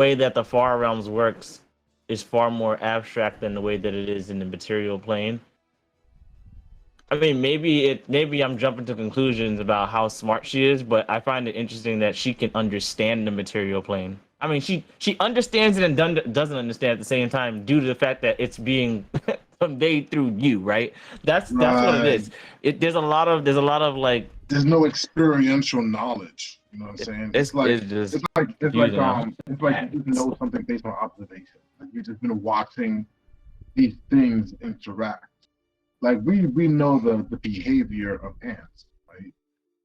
way that the Far Realms works is far more abstract than the way that it is in the material plane. I mean, maybe I'm jumping to conclusions about how smart she is, but I find it interesting that she can understand the material plane. I mean, she understands it and doesn't understand at the same time due to the fact that it's being conveyed through you, right? That's what it Right. is. There's a lot of like There's no experiential knowledge. You know what I'm saying? it's just confusing. It's like you just know something based on observation. Like you've just been watching these things interact. Like we know the behavior of ants, right?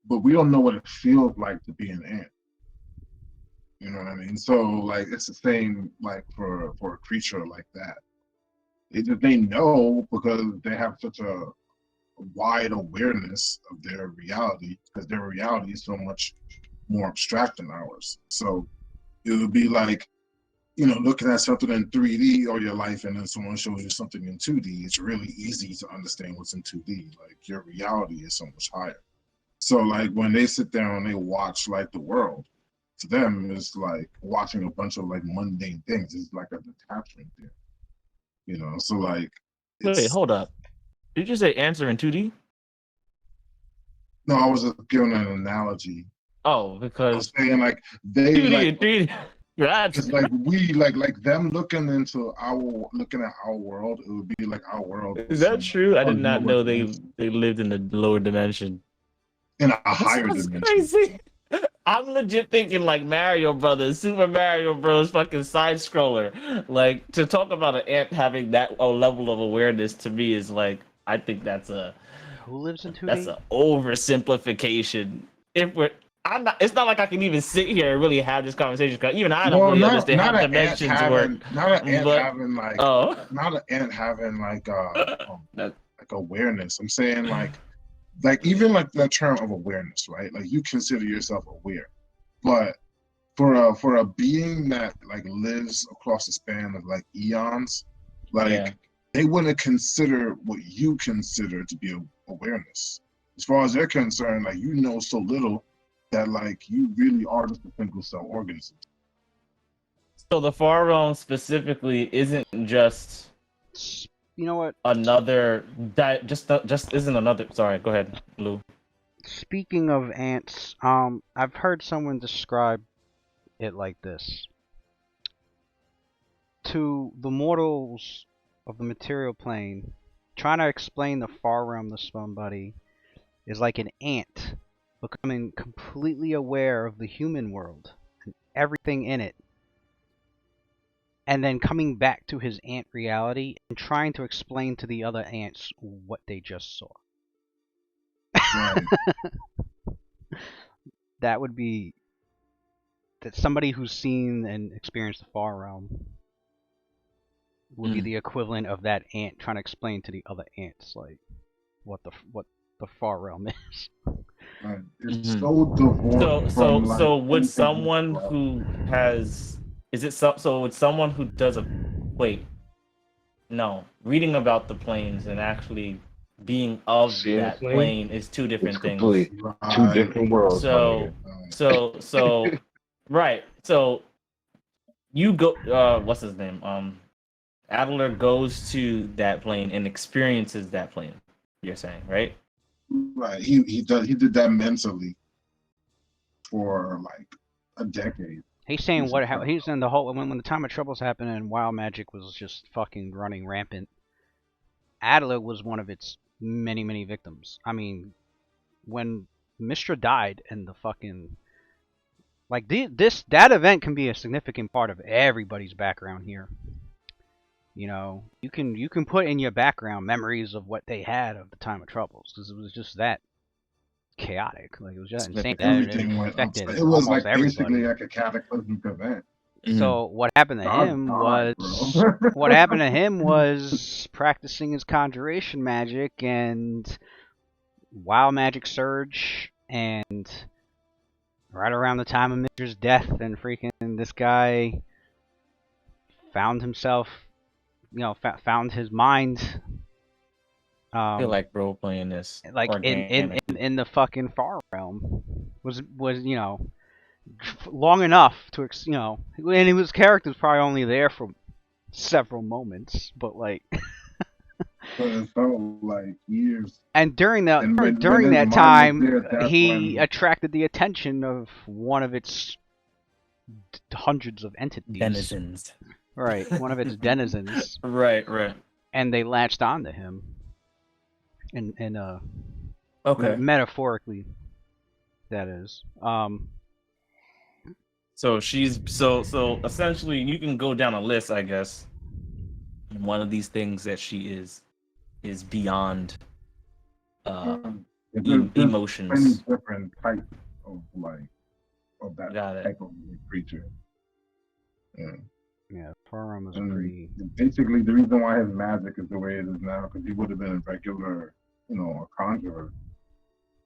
But we don't know what it feels like to be an ant. You know what I mean? So like it's the same like for a creature like that. It just they know because they have such a wide awareness of their reality because their reality is so much more abstract than ours. So it would be like, looking at something in 3D all your life and then someone shows you something in 2D, it's really easy to understand what's in 2D. Like your reality is so much higher. So like when they sit down and they watch like the world, to them it's like watching a bunch of like mundane things. It's like a detachment there. So like Wait, it's hold up. Did you say answer in 2D? no, I was just giving an analogy. Oh, I was because saying like they 2D like and 3D. That's it's like we like them looking at our world, it would be like our world is was that some true? I did not lower know dimension they lived in the lower dimension. in a That's higher what's dimension. crazy. I'm legit thinking like Mario Brothers, Super Mario Bros. Fucking side scroller. Like to talk about an ant having that a level of awareness to me is like I think Who lives in that's 2D? an oversimplification. If we're I'm not. It's not like I can even sit here and really have this conversation because even I don't Well, really understand how dimensions work. not an ant But having like oh, not an ant having that, like awareness. I'm saying like even like that term of awareness, right? Like you consider yourself aware, but for a being that like lives across the span of like eons, yeah. like they wouldn't consider what you consider to be awareness. As far as they're concerned, like you know so little that like you really are just a single cell organism. So the far realm specifically isn't just You know what? another just isn't another. Sorry, go ahead, Lou. Speaking of ants, I've heard someone describe it like this: to the mortals of the material plane, trying to explain the far realm to somebody is like an ant becoming completely aware of the human world and everything in it, and then coming back to his ant reality and trying to explain to the other ants what they just saw. Right. That would be that somebody who's seen and experienced the far realm would be Mm. the equivalent of that ant trying to explain to the other ants like what the far realm is. Right. It's Hmm. so So divorced so from like so would anything we someone grew up. who has is it so would someone who does a wait no reading about the planes and actually being of Seeing the that plane, plane is two it's different things. complete. Two Right. different worlds, my So nigga. Right. so right so you go what's his name Adler goes to that plane and experiences that plane. You're saying, right? Right. He did that mentally for like a decade. He's saying He's he's incredible. saying the whole when the time of troubles happened and wild magic was just fucking running rampant. Adler was one of its many victims. I mean, when Mistra died and the fucking like that event can be a significant part of everybody's background here. You can put in your background memories of what they had of the time of troubles because it was just that chaotic. Like it was just insane Significant. that it Everything went affected upside. It was almost like basically everybody. like a cataclysmic event. Mm-hmm. So what happened to God him died, was bro. what happened to him was practicing his conjuration magic and wild magic surge and right around the time of Mistra's death and freaking this guy found himself, found his mind I feel um like role playing this like in organically. in the fucking far realm was long enough to, and his character was probably only there for several moments, but like, But it felt like years. and during that And when during his that mind was time, there, that's he when attracted the attention of one of its hundreds of entities. Denizens. Right, one of its denizens, Right, right. and they latched onto him. And Okay. metaphorically, that is. So she's so essentially you can go down a list, I guess. And one of these things that she is beyond there's emotions. many different types of that Got it. type of creature. Yeah. Yeah, Farum was And pretty. basically, the reason why his magic is the way it is now, because he would have been a regular, a conjurer,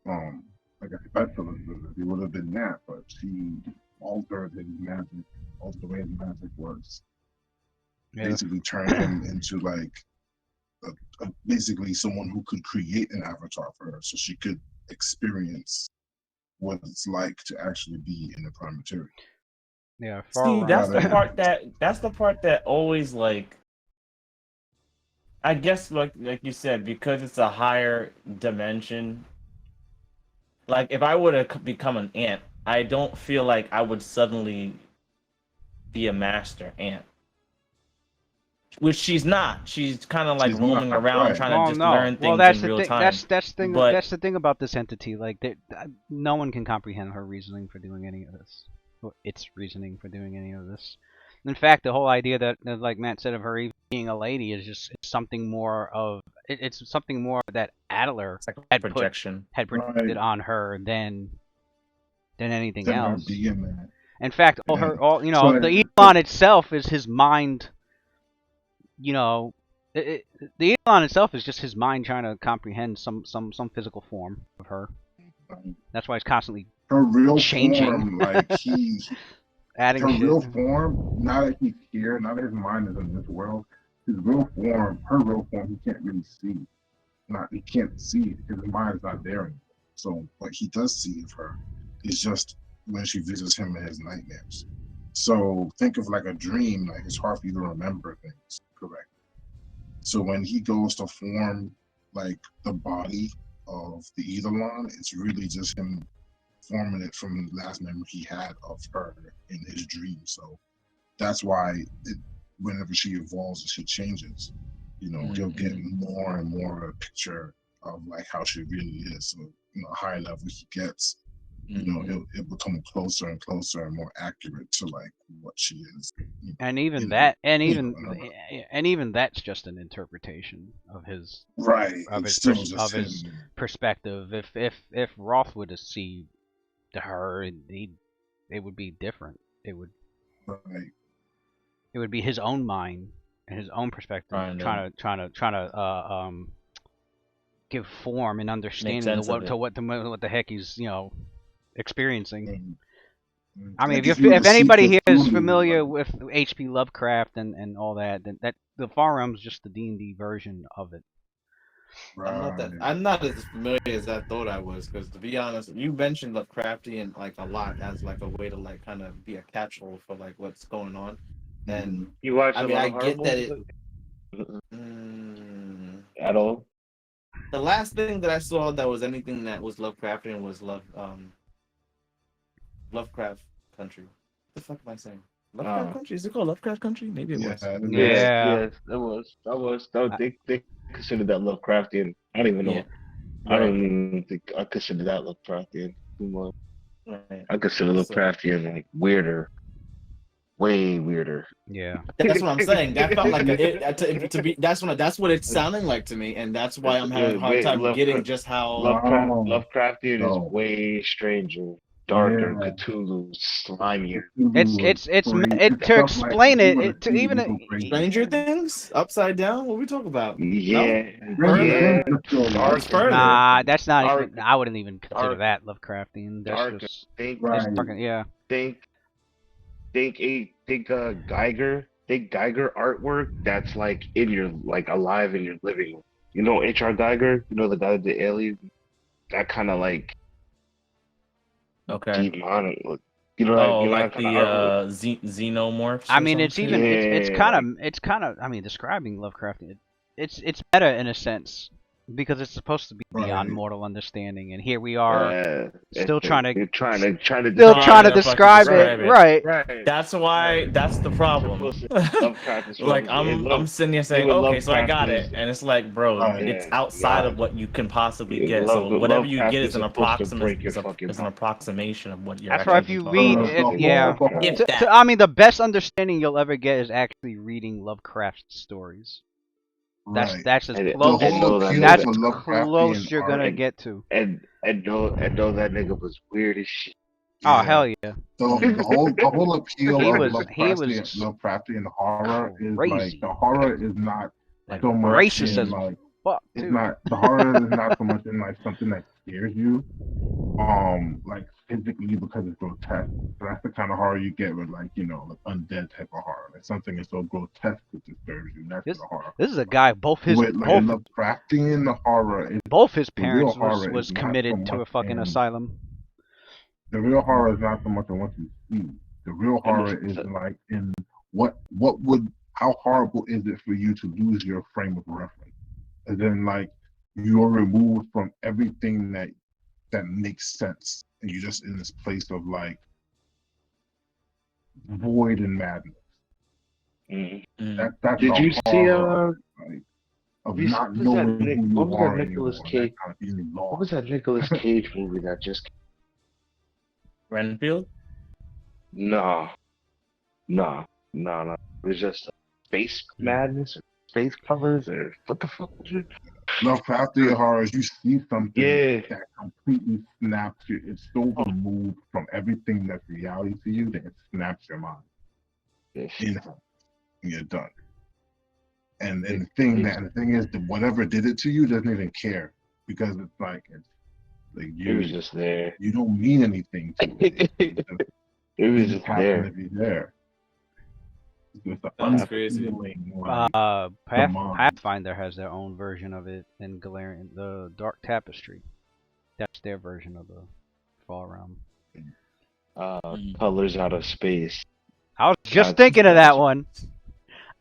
like a specialist. He would have been that, but she altered his magic, altered the way his magic works. Yeah. Basically, turned him into like basically someone who could create an avatar for her, so she could experience what it's like to actually be in the prime material. Yeah, See, that's the Yeah. part that always like I guess like you said, because it's a higher dimension. Like if I were to become an ant, I don't feel like I would suddenly be a master ant. Which she's not. She's kind of like She's roaming not, around right. trying Well, to just no. learn Well, things that's in the real thing. time. That's thing. But That's the thing about this entity. Like, no one can comprehend her reasoning for doing any of this. Or its reasoning for doing any of this. In fact, the whole idea that, like Matt said, of her even being a lady is just something more of. It's something more that Adler it's like a had projection. projected Right. on her than anything Than her else. being that. In fact, Yeah. the Elon itself is his mind. The Elon itself is just his mind trying to comprehend some physical form of her. That's why he's constantly Her real changing. form, like adding her shit. real form, now that he's here, now that his mind is in this world, his real form, her real form, he can't really see. He can't see it because his mind is not there anymore. So what he does see of her is just when she visits him in his nightmares. So think of like a dream, like it's hard for you to remember things correctly. So when he goes to form like the body of the Eidolon, it's really just him forming it from the last memory he had of her in his dream. So that's why whenever she evolves, shit changes. He'll get more and more of a picture of like how she really is. So higher level he gets, it'll become closer and closer and more accurate to like what she is. And even in that, her- and in even her realm. and even that's just an interpretation of his Right. of It's his still pers- just of his him. perspective. If Roth would have seen her, it would be different. It would be his own mind and his own perspective trying to give form and understanding sense to of it. what the heck he's experiencing. Mhm. I mean, Like if you were to see anybody here is Cthulhu, familiar like, with H.P. Lovecraft and all that, then that the Far Realm's just the D&D version of it. I'm not as familiar as I thought I was, because to be honest, you mentioned Lovecraftian like a lot as like a way to like kind of be a catch-all for like what's going on. And You watch I a mean, lot I of horror get that it. movies at all? The last thing that I saw that was anything that was Lovecraftian was Lovecraft Country. What the fuck am I saying? Lovecraft Country? Is it called Lovecraft Country? Maybe it was. Yeah. Yes, they consider that Lovecraftian. I don't even know. Yeah. I don't even think I consider that Lovecraftian too much. Right. I consider Lovecraftian like weirder, way weirder. Yeah. That's what I'm saying. That felt like to be. That's what it's sounding like to me, and that's why I'm having a hard time getting just how. Lovecraftian is way stranger, darker, Yeah. Cthulhu, slimier. To explain it to even Stranger Things, Upside Down. What are we talking about? Yeah, No? yeah. It's further. Nah, that's not. Dark, I wouldn't even consider dark, that Lovecraftian. That's darker. just. Think, Yeah. think Geiger. Think Geiger artwork that's like in your alive in your living room. You know H.R. Geiger? You know the guy that did Alien? That kind of like Okay. demonic look. Oh, you know that like kind of the artwork. xenomorphs I or mean, some it's even shit. it's kind of I mean, describing Lovecraftian. It's meta in a sense because it's supposed to be beyond Right. mortal understanding, and here we are Yeah, still trying to you're trying to still trying describe to Trying to it. fucking describe it, describe it. right? Right, That's right. the It's problem. supposed to Lovecraft is Like supposed to be. I'm sitting here saying, Even okay, so I Lovecraft got it, is, and it's like, bro, Right. it's yeah, outside yeah. of what you can possibly get. So whatever you Lovecraft get is is an supposed to approximate break your fucking is an heart. approximation of what you're That's why if actually you talking read, The, about. if the yeah, whole, the If whole, that. I mean, the best understanding you'll ever get is actually reading Lovecraft stories. right. That's as The close And whole know that appeal that's nigga for close Lovecraftian you're art, gonna and get to. know that nigga was weird as shit. Oh yeah. hell yeah, The whole appeal he of was Lovecraftian horror is like crazy, the horror is not Like so much racist in as Persian. like fuck it's too. not the horror is not so much in like something that scares you, like physically because it's grotesque. So that's the kind of horror you get with like like undead type of horror. Like something is so grotesque it disturbs you. That's This the horror. this is a guy. With like Lovecraftian horror, Both his the real parents horror is was not so committed to much a fucking in asylum. the real horror is not so much in what you see. The real And horror is like in what would how horrible is it for you to lose your frame of reference? And then like you're removed from everything that makes sense, and you're just in this place of like void and madness. Mm. That's Did the you see horror like, of not knowing who what you was that are Nicolas anymore. That Cage? kind of feeling What lost. was that Nicolas Cage movie that just Renfield? no no no. It was just space madness or space colors or what the fuck was it? Lovecraftian horrors, you see something Yeah. that completely snaps you. It's so removed from everything that's reality to you that it snaps your mind. Yes. Instantly, and you're done. And It- the thing is that whatever did it to you doesn't even care because it's like it was just there. you don't mean anything to it. It You was just just happen to there. be there. It's just That's an crazy. unfeeling like the mind. Pathfinder has their own version of it in Galarian, the Dark Tapestry. That's their version of the Fall Realm. Colors out of space. I was just That's thinking of that that's one.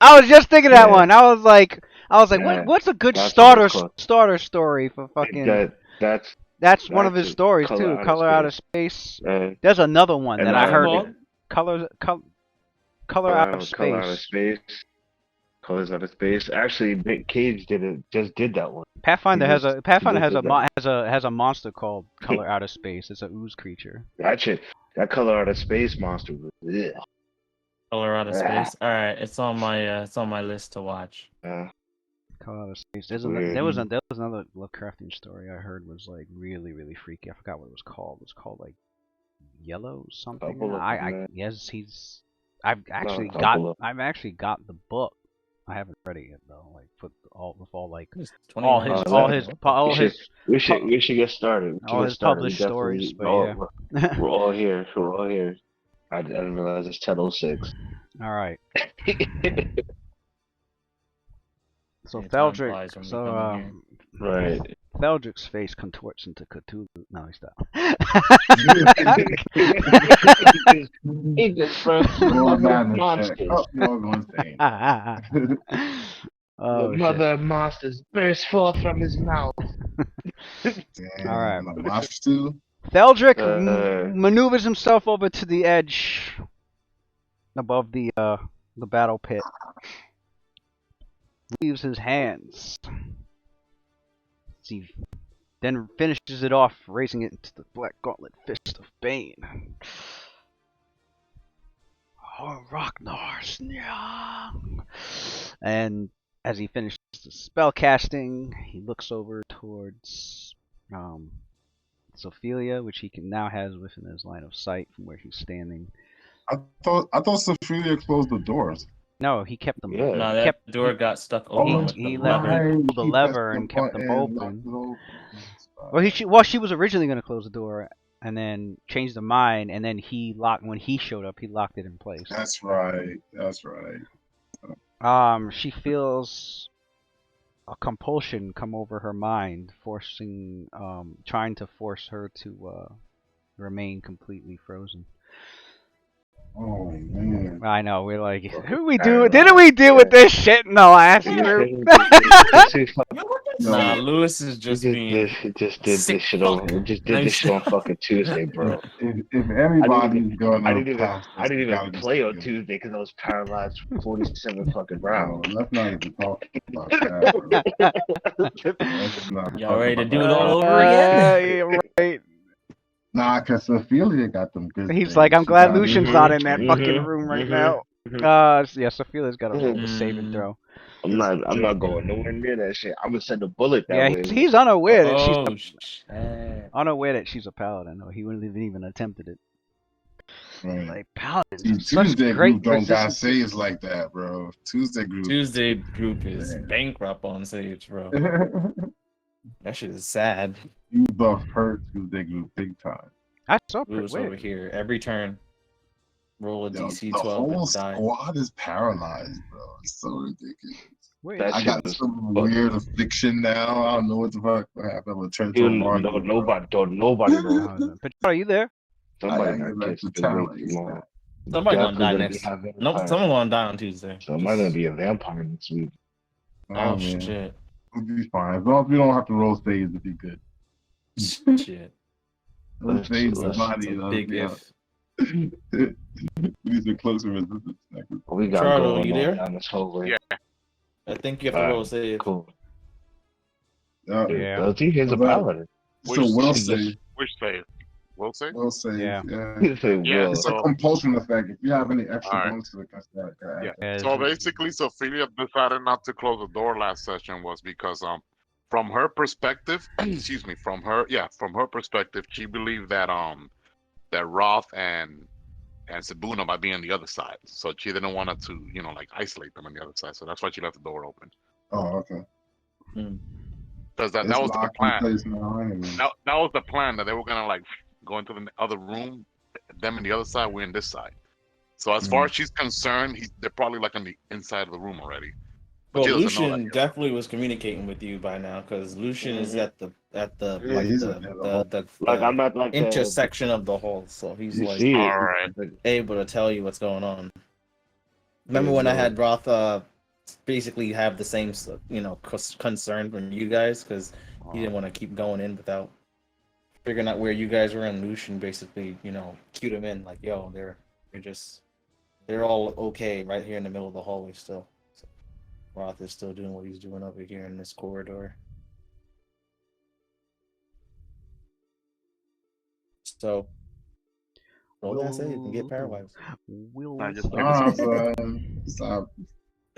I was just thinking of that yeah. one. I was like, Yeah. what's a good That's what it's called. starter story for fucking? That's one of his a stories color too. out of Color Out of space. Space. There's another one And that I heard. Called? Color color Out of out of Space. space. Colors out of space. Actually, Nick Cage just did that one. Pathfinder He has just- a Pathfinder he just has a did that. has a monster called Color Out of Space. It's a ooze creature. That shit. That color out of space monster was. Ugh. Color Out of Ah. Space. All right, it's on my list to watch. Color Out of Space. Weird. There was another Lovecraftian story I heard was like really freaky. I forgot what it was called. It was called like Yellow something. Couple of them, Yes, I've actually couple of- got the book. I haven't read it yet though. Like with all like It's all 29. We should get started. all his published stories. But yeah. We're all here. We're all here. I didn't realize it's 10:06. All right. So Yeah, time Theldrick. flies when we So come in Right. Theldrick's face contorts into Cthulhu. No, he stopped. He just burst More the madness. monsters. Oh, you're going insane. Oh, The mother of monsters burst forth from his mouth. All right. Lamastu. Theldrick Uh, maneuvers himself over to the edge above the battle pit. Leaves his hands. He then finishes it off, raising it into the black gauntlet fist of Bane. Oh, Ragnar, and as he finishes the spell casting, he looks over towards Sophia, which he now has within his line of sight from where he's standing. I thought Sophia closed the doors. No, he kept them. Yeah. No, that door got stuck open with he the let lever. her pull the He lever pressed the and kept them button, open. locked it open. Well, she was originally going to close the door and then changed her mind, and then when he showed up, he locked it in place. That's right. That's right. She feels a compulsion come over her mind, trying to force her to remain completely frozen. Oh man. I know, we're like, Fucking we paralyzed. didn't we deal with this shit in the last You group? Nah, No, Lewis is just being just did sick this shit fuck. on. Just No, did this shit on fucking Tuesday, bro. if anybody's gonna pass I us, didn't it even gotta be play on Citadel. Tuesday because I was paralyzed for 47 fucking Bro, rounds. let's not even talk about that, bro. Let's not y'all talk ready to about do it that. all over again? Yeah, right. Nah, cause Ophelia got them good He's things. like, I'm She glad got Lucian's Mhm, not in that fucking mhm, room right mhm, now. mhm. Yeah, Sophia's got to roll the save and Mm. throw. I'm not going nowhere near that shit. I'm gonna send a bullet that Yeah, way. he's unaware that she's Oh shit. unaware that she's a paladin. Though he wouldn't have even attempted it. right. Like paladins See, have such Tuesday great group don't got resistance. saves like that, bro. Tuesday group. Tuesday group is Man. bankrupt on Sage, bro. you That shit is sad. buff her Tuesday group big time. I saw. Lewis over Wait, here every turn. Roll a Yo, DC the 12 whole and die. squad is paralyzed, bro. It's so ridiculous. wait. That I shit got was some fuck. weird affliction now. I don't know what the fuck happened. I'm gonna turn to a Dude, Mardu, bro. nobody knows. But are you there? I Somebody gotta got get back kissed to been way town like too long. Somebody gonna Definitely die gonna be next. a Nope, vampire. someone gonna die on Tuesday. Somebody's gonna be a vampire next week. Oh, Oh man. shit. We'll be fine. As long as we don't have to roll saves, it'll be good. Shit. Those saves That's the a, body, that's a though. big Yeah. if. These are closer resistance. What we got Charlo, going you on there? down this hallway? Yeah. I think you have to roll a save. Cool. Yeah. Does he? He's a Well, that- paladin. So we'll Just- save. Which save? Will save? We'll save. Yeah. Yeah. He said, Yeah, "Will." It's a so- compulsion effect. If you have any extra Alright. bonuses against that, Yeah. Yeah, So it's- basically, Sophia decided not to close the door last session was because from her perspective, excuse me, from her perspective, she believed that that Roth and Sabuna might be on the other side. So she didn't want to, like isolate them on the other side. So that's why she left the door open. Oh, okay. Because that It's was the locked in plan. place now anyway. That was the plan, that they were gonna like go into the other room, them in the other side, we're in this side. So as far as she's concerned, they're probably like on the inside of the room already. But Well, she doesn't know Lucian that. definitely was communicating with you by now because Lucian is at the Yeah, like he's the, at the Like the I'm at like intersection of the hall, so he's You like see it. All right. able to tell you what's going on. Remember Yeah, when I bro. had Roth basically have the same concern from you guys because he didn't want to keep going in without figuring out where you guys were, and Lucian basically cued him in like, yo, they're all okay right here in the middle of the hallway still. So Roth is still doing what he's doing over here in this corridor. So roll that save and get paralyzed. Will I just- Ah, son. Stop.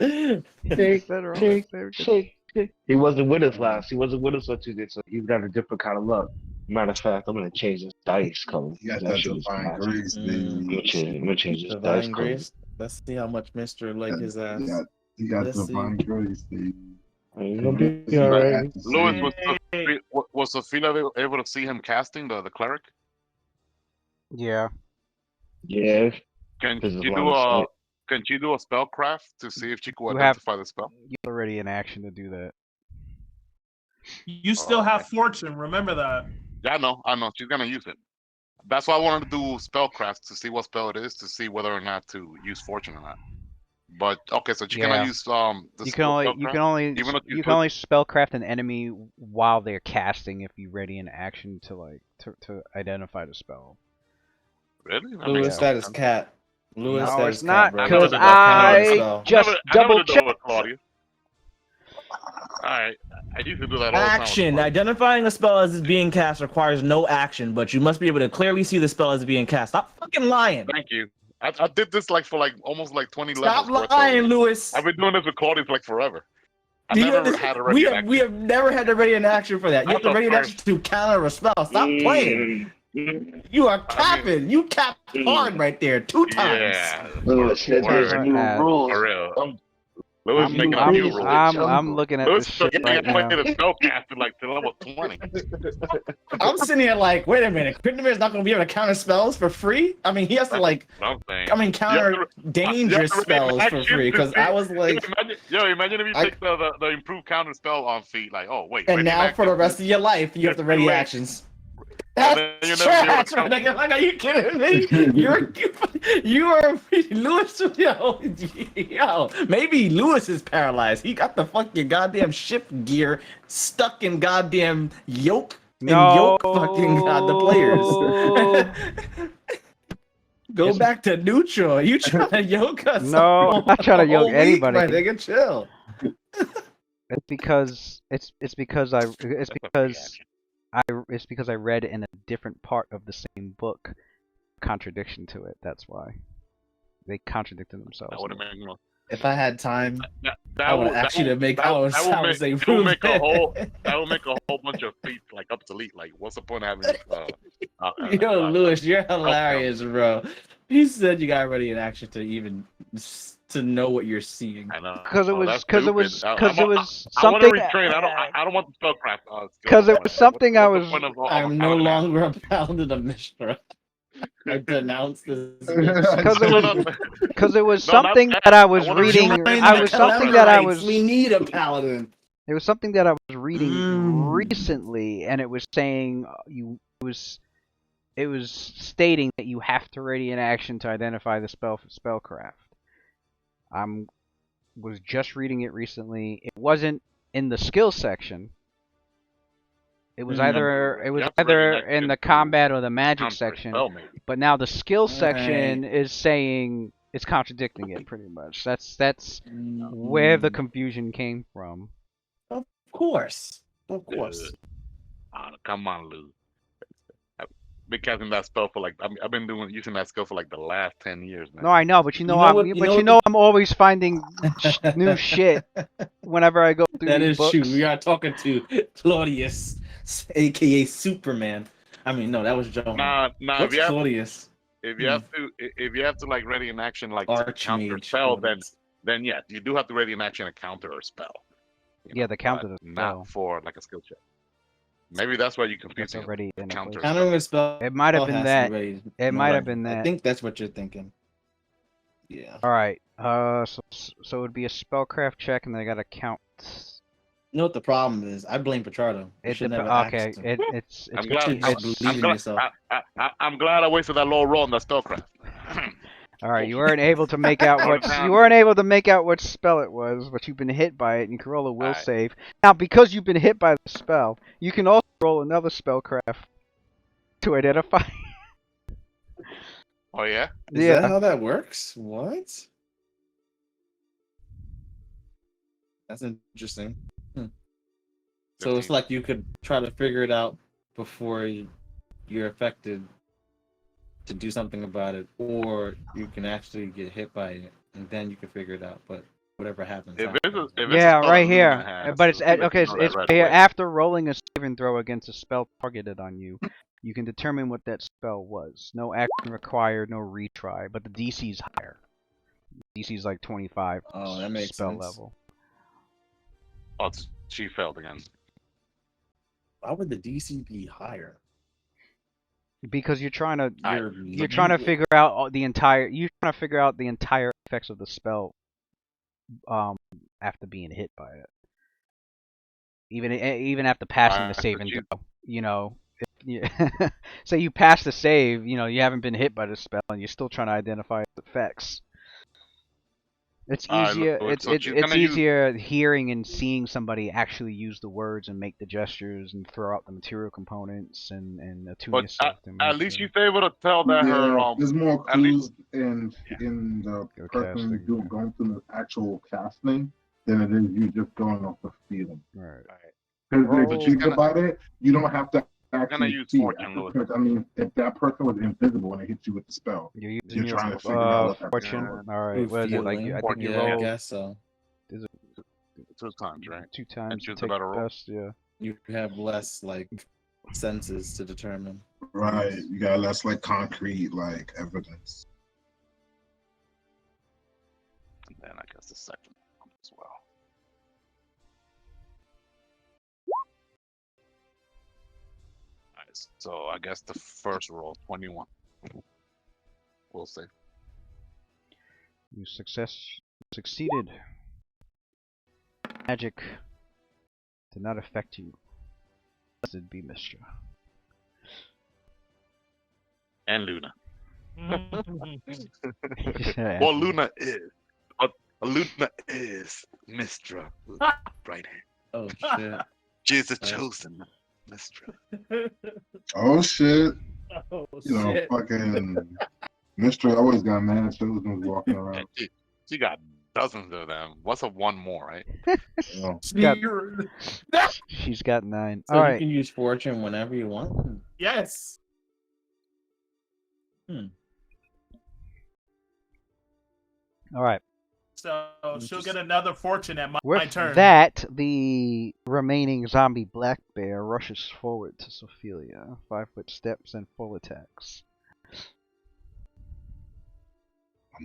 Shake, Better on shake, that save. shake, shake. He wasn't with us last. He wasn't with us on Tuesday, so he's got a different kind of luck. Matter of fact, I'm gonna change this dice color. You got That that shit was divine nasty. grace, Mm. baby. I'm gonna change this dice Divine color. grace. Let's see how much Mr. like his ass. You got Let's see. divine grace, baby. You're gonna be alright. Louis, was Sophia able to see him casting the cleric? Yeah. Yeah. Can This is you line do of sight. Can she do a spellcraft to see if she could You have- identify the spell? You're already in action to do that. You still okay. have fortune. Remember that. Yeah, I know. She's gonna use it. That's why I wanted to do spellcraft to see what spell it is, to see whether or not to use fortune or not. But okay, so she Yeah. cannot use the You can only Even if you you put- can only spellcraft an enemy while they're casting if you ready an action to to identify the spell. Really? That Louis, makes that no is sense. cat. Louis, No, that it's is not, cat, bro. 'cause Talk about counter I spell. just I never double did checked. it, Claudia. Alright, I used to do that all the time. with Action. Claudia. Identifying a spell as it's being cast requires no action, but you must be able to clearly see the spell as being cast. Stop fucking lying. Thank you. I did this like for almost 20 Stop levels. worth lying, of- Louis. I've been doing this with Claudia for forever. I Do you never understand- had a we ready have we have never had to ready an action for that. You have That's to ready a an action to counter a spell. Stop playing. Mm. You are capping. You capped hard right there 2 times. Yeah. Louis, Word. there's new rules. For real. Louis I'm, making up I'm, new rules. I'm looking at Louis this shit getting right now. the spellcaster to level 20. I'm sitting here like, wait a minute. Cryptoman's not going to be able to counter spells for free? I mean, he has to Something. counter dangerous spells for free. Because I was like, Imagine if you take the improved counter spell on feet. Like, oh wait. and ready now action. for the rest of your life, you have to ready Wait. actions. then That's you'll never be able trash, to come. nigga. Like, are you kidding me? You are Lewis. Yo, maybe Lewis is paralyzed. He got the fucking goddamn shift gear stuck in goddamn yoke and No. yoke fucking the players. Go back to neutral. You trying to yoke us? No, I'm not trying to yoke all week, anybody. my nigga. Chill. It's because it's because I read in a different part of the same book contradiction to it. That's why they contradicted themselves. That would have made more. If I had time, That I would would ask you to make. that I would would say that would make a whole that would make a whole bunch of feet like obsolete. Like, what's the point of having? Yo, Lewis, you're hilarious, bro. You said you got ready in action to even to know what you're seeing. I know. Because it was That's because it stupid. was I- because I it want- was I want to something. retrain. I don't want the spellcraft. Because it was something I was. I'm no longer a paladin of Mishra. I denounce this. Because it was No, not something that. that I was I wanna reading. join I the was something that I Calendarites. was. We need a paladin. It was something that I was reading Mm. recently, and it was saying it was stating that you have to ready an action to identify the spellcraft. Was just reading it recently. It wasn't in the skill section. It was either in the combat or the magic section. But now the skill section is saying it's contradicting it pretty much. That's where the confusion came from. Of course. Come on, Lou. I've been casting that spell for like I've been using that skill for like the last 10 years, man. No, I know, but I'm always finding new shit whenever I go through That these is books. true. We are talking to Claudius, aka Superman. I mean, no, that was Joe. Nah. What's Claudius? If you have to like ready an action like to counter a Archmage spell, Claudius. then yeah, you do have to ready an action to counter a spell. Yeah, the counter but the spell. not for like a skill check. Maybe that's why you confuse That's already in counter. Countering a spell. It might have been has that. to be ready. It might have been that. I think that's what you're thinking. Yeah. All right. So it would be a spellcraft check, and then I gotta count. You know what the problem is? I blame Petrardo. You should never okay. asked him. It's I'm glad I wasted that low roll on that spellcraft. all right. You weren't able to make out what spell it was, but you've been hit by it, and you can roll a will save. Now, because you've been hit by the spell, you can also roll another spellcraft to identify. Oh yeah. Is that how that works? What? That's interesting. So it's like you could try to figure it out before you're affected to do something about it, or you can actually get hit by it and then you can figure it out. But whatever happens. Right here. But it's okay. It's here after rolling a saving throw against a spell targeted on you. You can determine what that spell was. No action required, no retry, but the DC's higher. DC's like 25. Oh, that makes spell sense. level. Oh, she failed again. Why would the DC be higher? Because you're trying to figure out the entire effects of the spell after being hit by it. Even after passing the saving throw, you know. Say you pass the save, you know, you haven't been hit by the spell, and you're still trying to identify its effects. It's easier. It's easier hearing and seeing somebody actually use the words and make the gestures and throw out the material components and attune yourself. At least she's able to tell that her. There's more clues in the person going through the actual casting than it is you just going off the feeling. Right. Because if you think about it, you don't have to actually use see fortune, it. Because, I mean, if that person was invisible and they hit you with the spell, you're using your trying to figure out what that fortune. All right. What is it? Like I think you roll. I guess so. Is it 2 times, right? 2 times. And choose take a better roll. best, yeah. You have less like senses to determine. Right. You got less like concrete like evidence. And then I guess the second one as well. Nice. So I guess the first roll, 21. We'll see. You succeeded. Magic did not affect you. Blessed be Mistra. And Luna. Yeah. Well, Luna is. Luna is Mistra. Right hand. Oh shit. She is a Nice. chosen Mistra. Oh shit! Oh You know, shit. fucking Mystery always got mad children walking And around. she got dozens of them. What's up? One more, right? You know. She's got 9. So All you right. can use fortune whenever you want. Yes. All right. So she'll get another fortune at my With turn. that, the remaining zombie black bear rushes forward to Sophelia. 5-foot steps and full attacks.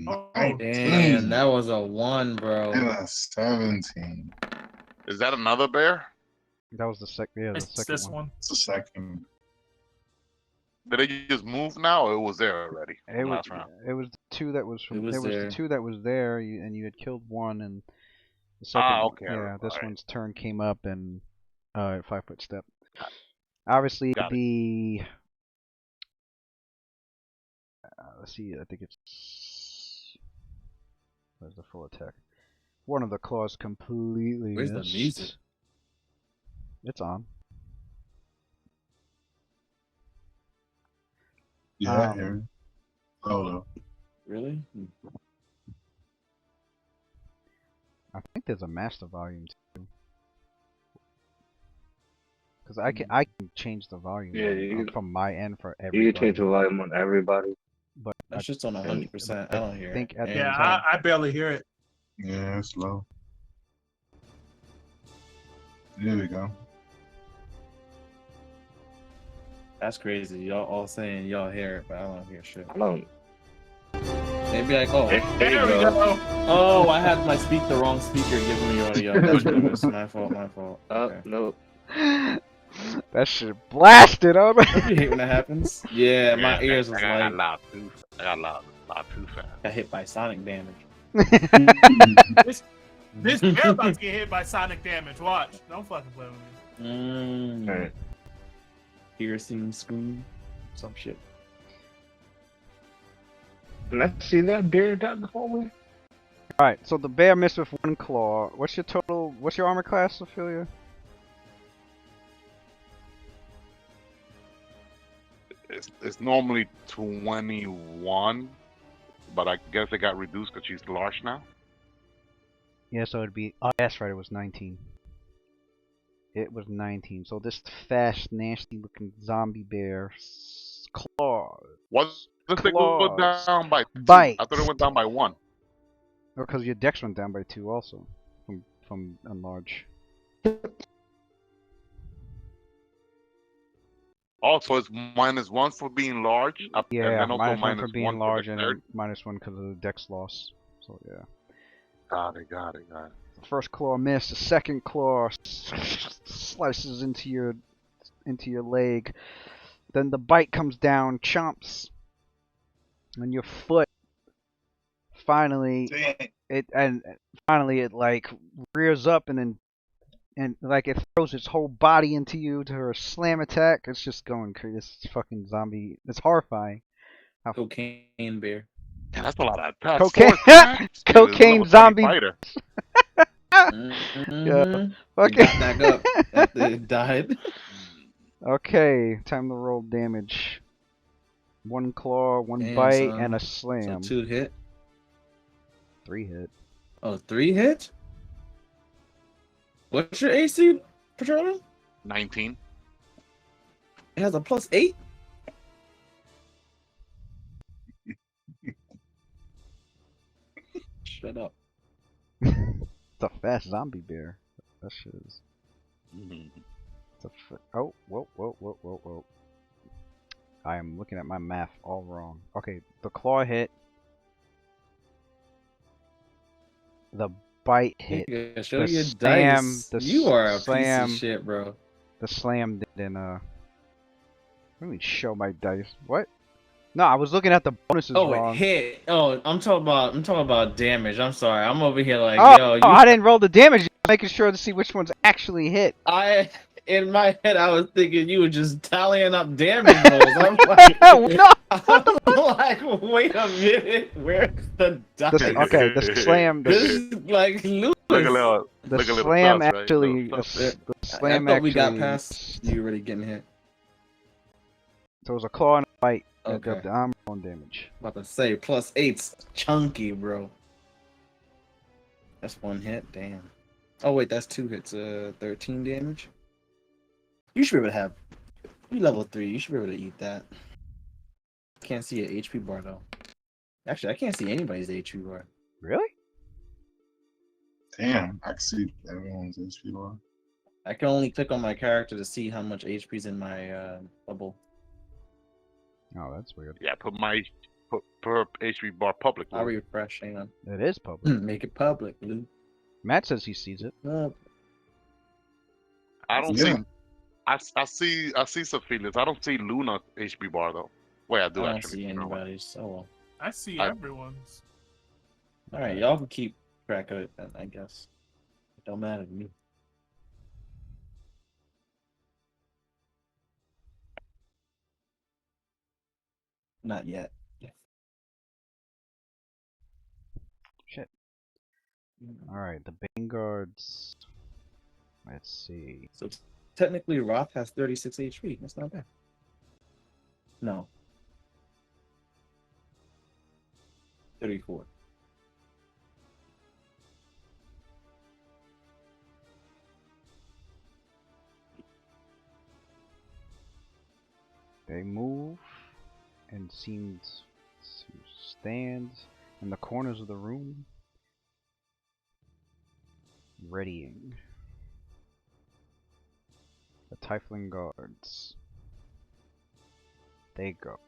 Oh, 19 Damn, that was a 1, bro. and a 17. Is that another bear? That was the second. Yeah, the it's second this one. one. It's the second. Did it just move now, or it was there already It from was. last round? It was the 2 that was from. It was There was there. the 2 that was there, and you had killed 1, and the second. Okay. Yeah, this alright. one's turn came up and 5-foot step. Obviously, Got it. the. Let's see. I think it's. Where's the full attack? One of the claws completely Where's the missed. music? It's on. Yeah, I hear it. Oh, no. Really? I think there's a master volume too. Because I can change the volume Yeah, you from my end for everybody. You can change the volume on everybody. But That's just on 100%. I don't hear think it. at the Yeah, time. I barely hear it. Yeah, it's low. There we go. That's crazy. Y'all all saying y'all hear it, but I don't hear shit. I don't. Maybe like, oh, There we go. oh, I had the wrong speaker giving me audio. That's what it was. My fault. Okay. Nope. That shit blasted on. Don't you hate when that happens? Yeah, my ears was I got like, loud too. I got loud too fast. got hit by sonic damage. This bear about to get hit by sonic damage. Watch. Don't fucking play with me. Mm. Piercing scream, some shit. Can I see that bear down the hallway? Alright, so the bear missed with 1 claw. What's your armor class, Ophelia? It's normally 21, but I guess it got reduced because she's large now. Yeah, so it'd be. Oh, that's right. It was 19. It was 19. So this fast, nasty-looking zombie bear claw. Wasn't it go Claws. down by 2? Bites. I thought it went down by 1. Because your dex went down by 2 also from enlarge. Oh, so it's -1 for being large. Yeah, and then also -1 for being -1 large for and dexterity. then -1 because of the dex loss. So yeah. Got it. The first claw missed. The second claw slices into your leg. Then the bite comes down, chomps, and your foot. Finally, it like rears up and like it throws its whole body into you to her slam attack. It's just going crazy. This fucking zombie. It's horrifying. Cocaine bear. Yeah, that's a lot of attacks. Cocaine- 4 attacks? cocaine Dude, zombie- fighter. Mm-hmm. Okay. Got back up. It died. Okay, time to roll damage. 1 claw, 1 Damn, bite, son. and a So slam. 2 hit. 3 hit. Oh, 3 hit? What's your AC, Patrolman? 19. It has a +8? Shut up. It's a fast zombie bear. That shit is. It's a oh, whoa. I am looking at my math all wrong. Okay, the claw hit. The bite hit. Nigga, show The your slam- dice. the You are a slam- piece of shit, bro. The slam didn't. Let me show my dice. What? No, I was looking at the bonuses Oh, wrong. it hit. Oh, I'm talking about damage. I'm sorry. I'm over here like, Oh, yo, you. I didn't roll the damage. Just making sure to see which ones actually hit. I in my head, I was thinking you were just tallying up damage rolls. I'm like, No! I'm like, wait a minute, where's the dice? Okay, the slam, This is like Lewis. Look a little, the look a little slam plus, right? actually, Little plus. the I slam thought we got actually past you already getting hit. So it was a claw and a bite that Okay. dealt the armor on damage. About to say +8's chunky, bro. That's one hit. Damn. Oh wait, that's 2 hits. 13 damage. You should be able to have. You level 3. You should be able to eat that. Can't see an HP bar though. Actually, I can't see anybody's HP bar. Really? Damn, I can see everyone's HP bar. I can only click on my character to see how much HP's in my bubble. Oh, that's weird. Yeah, put HP bar public. I'll Lou. refresh. Hang on. It is public. Make it public, Lou. Matt says he sees it. I don't Yeah. see. I see some feelings. I don't see Luna HP bar though. Wait, I I do don't actually. see You know what? anybody's. Oh well. I see I- everyone's. All right, y'all can keep track of it then, I guess. It don't matter to me. Not yet. Shit. Alright, the Bane guards. Let's see. So technically, Roth has 36 HP. That's not bad. No. 34. They move and seem to stand in the corners of the room, readying. The Tiefling guards. They go.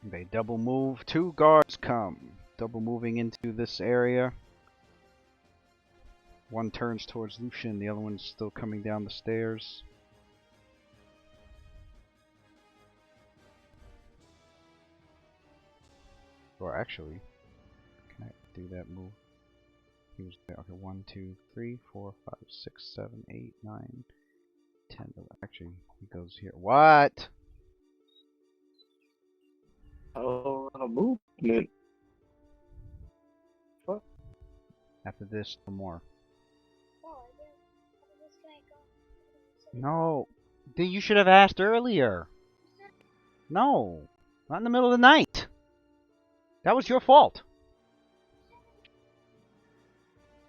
They double move. 2 guards come. Double moving into this area. One turns towards Lucian, the other one's still coming down the stairs. Or actually, can I do that move? He was there. Okay, 1, 2, 3, 4, 5, 6, 7, 8, 9, 10. Actually, he goes here. What? Oh, a movement. After this, no more. No. Then you should have asked earlier. No. Not in the middle of the night. That was your fault.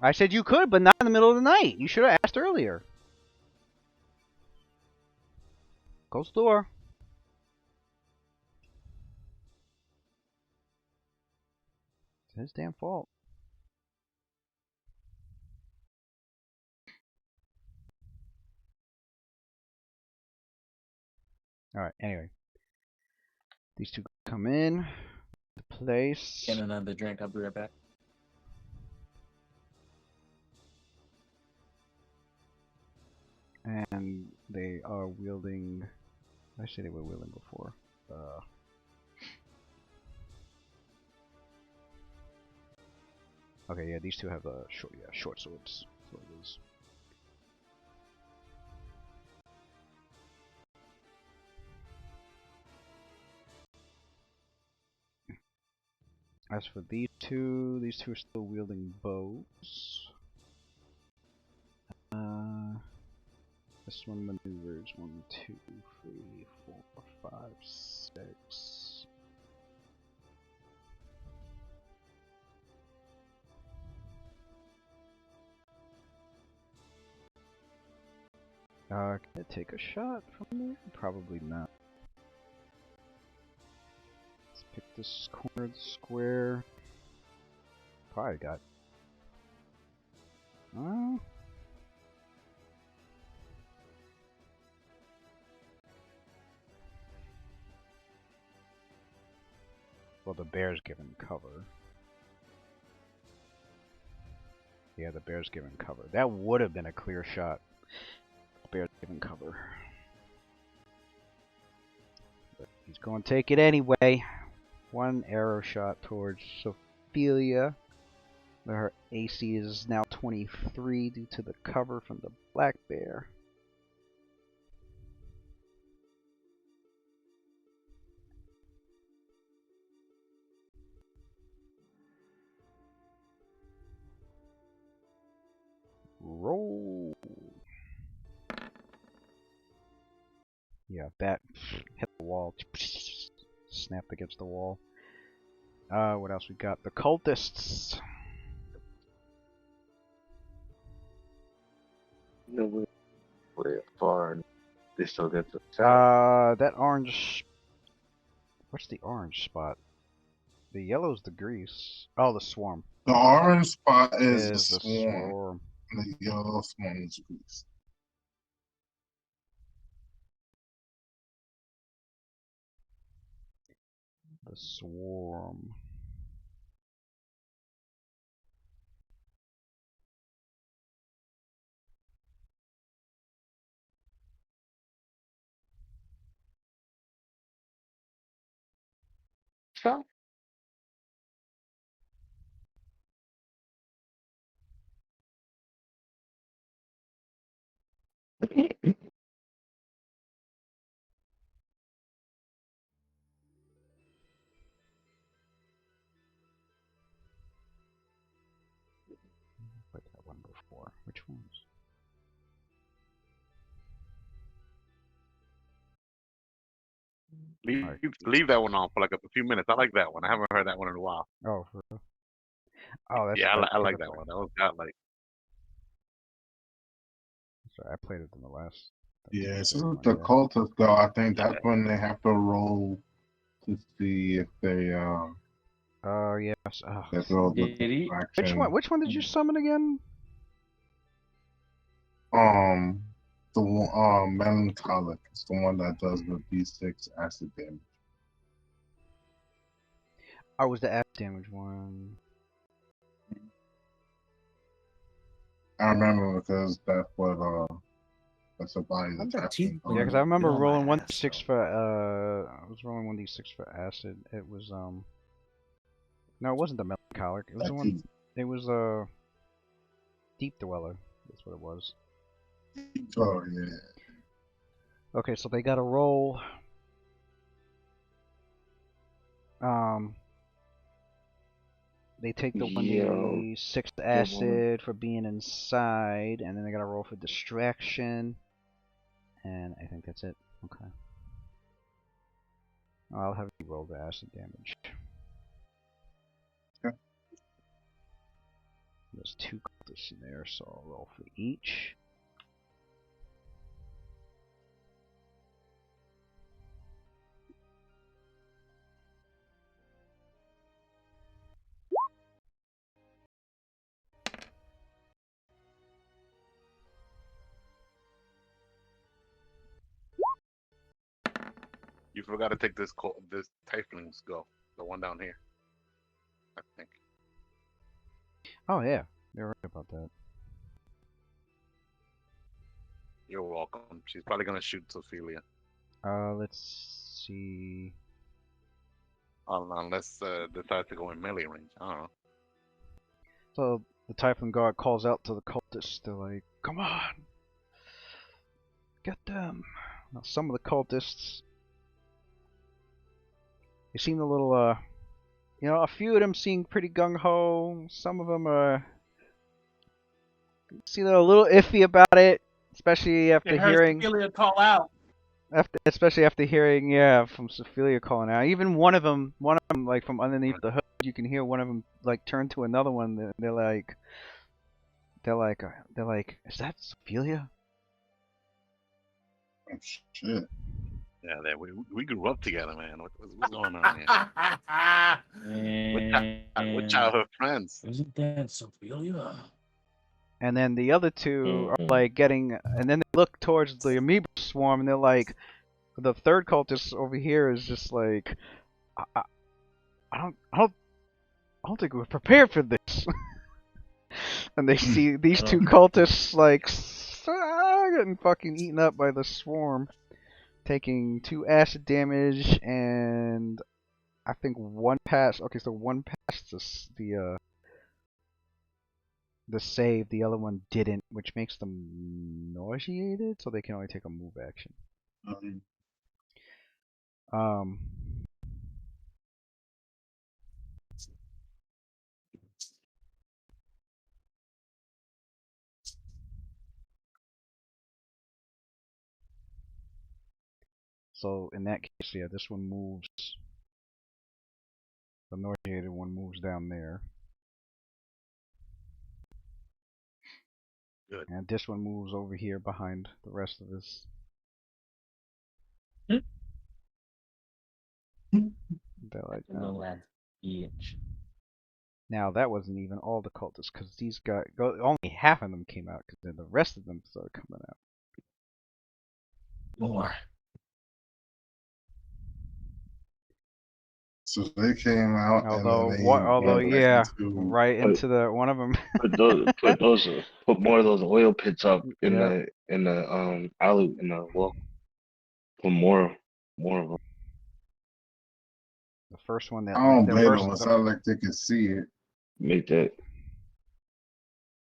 I said you could, but not in the middle of the night. You should have asked earlier. Close the door. It's his damn fault. Alright, anyway. These 2 come in. The place. Get another drink. I'll be right back. And they are wielding. I said they were wielding before. Okay, yeah, these 2 have short swords. That's what it is. As for these two are still wielding bows. This one maneuvers 1, 2, 3, 4, 5, 6. Can I take a shot from there? Probably not. Let's pick this corner of the square. probably got. Well, the bear's giving cover. Yeah, the bear's giving cover. That would have been a clear shot. The bear's giving cover. But he's going to take it anyway. One arrow shot towards Ophelia. Her AC is now 23 due to the cover from the black bear. Roll. Yeah, bat hit the wall. Snapped against the wall. What else we got? The cultists. No, way far. And they still get to the That orange. What's the orange spot? The yellow's the grease. Oh, the swarm. The orange spot is the the swarm. swarm. The yellow swarm is grease. The swarm. so. Put that one before. Which ones? Leave that one on for like a few minutes. I like that one. I haven't heard that one in a while. Oh, for real? Oh, that's Yeah, right. I like that one. That was got like. Sorry, I played it in the last. Yeah, so the cultists though, I think that's when they have to roll to see if they Oh yes. Oh. that they'll Did he? Which one did you summon again? The melancholic is the one that does the D6 acid damage. Oh, it was the acid damage one. I remember because that's what that's a body I'm that's that team. Yeah, because I remember on my rolling ass, 1d6 though. for I was rolling 1d6 for acid. It was no, it wasn't the melancholic. It was the one. It was deep dweller. That's what it was. Oh yeah. Okay, so they got to roll. They take the 1d6 acid for being inside, and then they got to roll for distraction. And I think that's it. Okay. I'll have you roll the acid damage. Okay. There's 2 cultists in there, so I'll roll for each. You forgot to take this Typhling's go, the one down here. I think. Oh yeah, you're right about that. You're welcome. She's probably gonna shoot Ophelia. Let's see. Unless decides to go in melee range. I don't know. So the Typhon Guard calls out to the cultists. They're like, "Come on, get them!" Now, some of the cultists, they seem a little, you know, a few of them seem pretty gung ho. Some of them seem a little iffy about it, especially after hearing. Ophelia call out. Especially after hearing, yeah, from Ophelia calling out. Even one of them, like from underneath the hood, you can hear one of them like turn to another one. They're like, is that Ophelia? Oh, shit. Yeah, we grew up together, man. What's going on here? And We're childhood friends. Isn't that Sophia? And then the other two are Mhm. like getting, and then they look towards the amoeba swarm, and they're like, the third cultist over here is just like, I, I don't think we're prepared for this. And they see these two cultists like getting fucking eaten up by the swarm, taking 2 acid damage and I think 1 pass. Okay, so 1 passed the save, the other one didn't, which makes them nauseated, so they can only take a move action. Um, so in that case, yeah, this one moves. The nauseated one moves down there. Good. And this one moves over here behind the rest of us. They're like, Little ass bitch. now that wasn't even all the cultists, because these guys, only half of them came out, because then the rest of them started coming out. More. So they came out Although, and then they although, went back yeah, into. right into the one of them. Put more of those oil pits up in Yeah. the alley in the wall. Put more of them. The first one that I don't the blame first, them. It sounded like they could see it. Make that.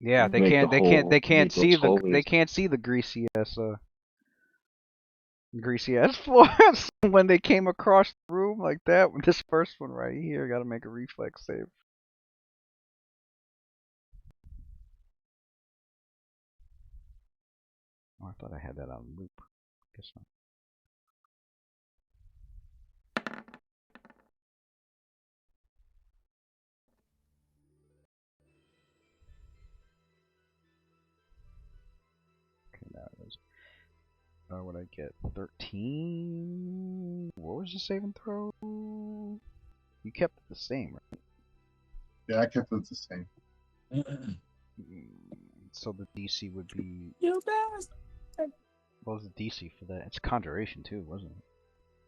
yeah, they Make can't, the whole. Make see those hallways. the greasy ass floors when they came across the room like that. This first one right here, got to make a reflex save. Oh, I thought I had that on loop. Guess not. Okay, now it is. What I get? 13. What was the saving throw? You kept it the same, right? Yeah, I kept it the same. So the DC would be. You bastard. What was the DC for that? It's conjuration too, wasn't it?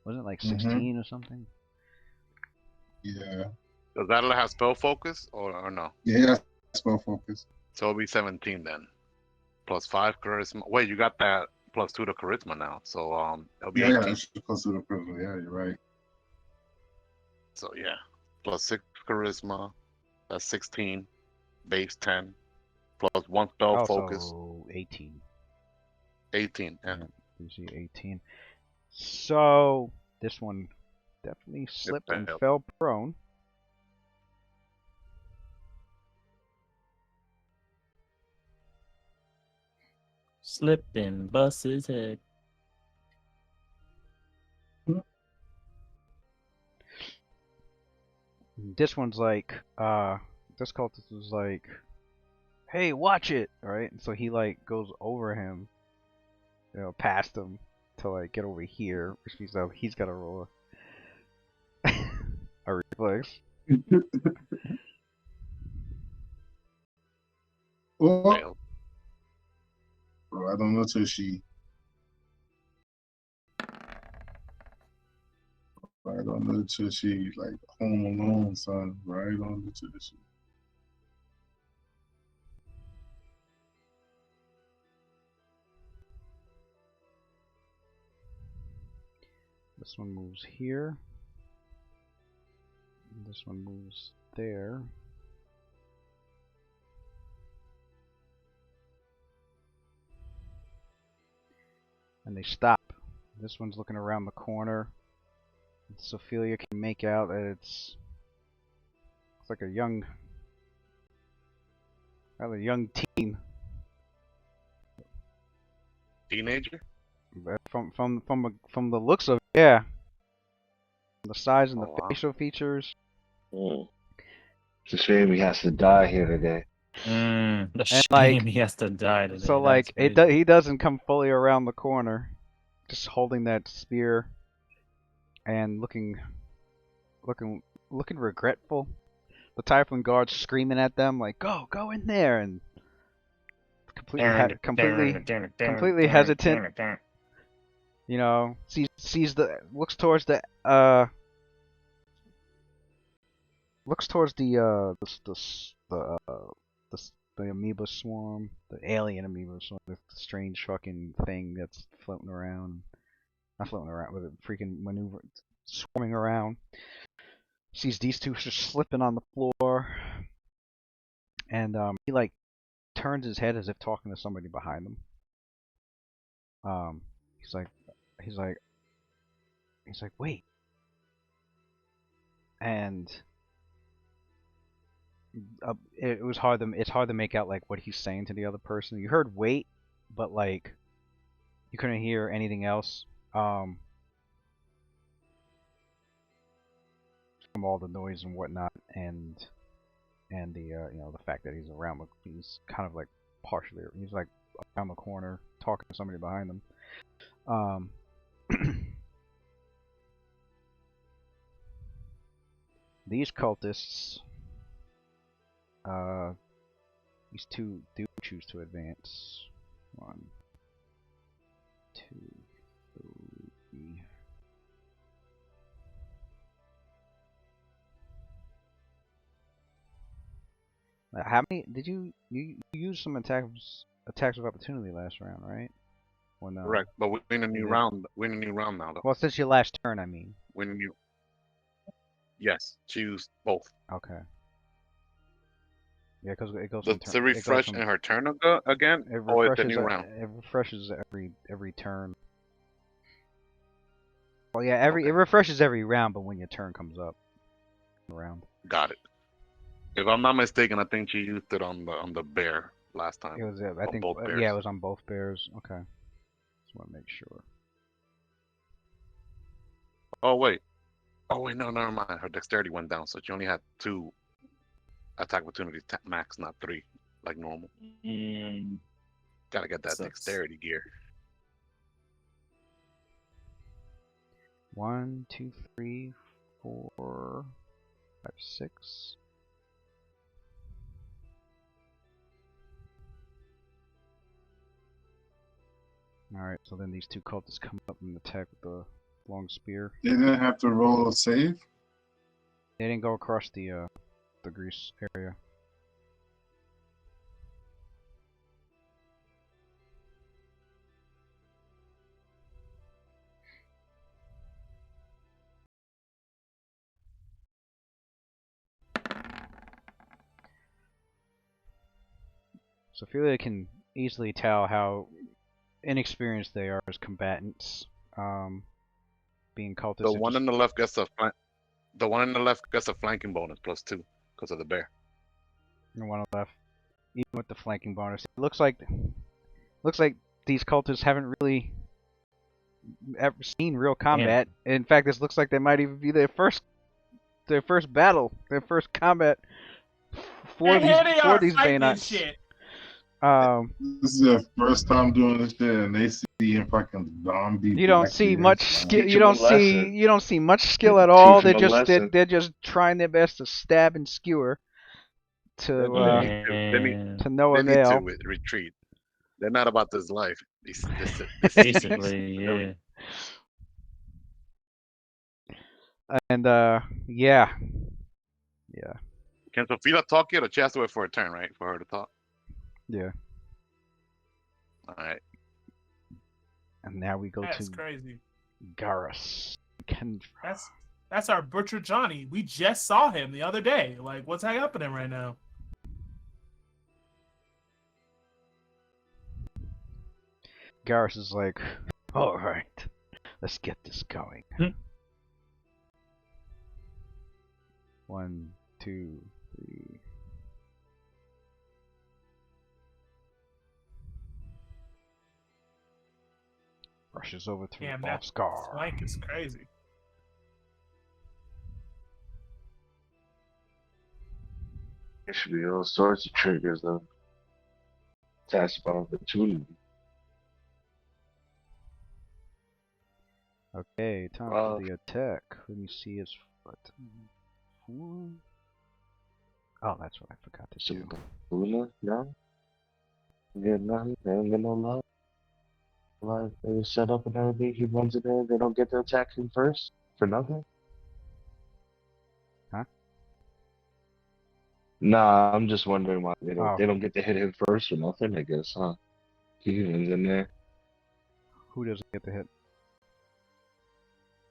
Wasn't it like Mhm. 16 or something? Yeah. Does that have spell focus or no? Yeah, spell focus. So it'll be 17 then. Plus 5 charisma. Wait, you got that plus 2 to charisma now. So it'll be Yeah, I got 18. extra close to the prison. Yeah, you're right. So yeah. Plus 6 charisma. That's 16. Base 10. Plus 1 spell focus. Also 18. 18. Yeah. DC 18. So this one definitely slipped and failed. fell prone. Slipped and bust his head. This one's like, this cultist was like, hey, watch it, right? And so he like goes over him, past him to like get over here, which means that he's got to roll a reflex. Well, Failed. bro, I don't know till she. Right on the till she like home alone, son. Right on the till she. This one moves here. This one moves there. And they stop. This one's looking around the corner. Sophia can make out that it's like a rather young teen. Teenager? From the looks of it, yeah. The size and the Oh, wow. facial features. It's a shame he has to die here today. The shame like- he has to die today. So That's like crazy. he doesn't come fully around the corner, just holding that spear and looking regretful. the Typhloon guards screaming at them like, "Go in there!" and completely hesitant. You know, looks towards the the amoeba swarm, the alien amoeba swarm, the strange fucking thing that's floating around. Not floating around, with a freaking maneuver, swarming around. Sees these two just slipping on the floor, and he like turns his head as if talking to somebody behind him. He's like, wait, and it's hard to make out like what he's saying to the other person. You heard wait, but like you couldn't hear anything else. From all the noise and whatnot, and the you know, the fact that he's kind of like he's like around the corner talking to somebody behind him. These cultists, these two do choose to advance. 1, 2, 3. How many did you use some attacks of opportunity last round, right? Or no? Correct, but we're in a new round. We're in a new round now, though. Well, since your last turn, I mean. We're in a new. Yes, choose both. Okay. Yeah, because it goes. Does it refresh in her turn again, or it's a new round? It refreshes every turn. Well, yeah, it refreshes every round, but when your turn comes up, around. Got it. If I'm not mistaken, I think she used it on the bear last time. It was, I think, both bears. yeah, it was on both bears. Okay, just want to make sure. Oh wait, no, never mind. Her dexterity went down, so she only had 2 attack opportunities max, not 3, like normal. Gotta get that dexterity gear. 1, 2, 3, 4, 5, 6. Alright, so then these two cultists come up and attack with the long spear. They didn't have to roll a save? They didn't go across the grease area. So Ophelia can easily tell how inexperienced they are as combatants, being cultists. The one on the left gets a flanking bonus +2 because of the bear. The one on the left, even with the flanking bonus, it looks like these cultists haven't really ever seen real combat. In fact, this looks like they might even be their first battle, their first combat for these Baneites. Shit. This is their first time doing this shit, and they see a fucking zombie. You don't see much skill. You don't see much skill at all. They're just trying their best to stab and skewer to no avail. They need to retreat. They're not about this life. Basically, yeah. And yeah. Can Sophia talk yet, or she has to wait for a turn, right, for her to talk? Yeah. All right. And now we go That's to crazy. Garrus. That's our butcher Johnny. We just saw him the other day. Like, what's happening right now? Garrus is like, all right, let's get this going. 1, 2, 3. Rushes over to Scar. Flank is crazy. There should be all sorts of triggers though. Attached by opportunity. Okay, time for the attack. Let me see his foot. 4. Oh, that's what I forgot to do. Luna, no? Yeah, nothing. They don't get no love. Like, they set up and everything. He runs in there. They don't get to attack him first for nothing. Huh? Nah, I'm just wondering why they don't. Oh, They don't get to hit him first or nothing. I guess, huh? He runs in there. who doesn't get the hit?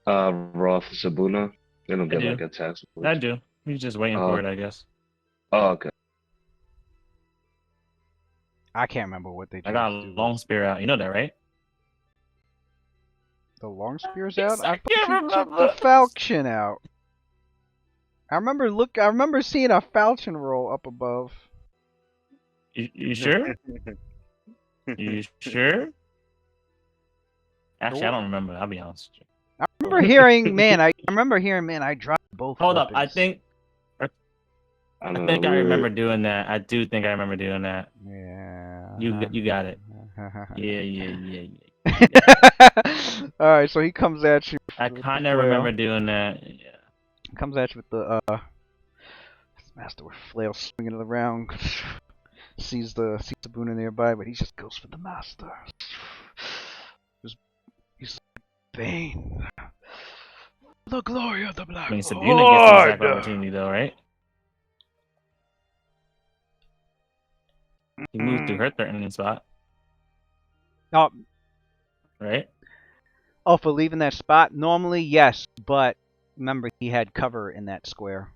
Roth, Sabuna. They don't I get do. like attacks I first. do. He's just waiting Uh, for it, I guess. oh, okay. I can't remember what they I chose got to a do. long spear out. You know that, right? The long spear's Yes, out? I I thought can't you took the remember. falchion out. I remember seeing a falchion roll up above. You sure? You sure? Actually, I don't remember. I'll be honest with you. I remember hearing, man, I dropped both Hold up. weapons. I I don't think know. I remember doing that. I do think I remember doing that. Yeah. You got it. Yeah. Alright, so he comes at you I with the kind of flail. remember doing that. Yeah. Comes at you with the master with flail swinging it around. sees the Boona nearby, but he just goes for the master. He's Bane. The glory of the Black I mean, Sabina gets an attack opportunity though, right? He moved through her threatening spot, Oh, right? oh, for leaving that spot? Normally, yes, but remember he had cover in that square,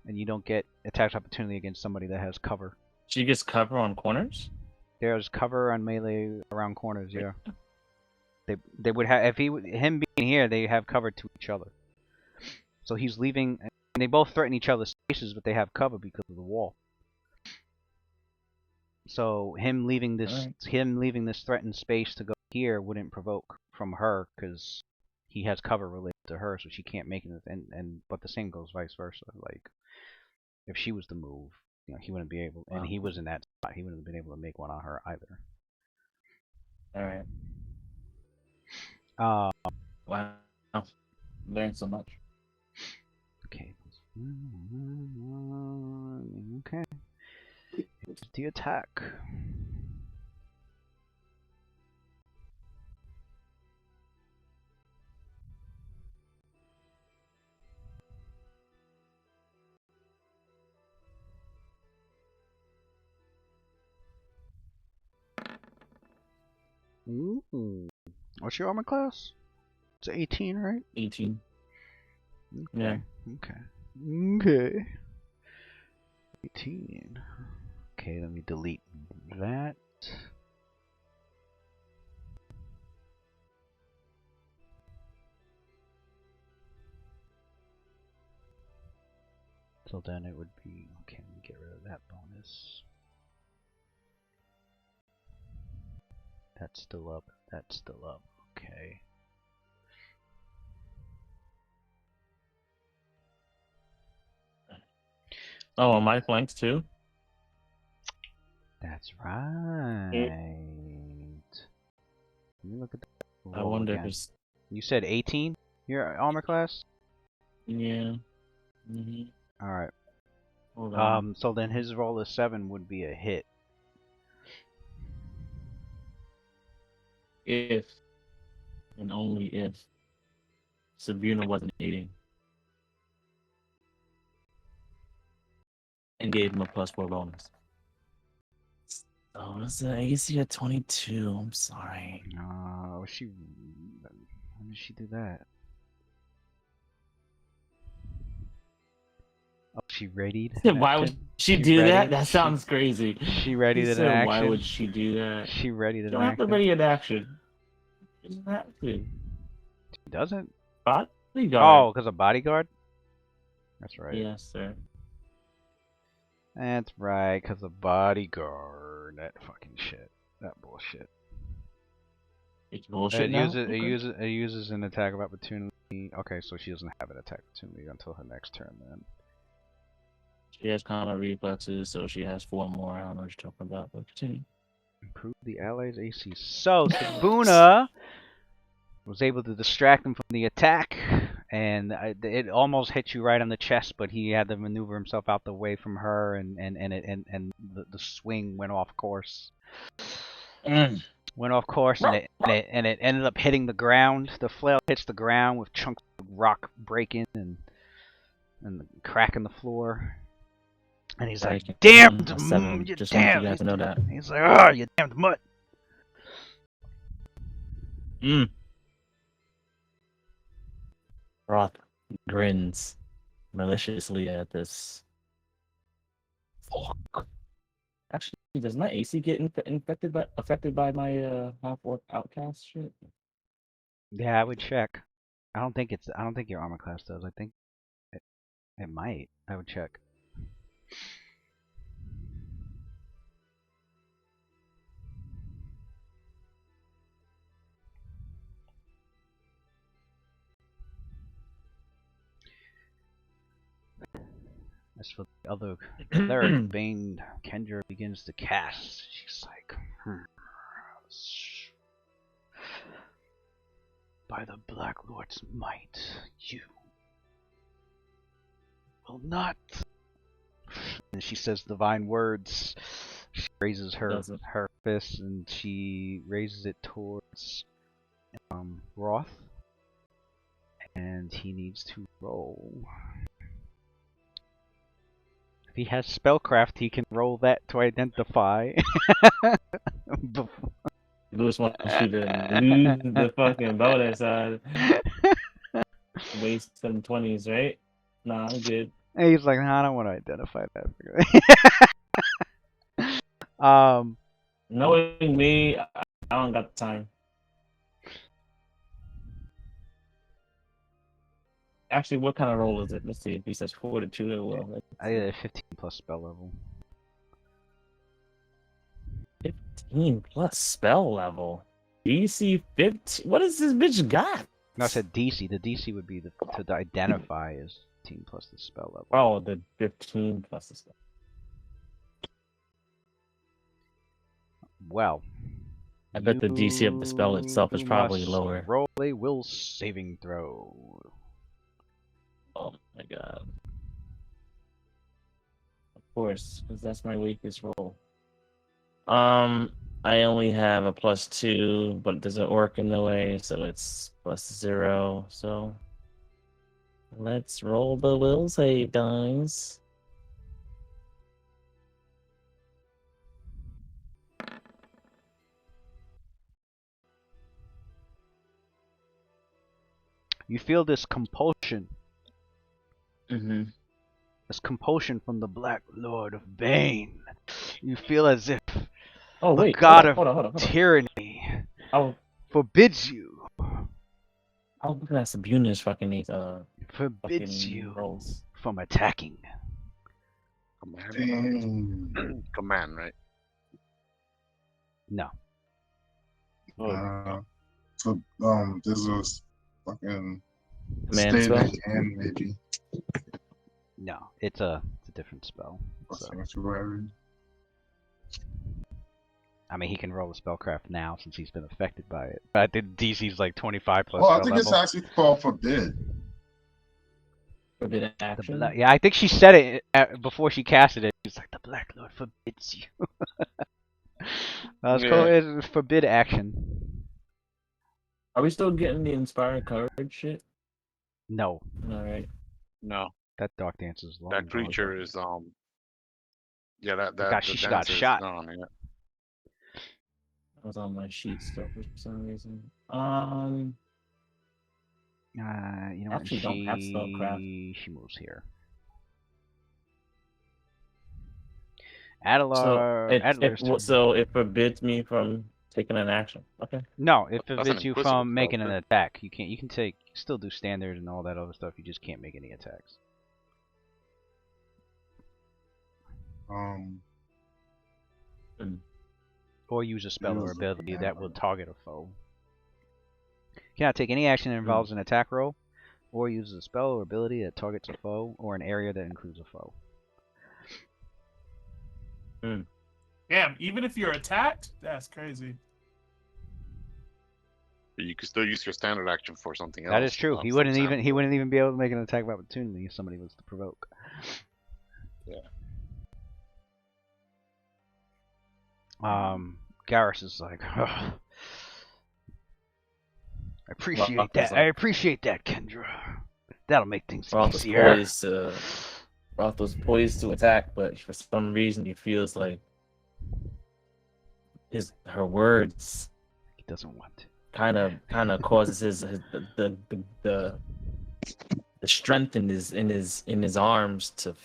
and you don't get attack opportunity against somebody that has cover. She gets cover on corners. There's cover on melee around corners, yeah. They would have, if him being here, they have cover to each other. So he's leaving, and they both threaten each other's spaces, but they have cover because of the wall. So him leaving this threatened space to go here wouldn't provoke from her because he has cover related to her, so she can't make it. But the same goes vice versa. Like if she was to move, he wouldn't be able, and he was in that spot. He wouldn't have been able to make one on her either. All right. Wow. Learned so much. Okay. Okay. It's the attack. Ooh. What's your armor class? It's 18, right? 18. Okay. Yeah. Okay. 18. Okay, let me delete that. So then it would be, okay, let me get rid of that bonus. That's still up. That's still up. Okay. Oh, on my flanks too. That's right. Let me look at the I roll wonder if again. it's You said 18? Your armor class? yeah. Mhm. All right. Hold on. So then his roll of 7 would be a hit. If and only if Sabina wasn't eating and gave him a +4 bonus. Oh, it's an AC at 22. I'm sorry. When did she do that? Oh, she readied. Why would she do that? That sounds crazy. She readied He an said, action. why would she do that? She readied You an don't have to action. ready an action. You don't have to. She doesn't? Bodyguard. Oh, because of bodyguard? That's right. Yes, sir. That's right, because of bodyguard. That fucking shit. That bullshit. It's bullshit now? It uses an attack of opportunity. Okay, so she doesn't have an attack opportunity until her next turn then. She has combat reflexes, so she has 4 more. I don't know what you're talking about, but continue. Improve the allies' AC. So, Sabuna was able to distract him from the attack and it almost hit you right on the chest, but he had to maneuver himself out the way from her, and the swing went off course. Went off course, and it ended up hitting the ground. The flail hits the ground with chunks of rock breaking and cracking the floor. And he's like, "Damned, you Just want you damned." guys to know that. He's like, "Oh, you damned mutt." Roth grins maliciously at this. Fuck. Actually, does my AC get affected by my half-orc outcast shit? Yeah, I would check. I don't think your armor class does. I think it might. I would check. As for the other cleric, Bane, Kendra begins to cast. She's like, by the Black Lord's might, you will not. And she says divine words. She raises her fist and she raises it towards Roth, and he needs to roll. If he has spellcraft, he can roll that to identify. Lewis wants you to lose the fucking bonus. Waste some 20s, right? Nah, I'm good. And he's like, nah, I don't want to identify that. Knowing me, I don't got the time. Actually, what kind of roll is it? Let's see. If he says 42, it will. I did a 15 plus spell level. 15 plus spell level. DC 15. What does this bitch got? No, I said DC. The DC would be to identify as 15 plus the spell level. Oh, the 15 plus the spell. Well, I bet the DC of the spell itself is probably lower. Roll a will saving throw. Oh my god. Of course, because that's my weakest roll. I only have a +2, but there's an orc in the way, so it's +0. So let's roll the will save dice. You feel this compulsion. Mm-hmm. This compulsion from the Black Lord of Bane. You feel as if the god hold on. of tyranny Oh, forbids you. I was looking at Sabuna's fucking Forbids fucking you rolls. from attacking. Command. Command, right? No. So this is fucking Command spell? and maybe. No, it's a different spell. I mean, he can roll a spellcraft now since he's been affected by it. But I think DC's like 25 plus. Oh, I think it's actually called forbid. Forbid action? Yeah, I think she said it before she casted it. She's like, the Black Lord forbids you. It's forbid action. Are we still getting the inspired courage shit? No. Alright. No. That Dark Dance is long. That creature is yeah, She got shot. Gone, yeah. I was on my sheet still for some reason. You know what? Actually don't have spellcraft. She moves here. Adelar. So it forbids me from taking an action. Okay. No, it forbids you from making an attack. You can't. You can still do standard and all that other stuff. You just can't make any attacks. Or use a spell or ability that will target a foe. You cannot take any action that involves an attack roll, or use a spell or ability that targets a foe, or an area that includes a foe. Damn, even if you're attacked, that's crazy. But you could still use your standard action for something else. That is true. He For wouldn't even example. be able to make an attack of opportunity if somebody was to provoke. Yeah. Garrus is like, "Ugh. I appreciate Roth is that. I like, appreciate that, Kendra. That'll make things Roth was easier." poised to Roth was poised to attack, but for some reason he feels like her words He doesn't want to. kind of causes the strength in his arms to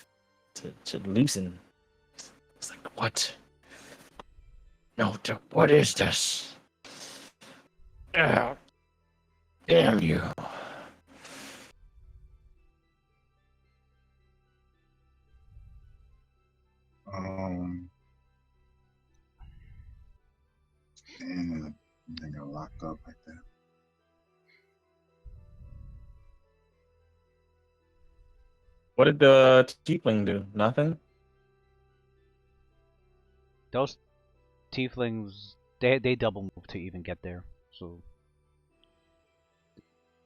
loosen. It's like, what? No, what is this? Damn you. And they got locked up like that. What did the tiefling do? Nothing? Those tieflings, they double move to even get there, so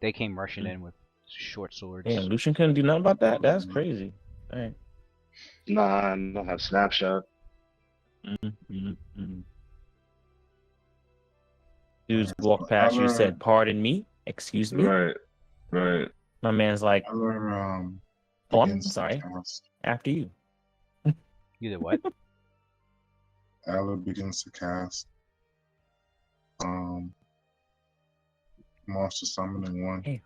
they came rushing in with short swords. Damn, Lucian couldn't do nothing about that? That's crazy. All right. Nah, I don't have snapshot. Dudes walked past you, said, "Pardon me, excuse me." Right, right. My man's like, Eller "Oh, I'm begins to sorry. cast. After you." You did what? Eller begins to cast monster summoning one. Hey.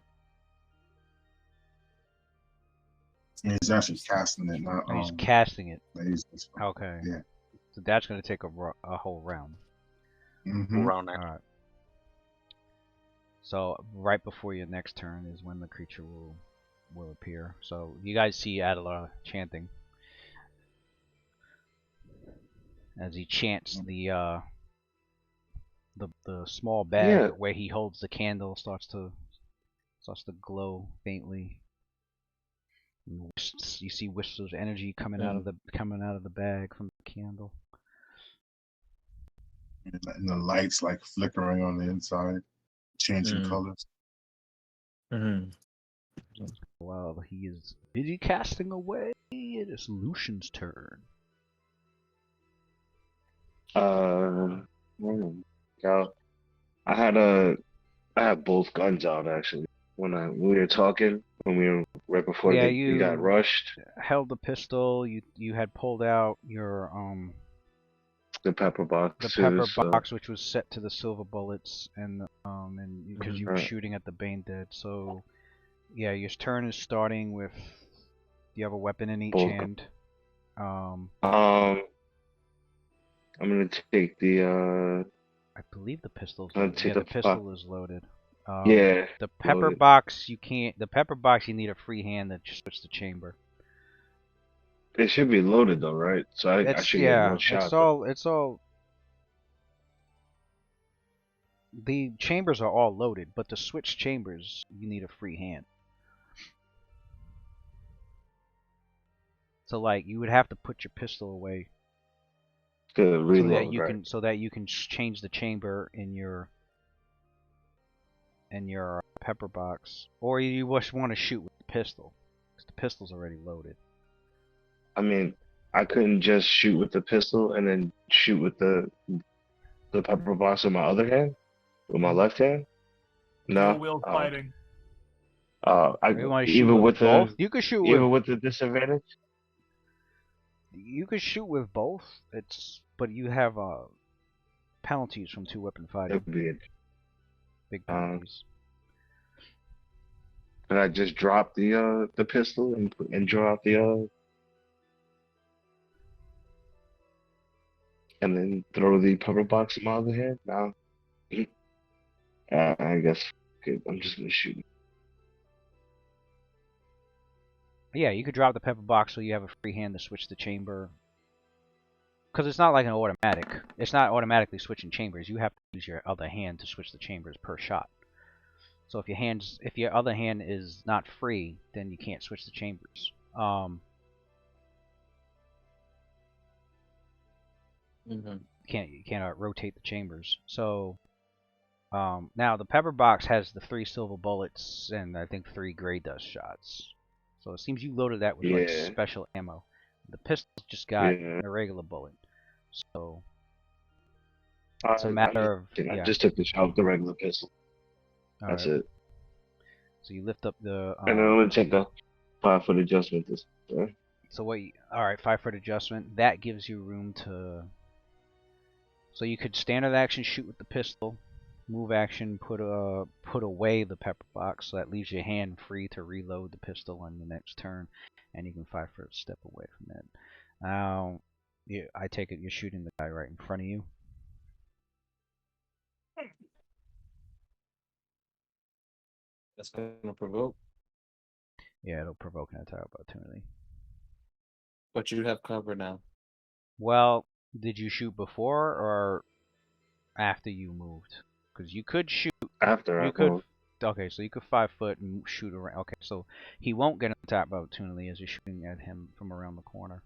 He's actually casting it, not Oh, he's casting it. He's, Okay. Yeah. So that's gonna take a whole round. Mm-hmm. Around that. Alright. So right before your next turn is when the creature will appear. So you guys see Adela chanting. As he chants, the small bag where he holds the candle starts to glow faintly. And you see wisps of energy coming out of the bag from the candle. And the lights like flickering on the inside, changing colors. While he is busy casting away, it is Lucian's turn. I had both guns out actually when we were talking when we were right before we got rushed. Held the pistol. You had pulled out your the pepper box. The pepper box, which was set to the silver bullets, and because you were shooting at the Bane dead. So yeah, your turn is starting with. Do you have a weapon in each hand? I'm gonna take the. I believe the pistol. Yeah, the pistol is loaded. Yeah. The pepper box you can't. The pepper box you need a free hand to switch the chamber. It should be loaded though, right? So I should get one shot. It's all. The chambers are all loaded, but to switch chambers you need a free hand. So like you would have to put your pistol away. Reload, so that you can change the chamber in your pepper box, or you just want to shoot with the pistol because the pistol's already loaded. I mean, I couldn't just shoot with the pistol and then shoot with the pepper box with my other hand, with my left hand. No, wheel fighting. Even with both, you could shoot with the disadvantage. You could shoot with both. But you have penalties from 2-weapon fighting. Big penalties. Could I just drop the pistol and draw out the and then throw the pepper box in my other hand? No. I guess I'm just gonna shoot. Yeah, you could drop the pepper box so you have a free hand to switch the chamber. Because it's not like an automatic. It's not automatically switching chambers. You have to use your other hand to switch the chambers per shot. So if your other hand is not free, then you can't switch the chambers. You can't rotate the chambers. So Now the pepper box has the 3 silver bullets and I think 3 gray dust shots. So it seems you loaded that with like Yeah. special ammo. The pistol's just got Yeah. a regular bullet. So I, it's a I matter of I yeah. just took the shot with the regular pistol. All That's right. it. So you lift up the And then I'm gonna take the 5-foot adjustment this time. so what? All right, 5-foot adjustment. That gives you room to. So you could standard action shoot with the pistol, move action put away the pepper box. So that leaves your hand free to reload the pistol on the next turn, and you can 5-foot step away from it. Now, I take it you're shooting the guy right in front of you. That's gonna provoke. Yeah, it'll provoke an attack opportunity. But you have cover now. Well, did you shoot before or after you moved? Because you could shoot. After You I could. moved. Okay, so you could 5-foot and shoot around. Okay, so he won't get an attack opportunity as you're shooting at him from around the corner.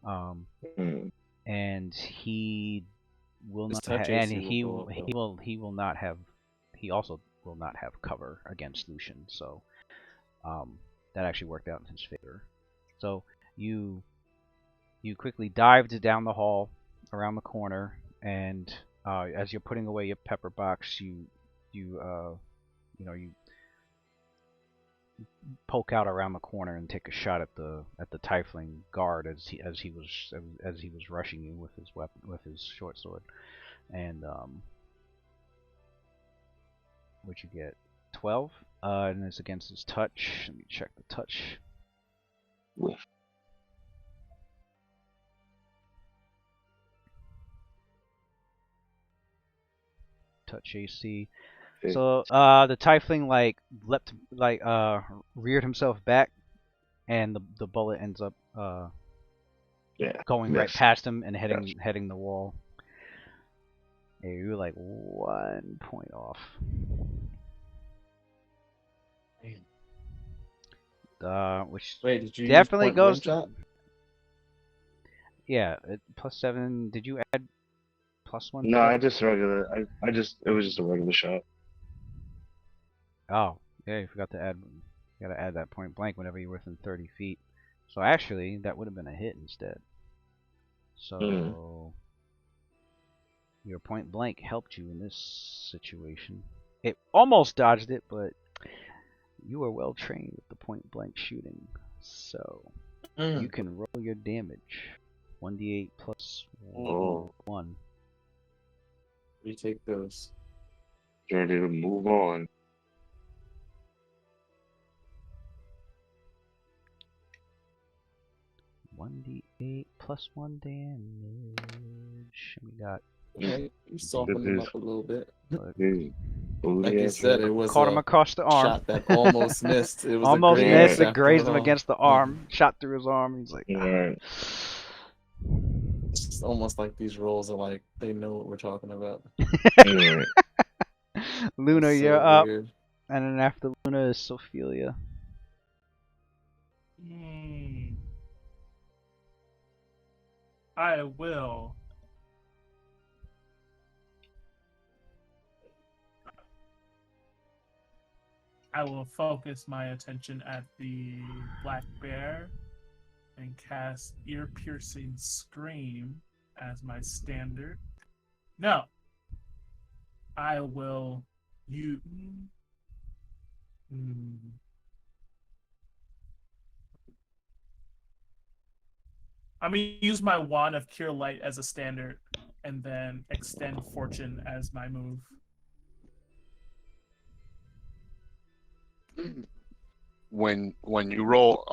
Mm. And he will His not. touch And AC he will go up, though. he will not have. He also will not have cover against Lucian. So, that actually worked out in his favor. So you quickly dived down the hall, around the corner, and as you're putting away your pepper box, you poke out around the corner and take a shot at the Tiefling guard as he was rushing you with his weapon, with his short sword, and what you get 12, and it's against his touch. Let me check the touch. Whiff. Touch AC. Okay. So the Tiefling reared himself back, and the bullet ends up Yeah. going right Yes. past him and Gotcha. heading the wall. Yeah, you're like 1 point off. Which Wait, did you definitely use point goes blank to. shot? Yeah, +7. Did you add +1? No, I just regular. I just it was just a regular shot. Oh, yeah, you forgot to add. You gotta add that point blank whenever you're within 30 feet. So actually, that would have been a hit instead. So your point blank helped you in this situation. It almost dodged it, but you are well trained with the point blank shooting. So you can roll your damage. 1d8 plus Oh. 1. Retake those. Ready to move on. $1d8 plus 1 damage. We got. Okay, you softened him up a little bit. Like you said, it was Caught him across the arm. shot that almost missed. It was almost a missed. graze It grazed him after all. against the arm. Shot through his arm. He's like, Right. It's almost like these rolls are like they know what we're talking about. Right. Luna, It's so you're up. weird. And then after Luna is Sophelia. I will. I will focus my attention at the black bear and cast ear-piercing scream as my standard. No. I will use. I'm gonna use my wand of cure light as a standard, and then extend fortune as my move. When you roll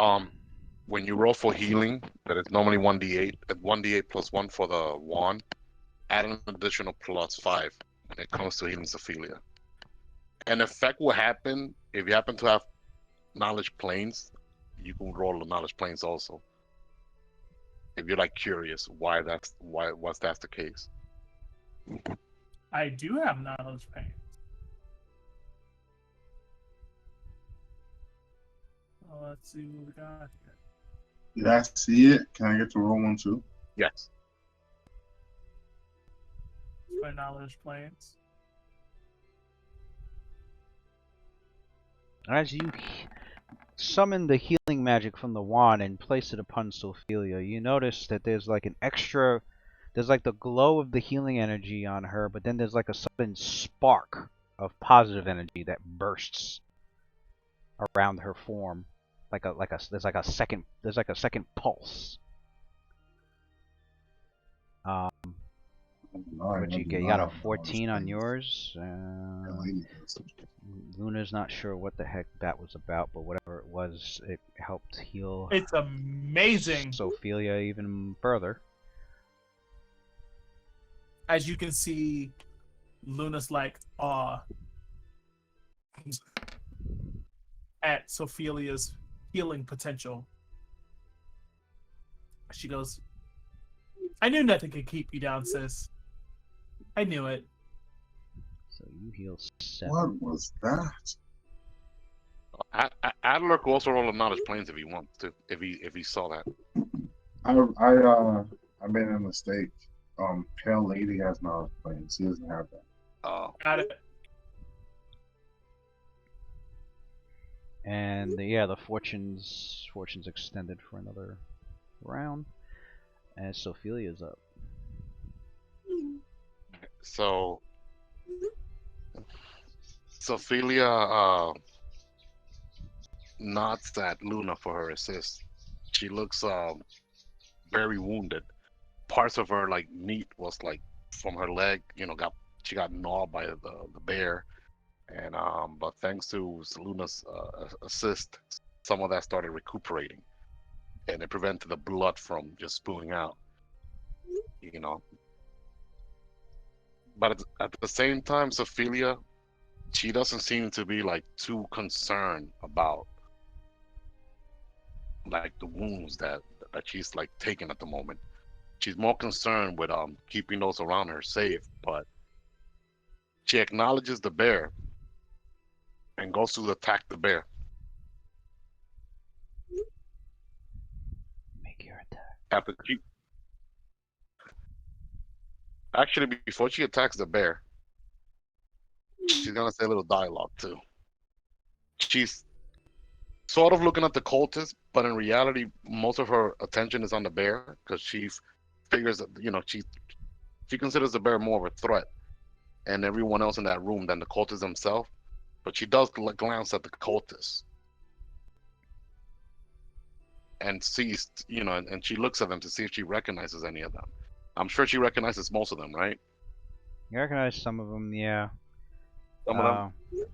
for healing, that is normally 1d8. 1d8 plus 1 for the wand. Add an additional +5 when it comes to healing Sophelia. An effect will happen if you happen to have knowledge planes. You can roll the knowledge planes also. If you're like curious why that's the case. I do have knowledge pain. Well, let's see what we got here. Did I see it? Can I get to roll one too? Yes. My knowledge planes. As you summon the healing magic from the wand and place it upon Sophia, you notice that there's like an extra, there's like the glow of the healing energy on her, but then there's like a sudden spark of positive energy that bursts around her form, there's like a second pulse. What'd you get? You got a 14 on yours. Luna's not sure what the heck that was about, but whatever it was, it helped heal It's amazing. Sophia even further. As you can see, Luna's like awe at Sophia's healing potential. She goes, I knew nothing could keep you down, sis. I knew it. So you heal 7. What was that? Adler could also roll a knowledge planes if he wants to, if he saw that. I made a mistake. Pale Lady has knowledge planes. She doesn't have that. Oh. Got it. And the fortune's extended for another round. And Sophia's up. So Sophia nods at Luna for her assist. She looks very wounded. Parts of her like meat was like from her leg, she got gnawed by the bear, and but thanks to Luna's assist, some of that started recuperating, and it prevented the blood from just spewing out. But at the same time, Sophia, she doesn't seem to be like too concerned about like the wounds that she's like taking at the moment. She's more concerned with keeping those around her safe, but she acknowledges the bear and goes to attack the bear. Make your attack. After she Actually, before she attacks the bear, she's gonna say a little dialogue too. She's sort of looking at the cultists, but in reality, most of her attention is on the bear because she figures that she considers the bear more of a threat and everyone else in that room than the cultists themselves. But she does glance at the cultists and sees, and she looks at them to see if she recognizes any of them. I'm sure she recognizes most of them, right? You recognize some of them, yeah. Some of them.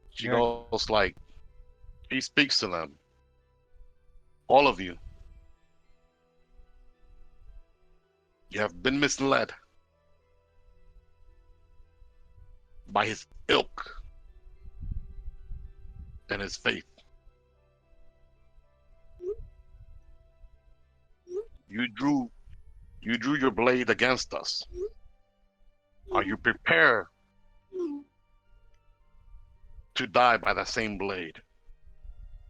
She goes like, she speaks to them. All of you. You have been misled by his ilk and his faith. You drew your blade against us. Are you prepared to die by that same blade?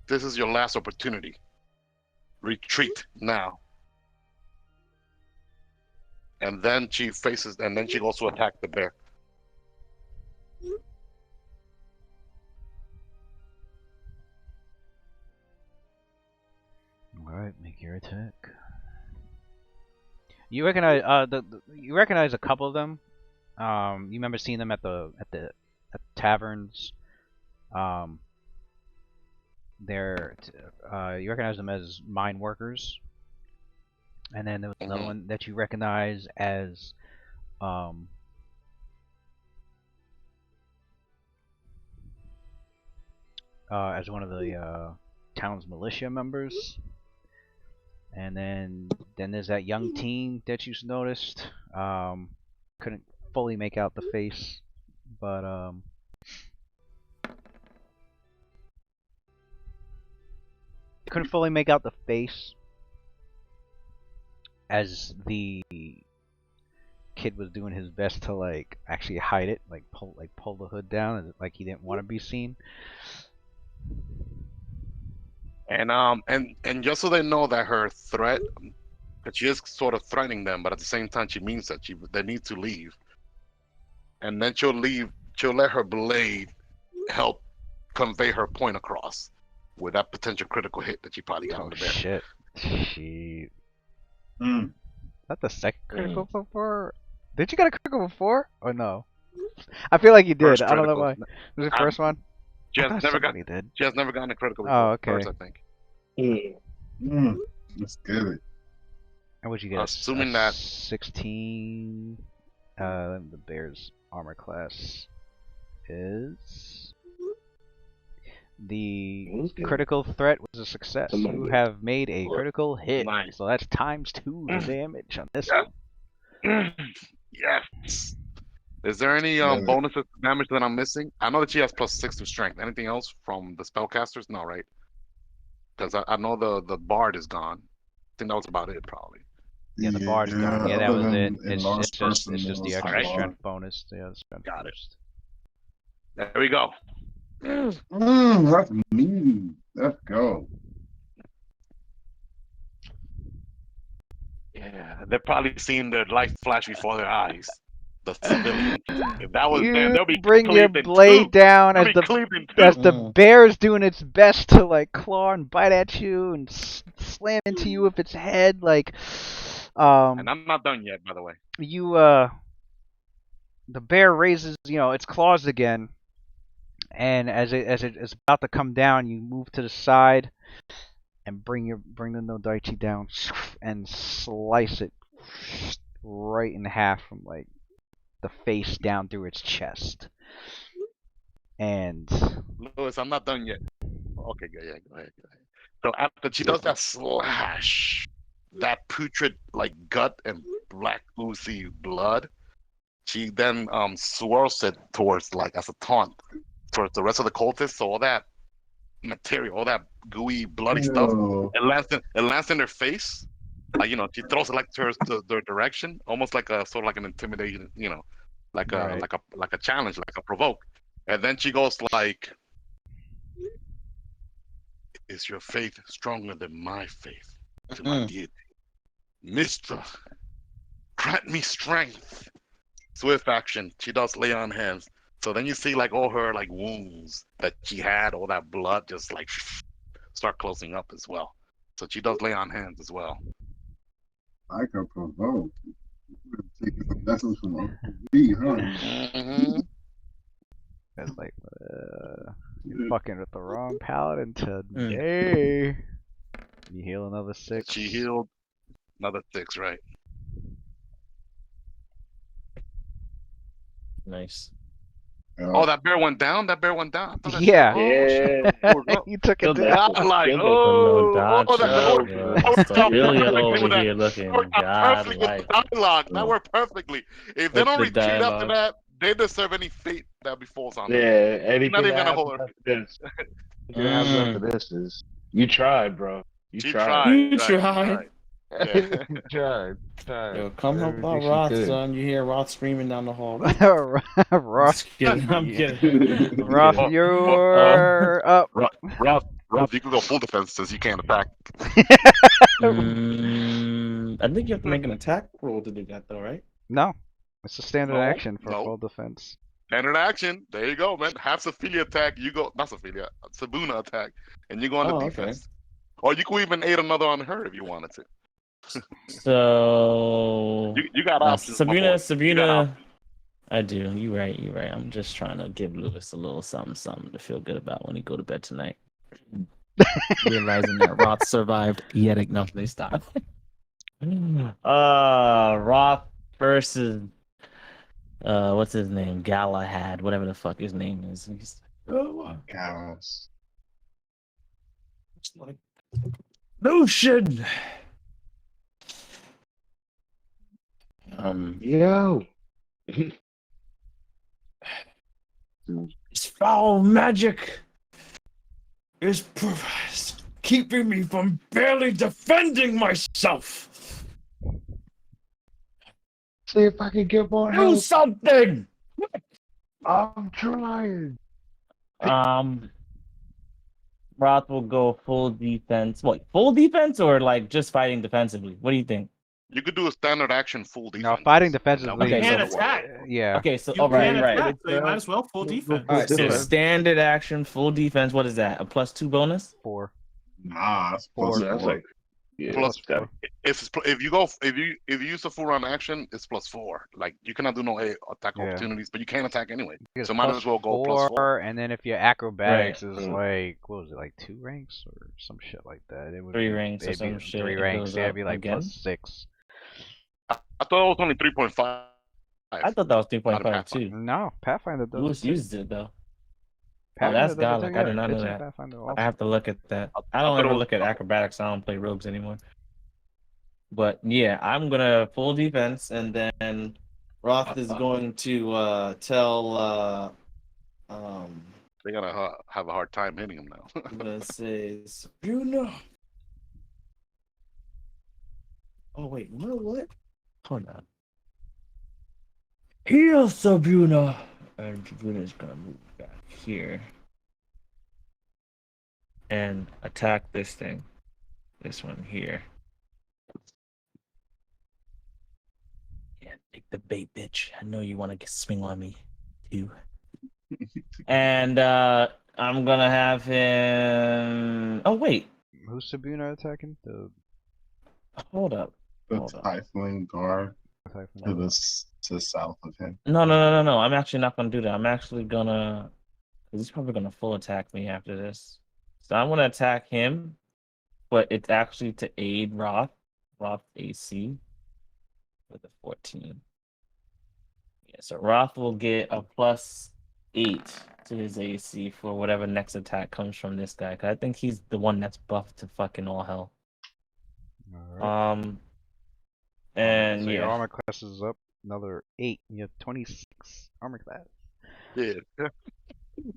This is your last opportunity. Retreat now. And then she goes to attack the bear. Alright, make your attack. You recognize you recognize a couple of them. You remember seeing them at the taverns. You recognize them as mine workers. And then there was another one that you recognize as one of the town's militia members. And then there's that young teen that you noticed. Couldn't fully make out the face, but couldn't fully make out the face as the kid was doing his best to actually hide it, pull the hood down, like he didn't want to be seen. And just so they know that her threat, that she is sort of threatening them, but at the same time she means that they need to leave. And then she'll leave. She'll let her blade help convey her point across with that potential critical hit that she probably got on Oh the bear. shit. Shit. Mm. That the second critical before? Did you get a critical before? Or no? I feel like you did. First I don't know critical. why. Was it I- first one? She I has thought never got. somebody did. She has never gotten a critical Oh, before. okay. First, I think. Let's get it. And would you get? Assuming that 16. The Bears armor class is the Okay. critical threat was a success. Come on, You dude. have made a critical hit, Nice. so that's ×2 the damage on this one. Yes. Is there any Love it. bonuses to damage that I'm missing? I know that she has +6 to strength. Anything else from the spellcasters? No, right? Because I know the bard is gone. I think that was about it, probably. Yeah, the bard's gone. Yeah, that other was it. than It's last just person, the was extra Alright. strength bonus. Yeah, the strength Got it. boost. There we go. That's meaty. Let's go. Yeah, they're probably seeing their life flash before their eyes. The civilian. If that was them, You they'll be bring your cleaving blade too. down They'll as be the cleaving as too. the bear's doing its best to like claw and bite at you and slam into you with its head. Like, And I'm not done yet, by the way. the bear raises its claws again, and as it is about to come down, you move to the side and bring the Nodaichi down and slice it right in half from like the face down through its chest. And Lewis, I'm not done yet. Okay, good. Yeah, go ahead. So after she does that slash, that putrid like gut and black oozy blood, she then swirls it towards like as a taunt towards the rest of the cultists. So all that material, all that gooey, bloody stuff, Ew. it lands in their face. Like she throws it like towards their direction, almost like a sort of like an intimidation, like a Right. like a challenge, like a provoke. And then she goes like, "Is your faith stronger than my faith to my deity? Mistra, grant me strength." Swift action. She does lay on hands. So then you see like all her like wounds that she had, all that blood just like start closing up as well. So she does lay on hands as well. I can provoke. Taking some lessons from Uncle B, huh? Mm-hmm. it's like you're fucking with the wrong paladin today. You heal another 6. She healed another 6, right? Nice. Oh, that bear went down. That bear went down. I thought that Yeah. shit- Yeah. oh, shit. You took it Killed down. that. I'm like, Killed The oh, Nodaichi, that worked Stabilia perfectly over with that. here looking That worked out perfectly godlike. with dialogue. That worked perfecly. If they With don't the retreat after dialogue. that, they deserve any fate that befalls on Yeah, them. anything Not that even gonna hold happens her. after this. Anything that happens after this is you tried, bro. You She tried. tried. You right, she tried. Yeah. You tried. Tried. Yo, come help Everything out she Roth, could. son. You hear Roth screaming down the hall. Roth, I'm kidding. Roth, Oh, you're up. Rob, you can go full defense since you can't attack. I think you have to make an attack roll to do that, though, right? No, it's a standard No, action for no. full defense. Standard action. There you go, man. Half Sophia attack. You go, not Sophia, Sabuna attack, and you go on the Oh, defense. Or you could even aid another on her if you wanted to. So You got options. my boy. You got options. I do. You're right. I'm just trying to give Lewis a little something to feel good about when he go to bed tonight. Realizing that Roth survived yet enough, they stop. Roth versus what's his name? Galahad, whatever the fuck his name is. He's Cows. like Lucian. Yo. It's foul magic is keeping me from barely defending myself. See if I can get more Do help. something. I'm trying. Roth will go full defense. What, full defense or like just fighting defensively? What do you think? You could do a standard action full defense. No, fighting and that would defensively. Okay, You be can't so- another one. attack. Yeah. Okay, so You all right, can't right. attack, so you might as well full defense. All right, So different. standard action, full defense. What is that? A +2 bonus? 4. Nah, it's Four. plus That's four. like, yeah, Plus that- if you use a full round action, it's +4. Like you cannot do no attack Yeah. opportunities, but you can attack anyway. It's So might as well go +4. and then if your acrobatics is Mm. like, what was it, like 2 ranks or some shit like that? It would 3 be, ranks or it'd be some shit. 3 it ranks. goes Yeah, it'd up be like again. +6. I thought it was only 3.5. I thought that was Not a 3.5 Pathfinder. too. No, Pathfinder does. Lewis it too. used it though. Oh, Pathfinder that's does it too, godlike. I did not know it's in that. Pathfinder I also. have to look at that. I I don't thought it ever was- look at acrobatics. I don't play rogues anymore. But yeah, I'm gonna full defense, and then Roth is going to tell. They're gonna have a hard time hitting him now. I'm gonna say Sabrina. Oh wait, you know what? Hold on. Heal Sabrina, and Sabrina's gonna move back here and attack this thing. This one here. Yeah, take the bait, bitch. I know you want to swing on me, too. And I'm gonna have him. Oh wait, Who's Sabina attacking? The hold up. The Hold on. Typhling guard attack from to the to the south of him. No. I'm actually not gonna do that. I'm actually gonna. Cause he's probably gonna full attack me after this. So I'm gonna attack him, but it's actually to aid Roth. Roth AC with a 14. Yeah, so Roth will get a +8 to his AC for whatever next attack comes from this guy. Cause I think he's the one that's buffed to fucking all hell. Alright. And so yeah, your armor class is up another 8. You have 26 armor class. Yeah,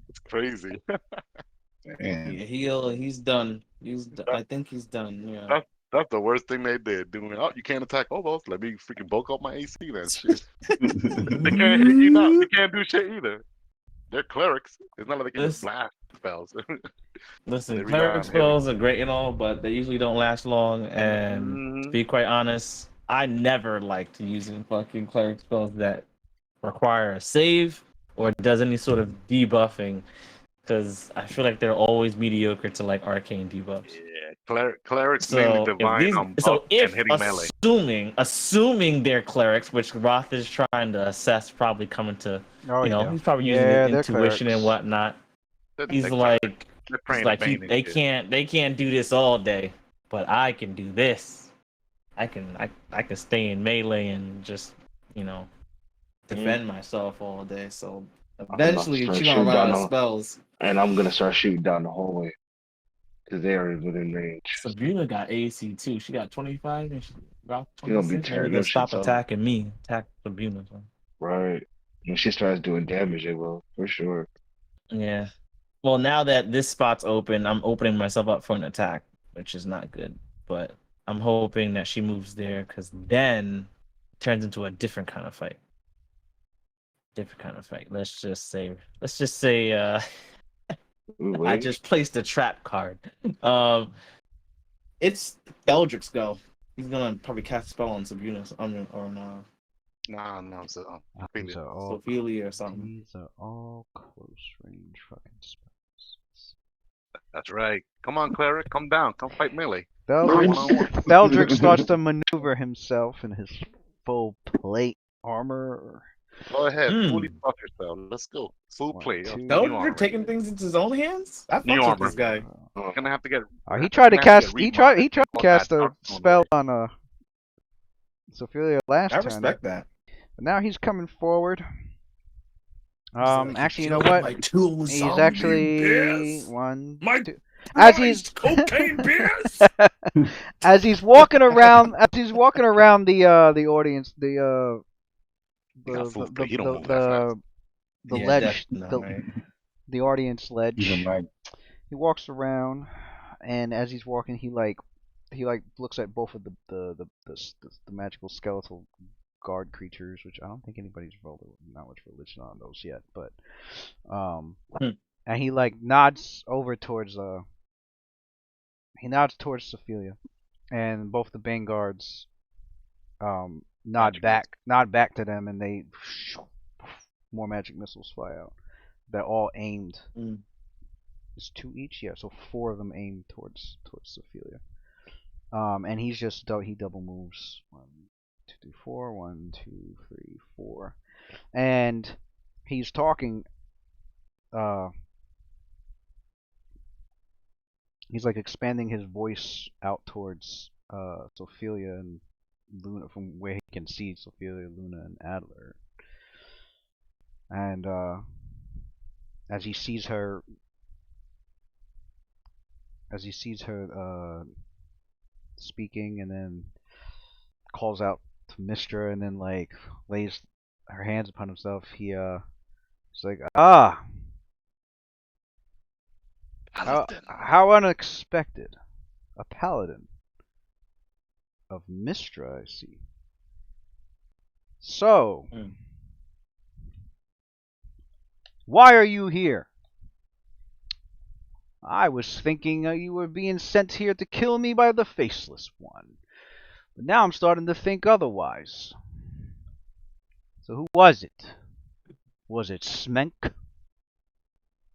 it's crazy. And yeah, he's done. I think he's done. Yeah. That's the worst thing they did. Doing you can't attack hobos. Let me freaking bulk up my AC then. Shit. They can't hit you now. They can't do shit either. They're clerics. It's not like they can just blast spells. Listen, They rely on cleric spells are great and all, but they usually don't last long. And to be quite honest, I never liked using fucking cleric spells that require a save or does any sort of debuffing, because I feel like they're always mediocre to like arcane debuffs. Yeah, clerics mainly divine on buff and hitting melee. Assuming they're clerics, which Roth is trying to assess, probably coming to, he's probably using his intuition and whatnot. He's like, they can't do this all day, but I can do this. I can stay in melee and just defend myself all day. So eventually she's gonna run out of spells. And I'm gonna start shooting down the hallway because they are within range. Sabrina got AC too. She got 25 and she got You're gonna 26. be tearing Maybe they'll them stop shits up. attacking me. Attack Sabrina. So. Right. When she starts doing damage, it will for sure. Yeah. Well, now that this spot's open, I'm opening myself up for an attack, which is not good. But I'm hoping that she moves there, because then it turns into a different kind of fight. Let's just say I just placed a trap card. It's Eldrick's go. He's gonna probably cast a spell on Sabrina or No, Ophelia or something. These are all close range fucking spells. That's right. Come on, cleric, come down, come fight melee. Beldrick starts to maneuver himself in his full plate armor. Go ahead, fully buff yourself. Let's go. Full play. Beldrick taking things into his own hands? I fucked with this guy. Gonna have to get. He tried to cast. He tried to cast a spell on Sophia last turn. I respect that. But now he's coming forward. Actually, you know what? He's actually one, two. As he's cocaine beers. as he's walking around, the audience, the ledge, the audience ledge. He walks around, and as he's walking, he looks at both of the magical skeletal guard creatures, which I don't think anybody's rolled not much religion on those yet, but and he nods over towards Sophia, and both the Bane guards nod Magic back to them, and they more magic missiles fly out. They're all aimed. It's 2 each, yeah. So 4 of them aimed towards Ophelia. And he's just he double moves. 1, 2, 3, 4. 1, 2, 3, 4. And he's talking. He's like expanding his voice out towards Ophelia and Luna, from where he can see Ophelia, Luna, and Adler. And as he sees her speaking, and then calls out to Mistra, and then like lays her hands upon himself, he's like, how unexpected. A paladin of Mistra, I see. So, why are you here? I was thinking you were being sent here to kill me by the Faceless One. But now I'm starting to think otherwise. So who was it? Was it Smenk?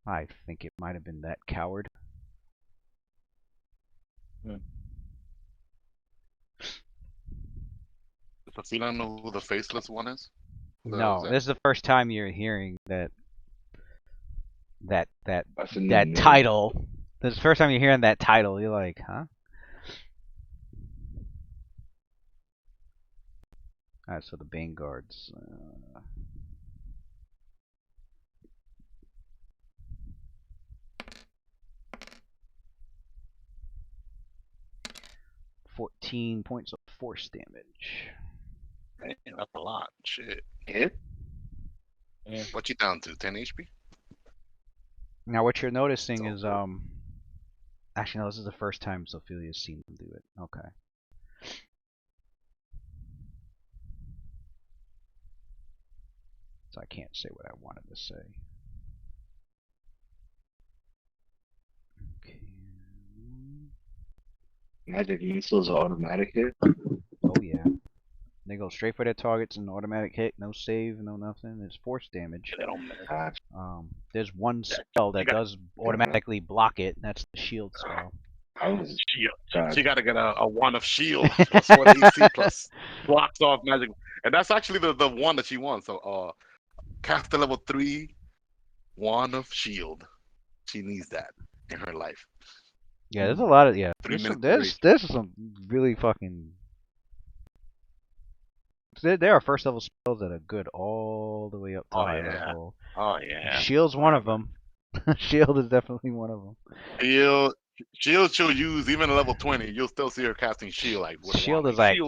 I think it might have been that coward. Does Ophelia know who the Faceless One is? No, this is the first time you're hearing that That's a new name. title. This is the first time you're hearing that title. You're like, huh? Alright, so the Bane guards. 14 points of force damage. Man, that's a lot. Shit. Hit? Yeah. What you down to? 10 HP? Now what you're noticing So is good. actually no, this is the first time Sophilia's seen them do it. Okay. So I can't say what I wanted to say. Okay. Magic missiles are automatic hit. Oh yeah. They go straight for their targets and automatic hit, no save, no nothing. It's force damage. They don't miss. There's one spell that does automatically block it, and that's the shield spell. She got to get a 1 of shield plus 1 AC plus blocks off magic, and that's actually the one that she wants. So cast a level 3 1 of shield. She needs that in her life. Yeah, there's a lot of 3 minutes. There's some really fucking. There are first level spells that are good all the way up to high level. Oh yeah. Shield's one of them. Shield is definitely one of them. Shield she'll use even at level 20. You'll still see her casting shield like with Shield is like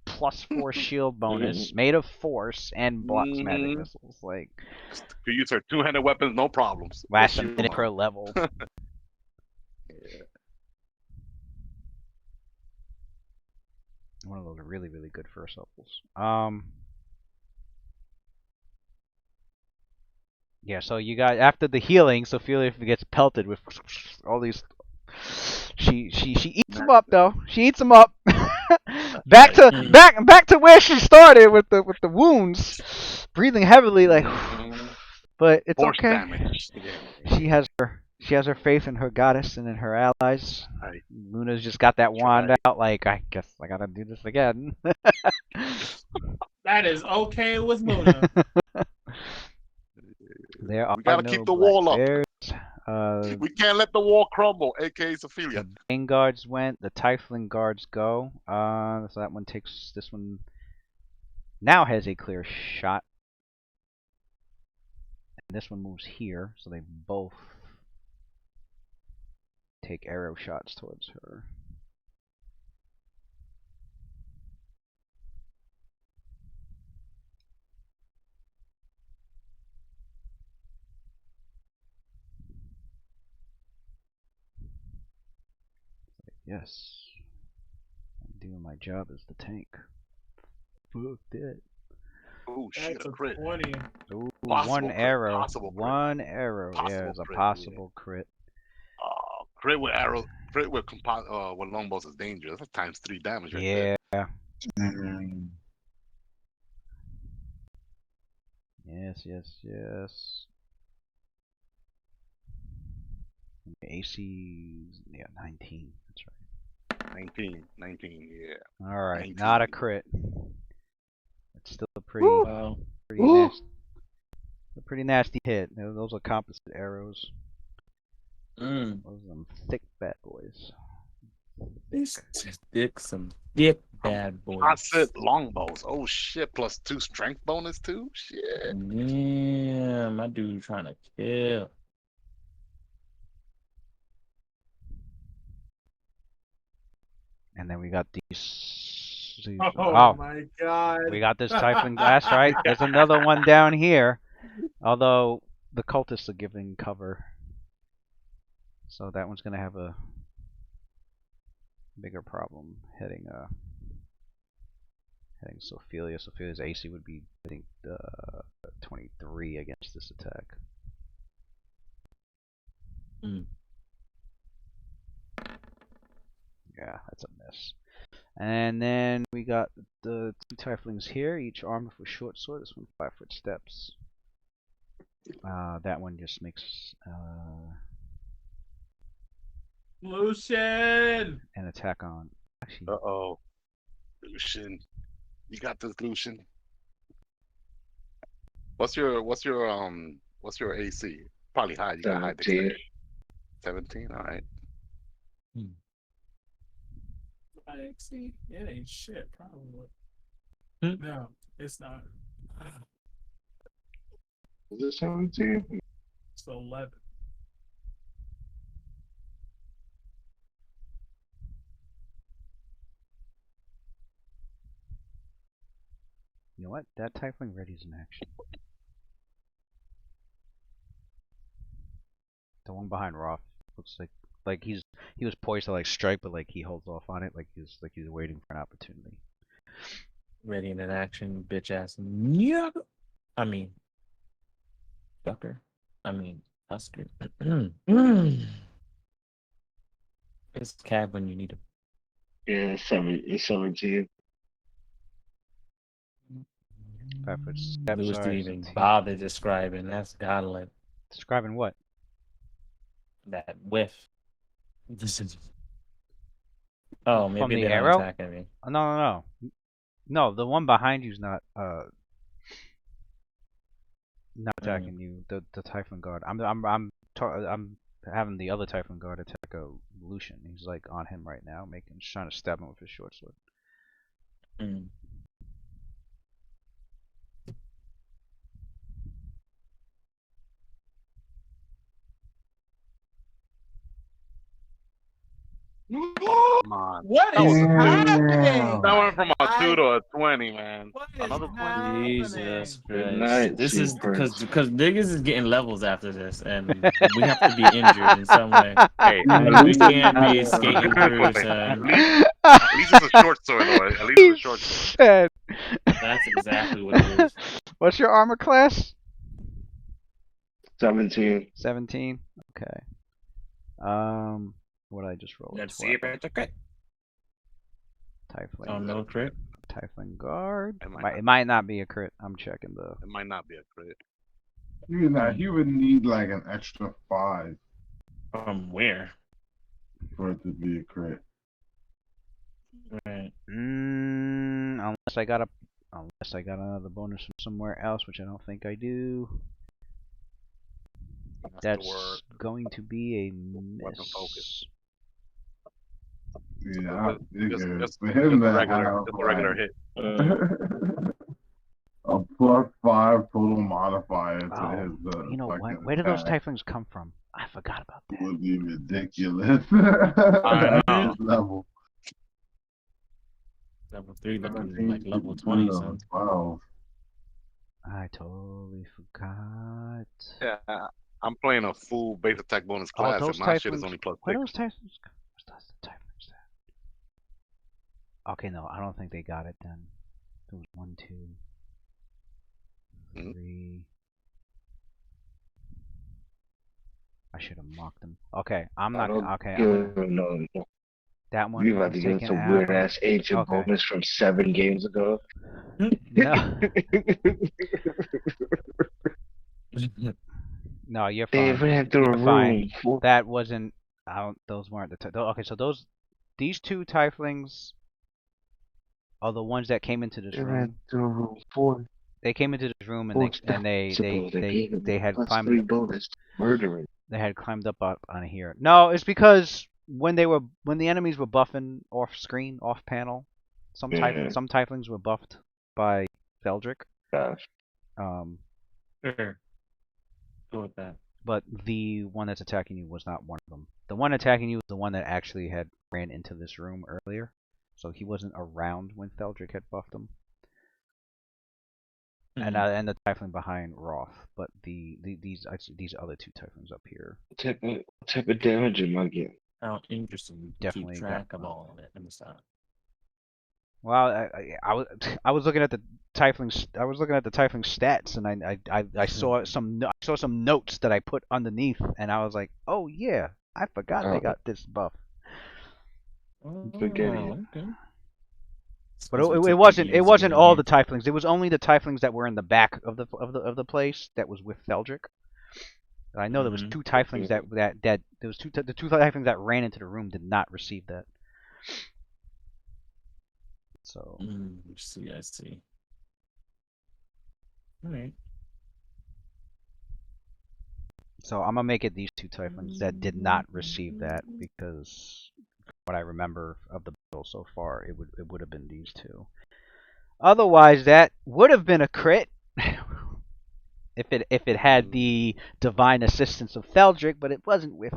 plus 4 shield bonus, made of force, and blocks magic missiles. Like you use her 2-handed weapons, no problems. lasts a minute per level. One of those really, really good first levels. Yeah, so you got after the healing, Sophia gets pelted with all these. She eats them up though. She eats them up. back to where she started with the wounds, breathing heavily like. But it's Force okay. damage. She has her faith in her goddess and in her allies. Right. Luna's just got that wand out. Like, I guess I gotta do this again. That is okay with Luna. There are We gotta no keep the black wall up. bears. We can't let the wall crumble, aka Ophelia. The Bane guards went. The Typhling guards go. So that one takes. This one now has a clear shot. And this one moves here, so they both take arrow shots towards her. Yes. I'm doing my job as the tank. Fuck that. Oh shit, That's a a crit. 20. Ooh, Possible one crit, arrow. possible crit. One arrow. Yeah, Possible it's a crit, possible crit. Crit with arrow, crit with longbows is dangerous. That's times 3 damage right there. Yeah. Yes, yes, yes. AC's, yeah, 19. That's right. 19, yeah. Alright, not a 19. crit. It's still a pretty, Wow. pretty nasty hit. Those are composite arrows. Mm. Those are them thick bad boys. This is thick, some thick bad boys. Opposite longbows. Oh shit! +2 strength bonus too. Shit. Damn, my dude trying to kill. And then we got these Oh my god. we got this Typhon. That's right. There's another one down here. Although the cultists are giving cover, so that one's gonna have a bigger problem hitting Sophia. Sophia's AC would be, I think, 23 against this attack. Mm. Yeah, that's a miss. And then we got the two Tieflings here, each armed with a short sword. This one 5-foot steps. That one just makes Lucian! an attack on. Actually, Uh-oh. Lucian. You got this, Lucian. What's your AC? Probably high. You got high 17. dexterity. 17, alright. See, it ain't shit, probably. Hmm? No, it's not. Is it 17? It's 11. you know what? That Tiefling ready's in action. The one behind Roth looks like he was poised to like strike, but like he holds off on it, like he's waiting for an opportunity. Ready in an action, bitch ass. Yeah. I mean, fucker. I mean, Husker. It's cab when you need him. Yeah, 17. 5-foot step. Lewis Sorry, didn't even 17. bother describing. That's godlike. Describing what? That whiff. This is. Oh, maybe From the they're not arrow? attacking me. Oh, no. No, the one behind you's not attacking you. The Typhon guard. I'm having the other Typhon guard attack Lucian. He's like on him right now, trying to stab him with his short sword. Mm. Come on. What That is was a happening? That went from a 2 to a 20, man. What is Another 20. happening? Jesus Good Christ. night, This is Super. because niggas is getting levels after this, and we have to be injured in some way. Hey, We can't be skating through, at son. least it's a short sword, though. At least it's a short sword. Said. That's exactly what it is. What's your armor class? 17. 17. Okay. What did I just roll? Let's see if it's a crit. Typhling. Oh, no crit. Typhling guard. It It might not be a crit. I'm checking the. It might not be a crit. He would need like an extra 5 From where? for it to be a crit. Right. Unless I got another bonus from somewhere else, which I don't think I do. That's going to be a Weapon miss. focus. Yeah, I figured Just for him a to regular have hit. a +5 total modifier to Oh, his you know what? fucking Where did those attack Typhlings come from? I forgot about that. would be ridiculous. I At know. this level. Level 3 looking 17 like level 20, son. 12. I totally forgot. Yeah, I'm playing a full base attack bonus Oh, class, those and my shit is Typhlings. only Where +6. those Typhlings come? Where's the Typhlings at? Okay, no, I don't think they got it then. It was 1, 2, Mhm. 3. I should have marked them. Okay, I'm not. Okay, No. that one. You about to is get taken some out. weird ass ancient Okay. bonus from 7 games ago. No. No, you're They fine. ran through a You're fine. room. Full, That wasn't. I don't. Those weren't the. Okay, so these two tieflings are the ones that came into this they ran room. through a room full. They came into this room and Full they gave him they had plus climbed. 3 bonus. Murdering. They had climbed up on here. No, it's because when the enemies were buffing off screen, off panel, some Yeah. tieflings were buffed by Feldrick. Gosh. Sure. Go with that. But the one that's attacking you was not one of them. The one attacking you was the one that actually had ran into this room earlier, so he wasn't around when Feldrick had buffed him. And the tiefling behind Roth, but these other two tieflings up here. What type of damage am I getting? How interesting. Definitely Keep track of all of it. Let me stop. Well, I was looking at the tieflings. I was looking at the tiefling stats, and I saw some notes that I put underneath, and I was like, oh yeah, I forgot they got this buff. Forget it. Okay. But it wasn't all the tieflings. It was only the tieflings that were in the back of the place that was with Feldrick. And I know there was two tieflings that there was the two tieflings that ran into the room did not receive that. So I see. All right. So I'm gonna make it these two tieflings that did not receive that because what I remember of the battle so far, it would have been these two. Otherwise, that would have been a crit if it had the divine assistance of Feldrick, but it wasn't with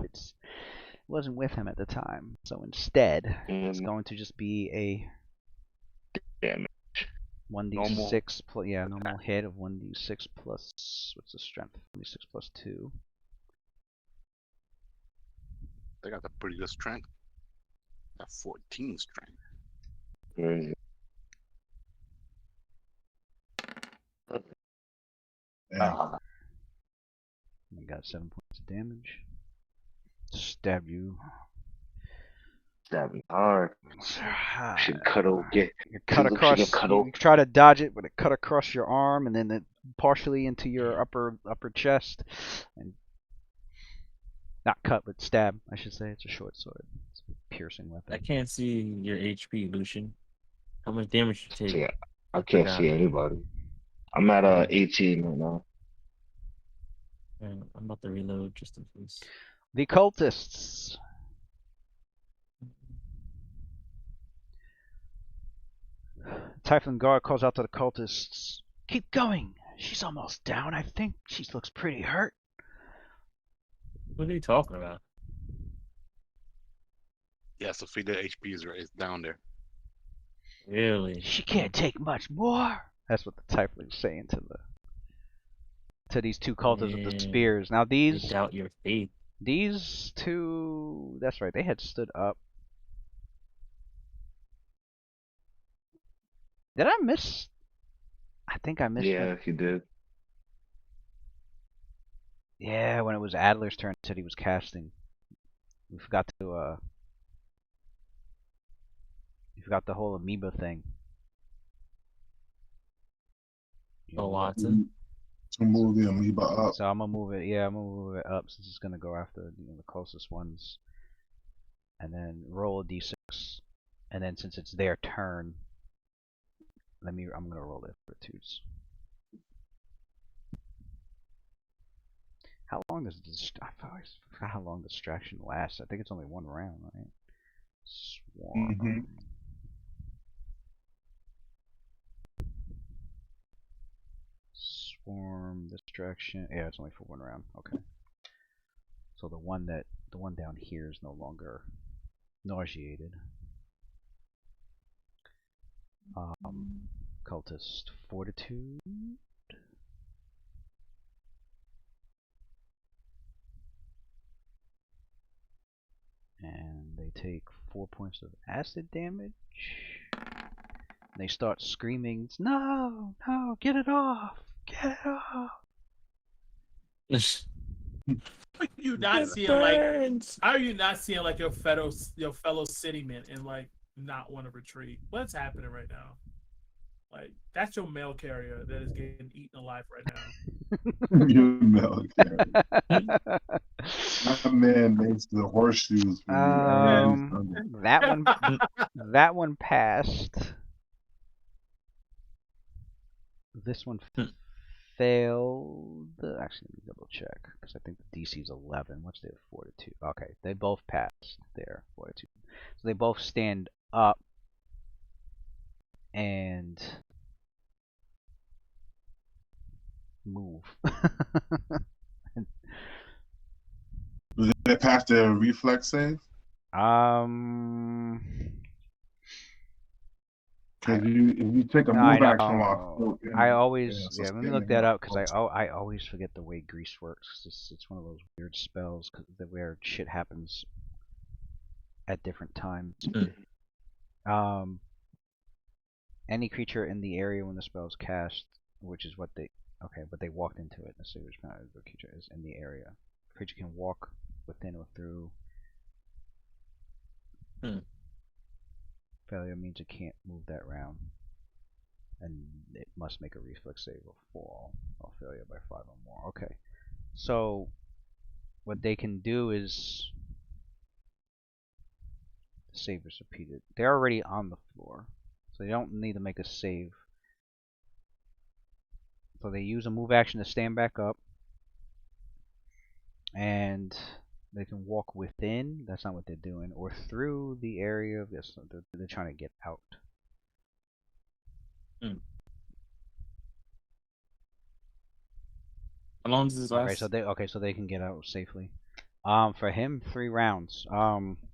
him at the time. So instead, it's going to just be a Damn. 1d6 plus normal hit of 1d6 plus what's the strength? 1d6 plus 2. They got a pretty good strength. Got 14 strength. Crazy. Yeah. I got 7 points of damage. Stab you. Stabbing hard. Should cut You try to dodge it, but it cut across your arm and then it partially into your upper chest, and not cut, but stab. I should say it's a short sword. It's a piercing weapon. I can't see your HP, Lucian. How much damage you take? Yeah, I can't see anybody. I'm at 18 right now. I'm about to reload just in case. The cultists. Typhon guard calls out to the cultists. Keep going. She's almost down, I think. She looks pretty hurt. What are they talking about? Yeah, Sophia HP is down there. Really? She can't take much more. That's what the Typhling's saying to these two cultists with the spears. Now They doubt your faith. these two, that's right, they had stood up. Did I miss? I think I missed. Yeah, he did. Yeah, when it was Adler's turn, it said he was casting. We forgot to we forgot the whole amoeba thing. Oh, Watson. To move the amoeba up. So I'm gonna move it. Yeah, I'm gonna move it up since it's gonna go after the closest ones, and then roll a d6, and then since it's their turn, I'm gonna roll their fortitudes. How long does I forgot how long distraction lasts. I think it's only one round, right? Swarm. Swarm distraction. Yeah, it's only for one round. Okay. So the one down here is no longer nauseated. Cultist fortitude. And they take 4 points of acid damage. They start screaming, "No! No! Get it off! Get it off!" Are you not seeing like your fellow citymen and like not want to retreat? What's happening right now? Like that's your mail carrier that is getting eaten alive right now. You know, Karen. That man makes the horseshoes for me every Um, Sunday. that one passed. This one failed. Actually, let me double check because I think the DC is 11. What's their fortitude? Okay, they both passed their fortitude, so they both stand up and move. Did they pass their reflex save? um, Because if you take a no, I move action while know. still I in, always, so yeah. Let me look standing that up. up because I always forget the way grease works. 'Cause it's one of those weird spells where shit happens at different times. Any creature in the area when the spell is cast, which is what they but they walked into it. Let's see which kind of the creature is in the area. The creature can walk within or through. Failure means it can't move that round, and it must make a reflex save or fall or failure by 5 or more. Okay, so what they can do is the save is repeated. They're already on the floor, so they don't need to make a save. So they use a move action to stand back up, and they can walk within. That's not what they're doing, or through the area of this. They're trying to get out. How long does this last? So they can get out safely. For him, 3 rounds.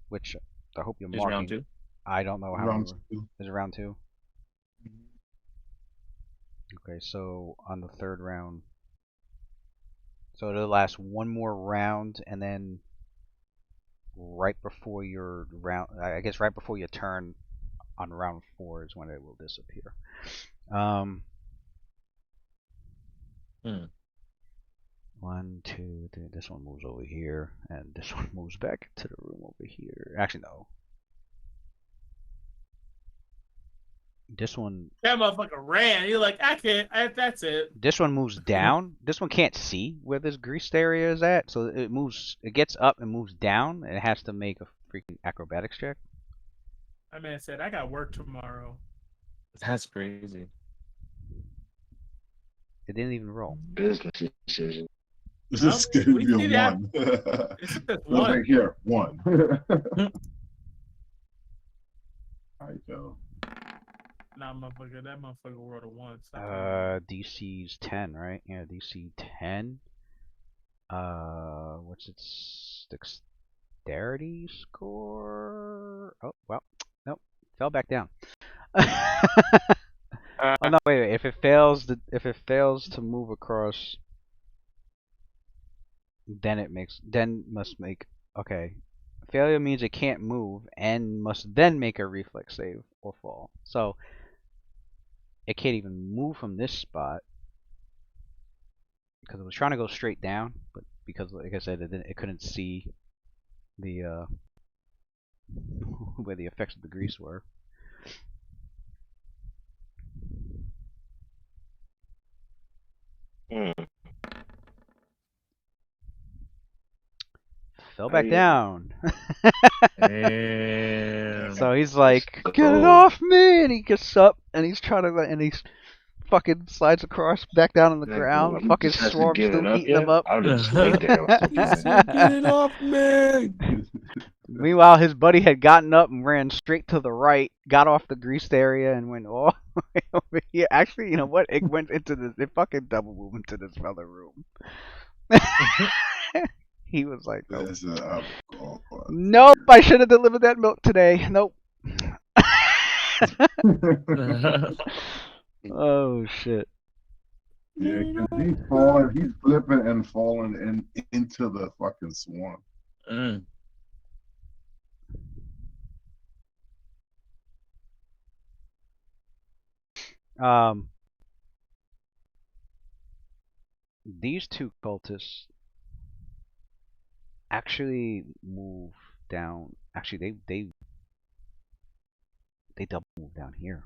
Which I hope you're Is marking. round 2? I don't know how Round many. two. Is it round 2? Okay, so on the 3rd round. So it'll last 1 more round, and then right before your round, I guess right before your turn on round 4 is when it will disappear. 1, 2, 3. This one moves over here, and this one moves back to the room over here. Actually, no. This one. That motherfucker ran. You're like, that's it. This one moves down. This one can't see where this greased area is at, so it moves. It gets up and moves down, and it has to make a freaking acrobatics check. My man said, I got work tomorrow. That's crazy. It didn't even roll. Business decision. This No, is going to we be see a that. 1. It's just Look one. right here, 1. All right, Joe. Nah, motherfucker, that motherfucker rolled a 1. Stop DC's 10, right? Yeah, DC 10. What's its dexterity score? Oh, well, nope, fell back down. Oh no, wait. If it fails to move across, then must make. Okay, failure means it can't move and must then make a reflex save or fall. So it can't even move from this spot because it was trying to go straight down, but because, like I said, it couldn't see the where the effects of the grease were. Fell back down. Damn. So he's like, "Get it off me!" And he gets up and he's trying to, and he's fucking slides across back down on the ground. He Fucking just hasn't swarm's given still up eating yet. him up. I would have just laid there. Like, Get it off me! Meanwhile, his buddy had gotten up and ran straight to the right, got off the greased area, and went all the way over here. Actually, you know what? It went into this. It fucking double moved into this other room. He was like, "Nope, nope. I should have delivered that milk today. Nope." Oh shit. Yeah, because he's flipping and falling into the fucking swarm. These 2 cultists actually move down. Actually, they double move down here.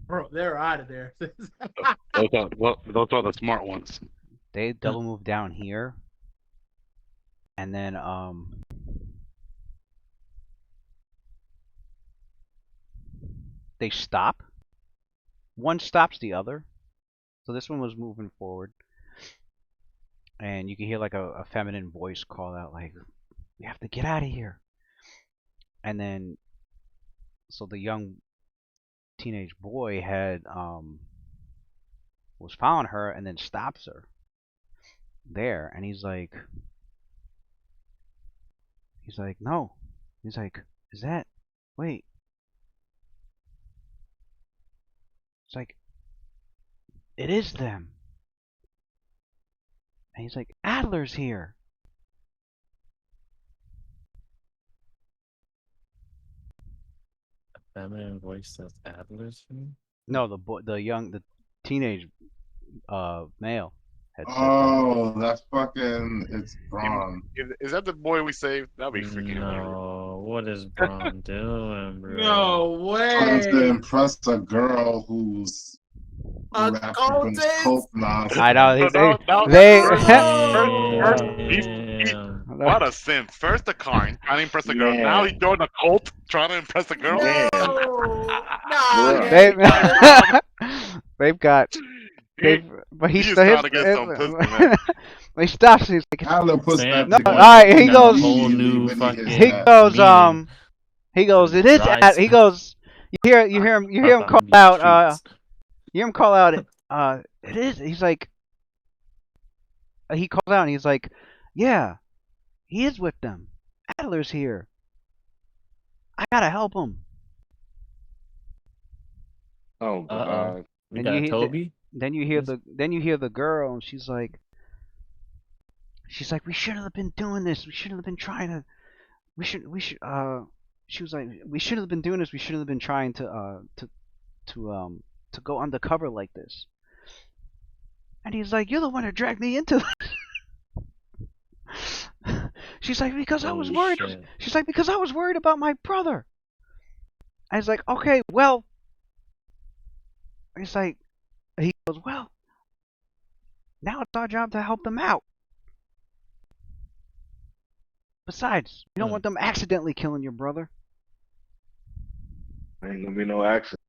Bro, they're out of there. Those are the smart ones. They double move down here, and then they stop. One stops the other. So this one was moving forward, and you can hear like a feminine voice call out like, "We have to get out of here." And then, so the young teenage boy had was following her and then stops her there, and he's like, no, he's like, is that, wait, it's like, it is them. And he's like, Adler's here. Feminine voice says Adler's. No, the teenage male had said that. Oh, that's fucking. It's Braun. Is that the boy we saved? That'd be freaking hilarious. No, what is Braun doing, bro? No Trying to way. impress a girl who's A wrapped up in cultist? cult nonsense. I know They- Damn. What a simp. First the kind, trying to impress a girl. Yeah. Now he joined a cult, trying to impress a girl. No. Bruh. They've got. But He's still trying to get some pussy, man. He stops. He's like, Adler puts Sam, that no, thing alright, he on goes- immediately Whole when new hits fucking- he that. goes, meaning. he goes, it is. Dry He goes. You hear him call These out. streets. You hear him call out. It is. He's like. He calls out and he's like, yeah, he is with them. Adler's here. I gotta help him. Oh god. We And got you hear Toby. Then you hear the girl, and she's like, we shouldn't have been doing this. We shouldn't have been trying to. She was like, we shouldn't have been doing this. We shouldn't have been trying to go undercover like this. And he's like, you're the one that dragged me into this. She's like, because I was Holy worried. shit. She's like, because I was worried about my brother. I was like, okay, well. He's like, he goes, well, now it's our job to help them out. Besides, you don't want them accidentally killing your brother. Ain't gonna be no accident.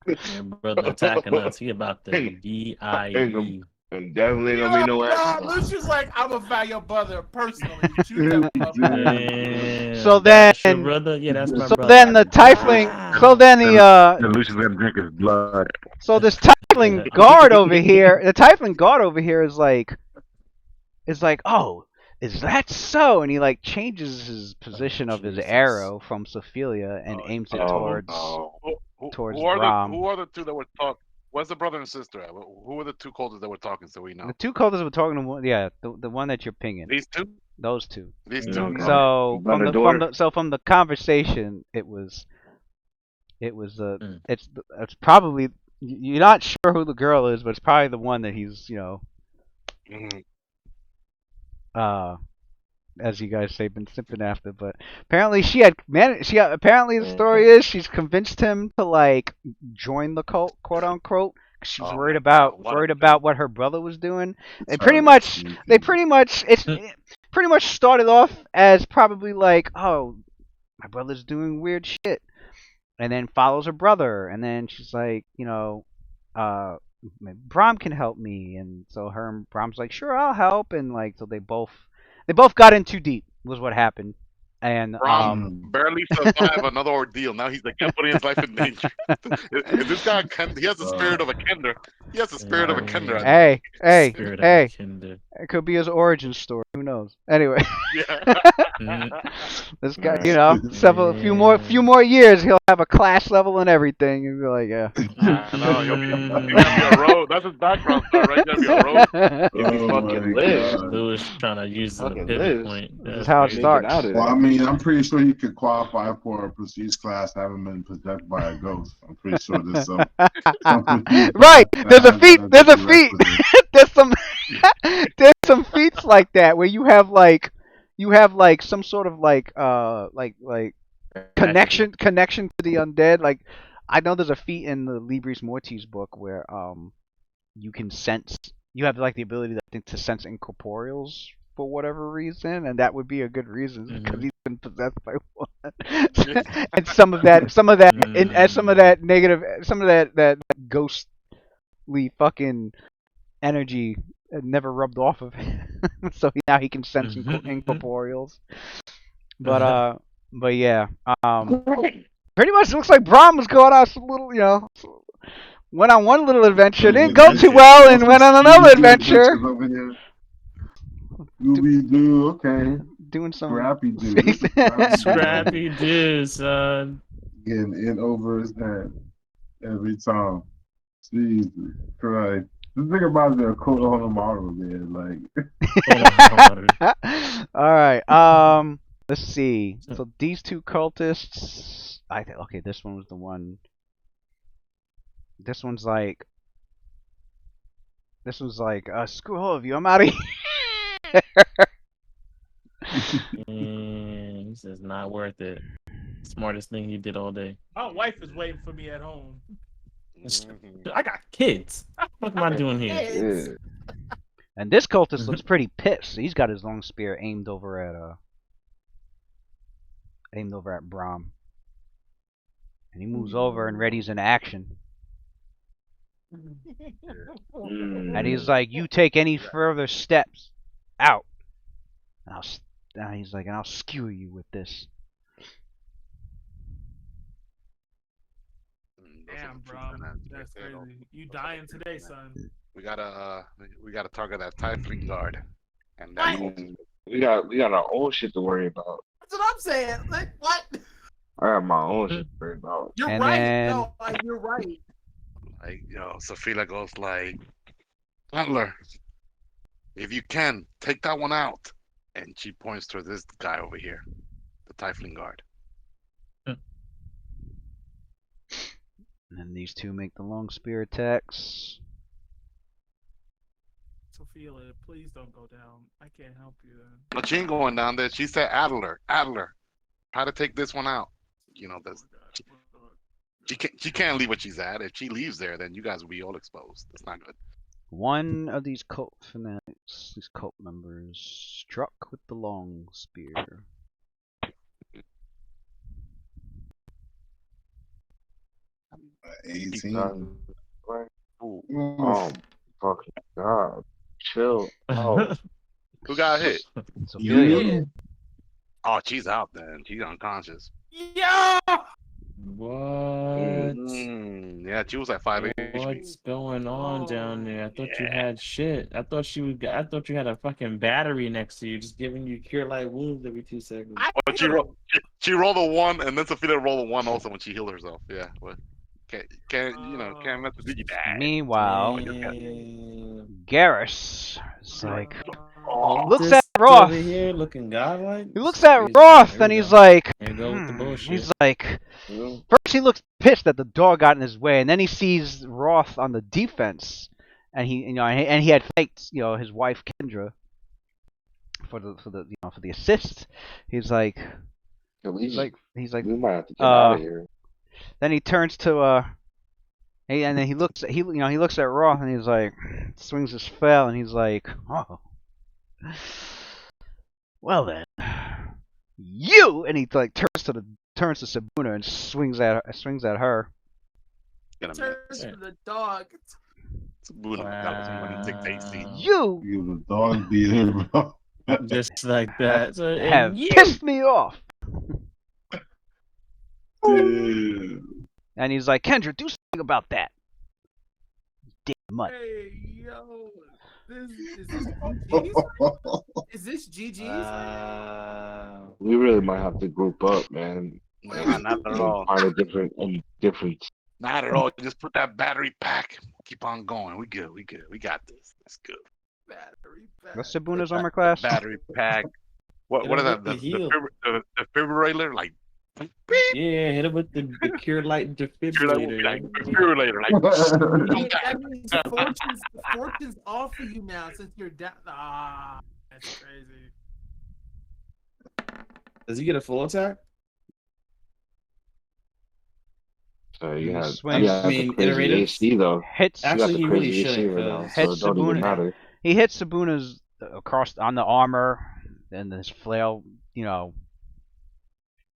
Your brother attacking us. He about to D-I-E. And definitely gonna be no Nah, accident. Lucius like, I'm gonna find your brother personally. Shoot that motherfucker. Damn, So that's your then- brother? Yeah, that's my So brother. then the tiefling. So then the Lucius gonna drink his blood. So this tiefling guard over here. The tiefling guard over here is like, oh, is that so? And he like changes his position of his Jesus. arrow from Sophelia and aims it towards. Towards Who are Brom. the two that were talking? What's the brother and sister at? Who were the two cultists that were talking so we know? The two cultists were talking to one. Yeah, the one that you're pinging. These two? Those two. These two? Okay. So Brother, daughter. from the conversation, it's Mm. it's probably, you're not sure who the girl is, but it's probably the one that he's Mhm. as you guys say, been sipping after. But apparently apparently the story is she's convinced him to like join the cult, quote unquote. 'Cause she was Oh worried my about God, what a what her brother was doing. They Sorry, pretty much sneaky. it pretty much started off as probably like, oh, my brother's doing weird shit, and then follows her brother, and then she's like, Brom can help me, and so her and Brom's like, sure, I'll help, and like, so they both got in too deep was what happened, and Brom barely survived another ordeal. Now he's like putting his life in danger. Is this guy? He has the spirit of a Kender. He has the spirit of a Kender. hey, Spirit of hey, a kinder. it could be his origin story. Who knows? Anyway, Yeah. this guy, a few more years, he'll have a class level and everything, and be like, yeah. I know. He'll be a road. That's his background story, right? He'll be a road. If you Oh fucking my live. God. Lewis trying to use the Fucking pivot Liz. point. This is That's how it crazy. starts. Out of Well, there. I mean, I'm pretty sure you could qualify for a prestige class having been possessed by a ghost. I'm pretty sure there's some prestige Right, class there's a that feat. has There's a the feat. prerequisites. there's some feats like that where you have like some sort of like connection to the undead. Like I know there's a feat in the Libris Mortis book where you can sense. You have like the ability, I think, to sense incorporeals for whatever reason, and that would be a good reason because he's been possessed by one. And some of that, and some of that negative, some of that ghostly fucking energy never rubbed off of him. So now he can sense incorporeals. But yeah, pretty much looks like Braum was going on some little, went on one little adventure, didn't go too well, and went on another adventure. Scooby-Doo, okay. Doing some Scrappy Doo. Scrappy Doo, son. Getting in over his head every time. Jesus Christ. Just think about the Konoha model, man. Like, all right. Let's see. So these two cultists. I think. Okay, this one was the one. This one's like. Screw all of you. I'm out of here. This is not worth it. Smartest thing you did all day. My wife is waiting for me at home. I got kids. What am I doing here? Kids. And this cultist looks pretty pissed. He's got his long spear aimed over at Braum. And he moves over and readies into action. And he's like, "You take any further steps out, and I'll skewer you with this." Damn, bro, that's crazy. You dying today, son. We gotta target that Typhling guard, and we got our own shit to worry about. That's what I'm saying. Like, what? I have my own shit to worry about. You're And right. then- No, like, you're right. like, Sophia goes like, Butler, if you can, take that one out. And she points to this guy over here, the Typhling guard. And then these two make the long spear attacks. Sophia, please don't go down. I can't help you. No, she ain't going down there. She said, Adler, try to take this one out. She can't leave where she's at. If she leaves there, then you guys will be all exposed. That's not good. One of these cult fanatics, these cult members, struck with the long spear. 18. Ooh. Oh, fucking God. Chill out. Who got hit? Sophia. Oh, she's out then. She's unconscious. Yeah. What? Yeah, she was at 5 What's going on down there? I thought you Yeah. had shit. I thought you had a fucking battery next to you, just giving you cure light wounds every 2 seconds. But she rolled a 1, and then Sophia rolled a 1 also when she healed herself. Yeah, but can't mess with you. Meanwhile, Damn. Garrus is like, Oh, looks this at Roth. over here looking godlike. He looks at Crazy. Roth Here and we he's go. like, Here we go with the bullshit. he's like, first he looks pissed that the dog got in his way, and then he sees Roth on the defense, and he had thanked his wife Kendra for the assist. He's like, We might have to get out of here. then he turns to and then he looks at Roth and he's like, swings his fell and he's like, oh, well then, you, and he like turns to Sabuna and swings at her. Gonna Turns to the dog. That was a winning tick tasty. You You the dog beater, bro. Just like that. So, have you. pissed me off. Dude. And he's like, Kendra, do something about that. Damn mutt. Hey, yo. Is this GG's? Is this GG's? We really might have to group up, man. Nah, not at all. Find a different. Not at all. Just put that battery pack. Keep on going. We good. We got this. That's good. Battery back. What's Sabuna's armor class? Battery pack. What Hit is him that? with the heal. The defibrillator? Like, beep. Yeah, hit him with the cure light defibrillator. Like defibrillator. Like, Hey, that means fortune's off for you now since you're down. Ah, that's crazy. Does he get a full attack? So He you had swings. the crazy iterative. AC though. Hits. You got Actually, the he really crazy AC shouldn't, right now, because so Hits it don't even Sabuna. matter. He hits Sabuna's across on the armor, and his flail, you know.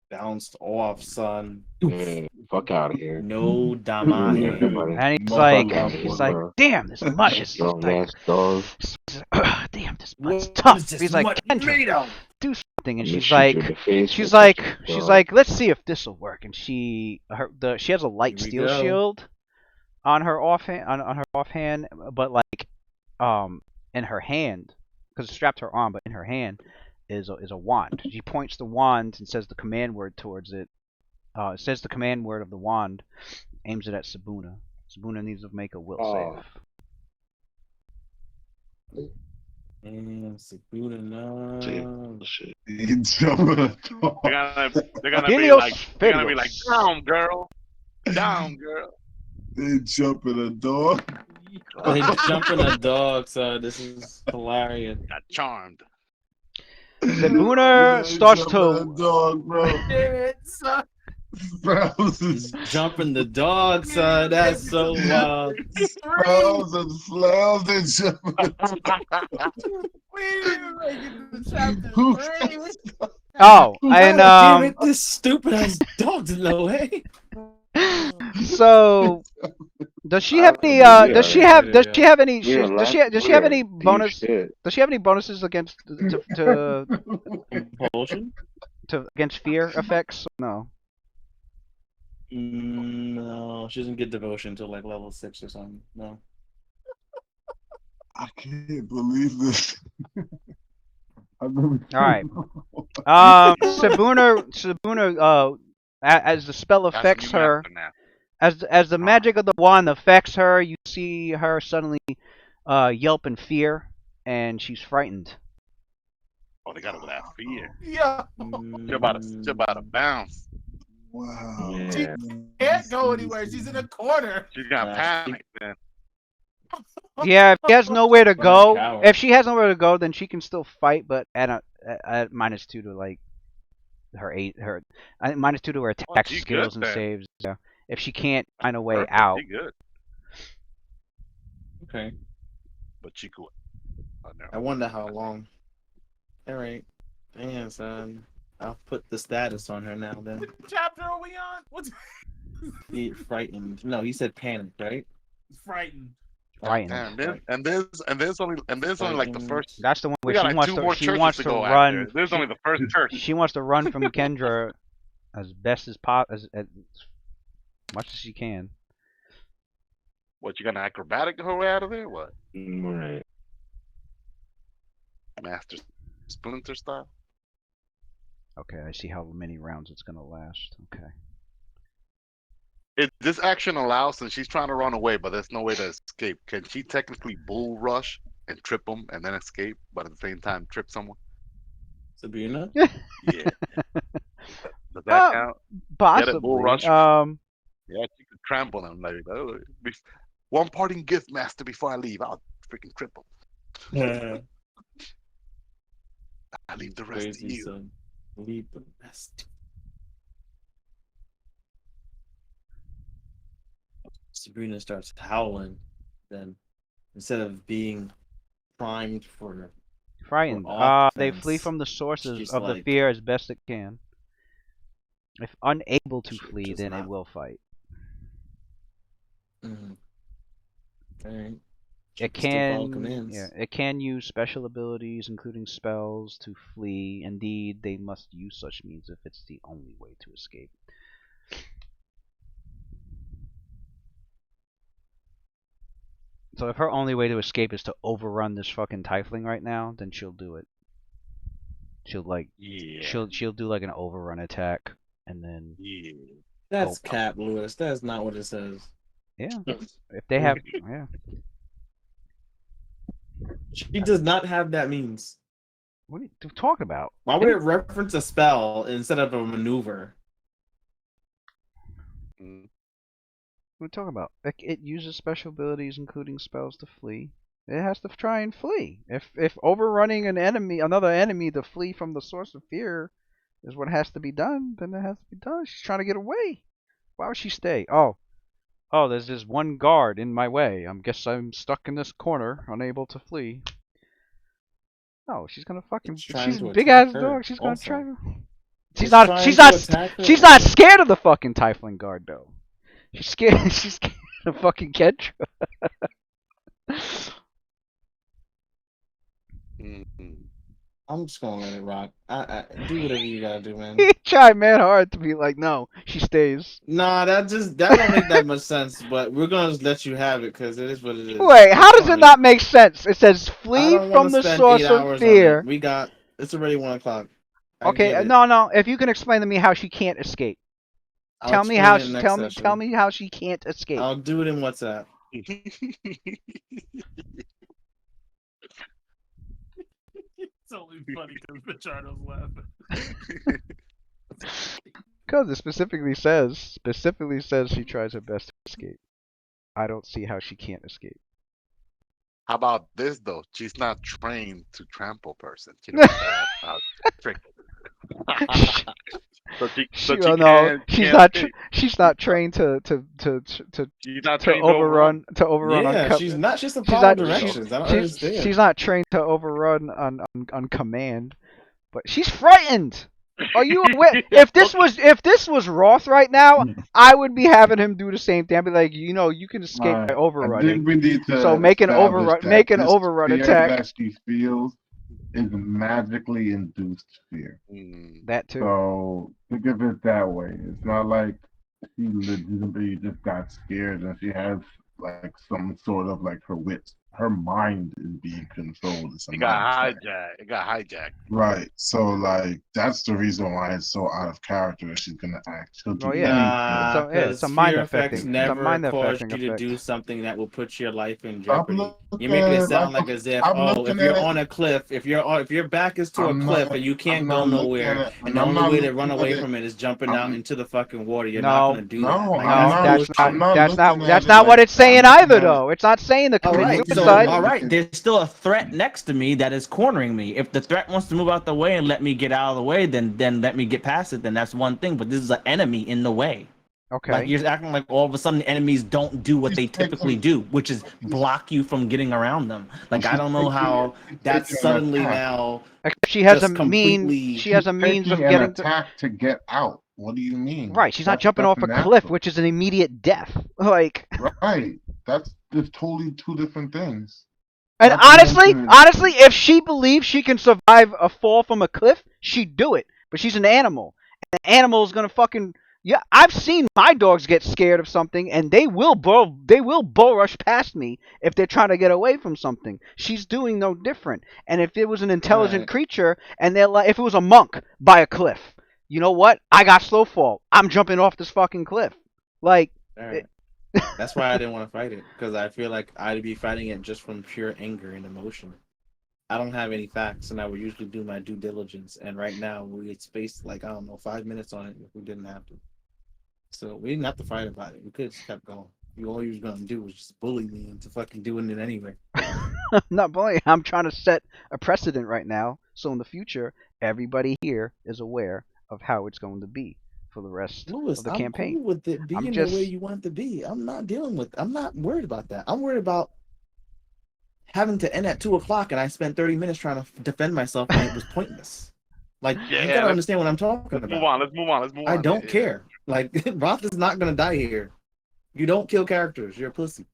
bounced off, son. Yeah, fuck out of here. No Yeah, damage. everybody. And he's No like, fuck out of he's here, like, bro. damn, this mud is Strong like, ass dog. damn, this mud's What tough. is this He's like, mud Kendra, made of? do something. And Let me she's shoot like, you in the face she's with like, this she's dog. like, let's see if this will work. And she has a light Here we steel go. shield on her offhand, on her offhand, but like, in her hand, because it's strapped to her arm, but in her hand is a wand. She points the wand and says the command word towards it. It says the command word of the wand, aims it at Sabuna. Sabuna needs to make a will Oh. save. And Sabuna, no. Shit. You jumping a dog. They're gonna be Helios like, Felios. down, girl, down, girl. They jumping a dog. They jumping a dog, so this is hilarious. Got charmed. Sabuna They starts jumping to. a dog, bro. It's Spells and Jumping the dog, son. That's so wild. spells and slams and jumping a dog. We didn't even make it to the chapter Who- 3. Oh, and God damn it, this stupid ass dog's in the way. so does she have any? Yeah, Does she yeah, have? Does she have any? Yeah, Does she have any deep bonus? shit. Does she have any bonuses against to Compulsion? against fear effects? No. No, she doesn't get devotion until like level 6 or something. No. I can't believe this. All right. Sabuna, as the spell That's affects a new her, master now. as the magic of the wand affects her, you see her suddenly yelp in fear, and she's frightened. Oh, they got her with that fear. Yeah. You're about to bounce. Wow. Yeah. Can't go anywhere. She's in a corner. She's gonna panic then. Yeah, if she has nowhere to go, coward. if she has nowhere to go, then she can still fight, but at -2 to like her -2 to her attack she's skills good and then. saves. Yeah. If she can't find a way Perfect, out. She good, Okay. but she could. Oh, no. I wonder how long. Alright. Damn, son. I'll put the status on her now then. What chapter are we on? What's Be frightened. No, he said panic, right? frightened? Frightened. And there's only like the first. That's the one We where got she like wants two to more she churches wants to to go run. after. There's only the first church. She wants to run from Kendra as best as much as she can. What, you gonna acrobatic her way out of there? What? Right. Master Splinter style? Okay, I see how many rounds it's gonna last. Okay. This action allows, since she's trying to run away, but there's no way to escape. Can she technically bull rush and trip them and then escape, but at the same time trip someone? Sabina? Yeah. Does that count? Possibly. Bull rush? Yeah, she could trample them. Like, oh, one parting gift, Master, before I leave. I'll freaking trip them. I leave the rest to you. Son. Leave the rest. Sabrina starts howling, then instead of being primed for Frightened. for They offense, flee from the sources she's of the like- fear as best it can. If unable to Shit, flee, just then it not- will fight. Alright. It can use special abilities, including spells, to flee. Indeed, they must use such means if it's the only way to escape. So if her only way to escape is to overrun this fucking tiefling right now, then she'll do it. She'll she'll do like an overrun attack, and then That's cap, Lewis. That's not what it says. yeah, if they have yeah. She does not have that means. What are you talking about? Why would it reference a spell instead of a maneuver? What are you talking about? It uses special abilities, including spells, to flee. It has to try and flee. If overrunning another enemy to flee from the source of fear is what has to be done, then it has to be done. She's trying to get away. Why would she stay? Oh, there's this one guard in my way. Guess I'm stuck in this corner, unable to flee. No, she's gonna fucking. It's trying She's a to big attack ass her dog. She's gonna also. try. It's trying to attack her She's not also. scared of the fucking Tiefling guard though. She's scared. She's scared of fucking Kendra. Mhm. I'm just gonna let it rock. I do whatever you gotta do, man. He tried mad hard to be like, no, she stays. Nah, that don't make that much sense. But we're gonna just let you have it because it is what it is. Wait, how It's does it fine. not make sense? It says I flee don't want from to the spend source 8 of hours on fear. it. It's already 1 o'clock. I Okay, get it. no. If you can explain to me how she can't escape, I'll tell me explain how. it in next session. Tell me how she can't escape. I'll do it in WhatsApp. It's only funny because Pachardo's laughing. Because it specifically says she tries her best to escape. I don't see how she can't escape. How about this though? She's not trained to trample person. She knows that trick. so she No, can't escape. she's not trained to She's not trained overrun Yeah, on she's not just to she's follow not directions. I don't understand. she's not trained to overrun on command, but she's frightened. Are you aware? If this was Roth right now, I would be having him do the same thing. I'd be like, you can escape by I overrunning. think we need to So make an establish that this overrun fear attack. that she feels is magically induced fear. That too. So think of it that way. It's not like she legitimately just got scared and she has like some sort of like her wits. Her mind is being controlled. It got hijacked. Right. So like that's the reason why it's so out of character that she's gonna act. She'll do Nah, anything. It's a mind fear affecting. effects never cause you to do something that will put your life in jeopardy. You're making it sound like as if, if you're on a cliff, if your back is to a cliff and you can't go nowhere, and the only way to run away from it is jumping out into the fucking water, you're not gonna do that. Like, that's not what it's saying either, though. It's not saying the commit suicide. All right, there's still a threat next to me that is cornering me. If the threat wants to move out the way and let me get out of the way, then let me get past it. Then that's one thing. But this is an enemy in the way. Okay. Like you're acting like all of a sudden enemies don't do what they typically do, which is block you from getting around them. Like I don't know how that's suddenly now. She has a means of getting attack to get out. What do you mean? Right, she's not jumping off a cliff, which is an immediate death. Like right, that's just totally two different things. And honestly, if she believes she can survive a fall from a cliff, she'd do it. But she's an animal. And an animal is gonna fucking I've seen my dogs get scared of something, and they will bull rush past me if they're trying to get away from something. She's doing no different. And if it was an intelligent creature, and if it was a monk by a cliff, you know what? I got slow fall. I'm jumping off this fucking cliff. Like. That's why I didn't want to fight it, because I feel like I'd be fighting it just from pure anger and emotion. I don't have any facts, and I would usually do my due diligence. And right now, we had spaced 5 minutes on it if we didn't have to. So we didn't have to fight about it. We could have just kept going. All you was gonna do was just bully me into fucking doing it anyway. I'm not bullying. I'm trying to set a precedent right now, so in the future, everybody here is aware of how it's going to be for the rest of the campaign. Cool with it being the way you want it to be. I'm not worried about that. I'm worried about having to end at 2 o'clock and I spent 30 minutes trying to defend myself and it was pointless. Like, you gotta understand what I'm talking about. Let's move on. I don't care. Like, Roth is not gonna die here. You don't kill characters. You're a pussy.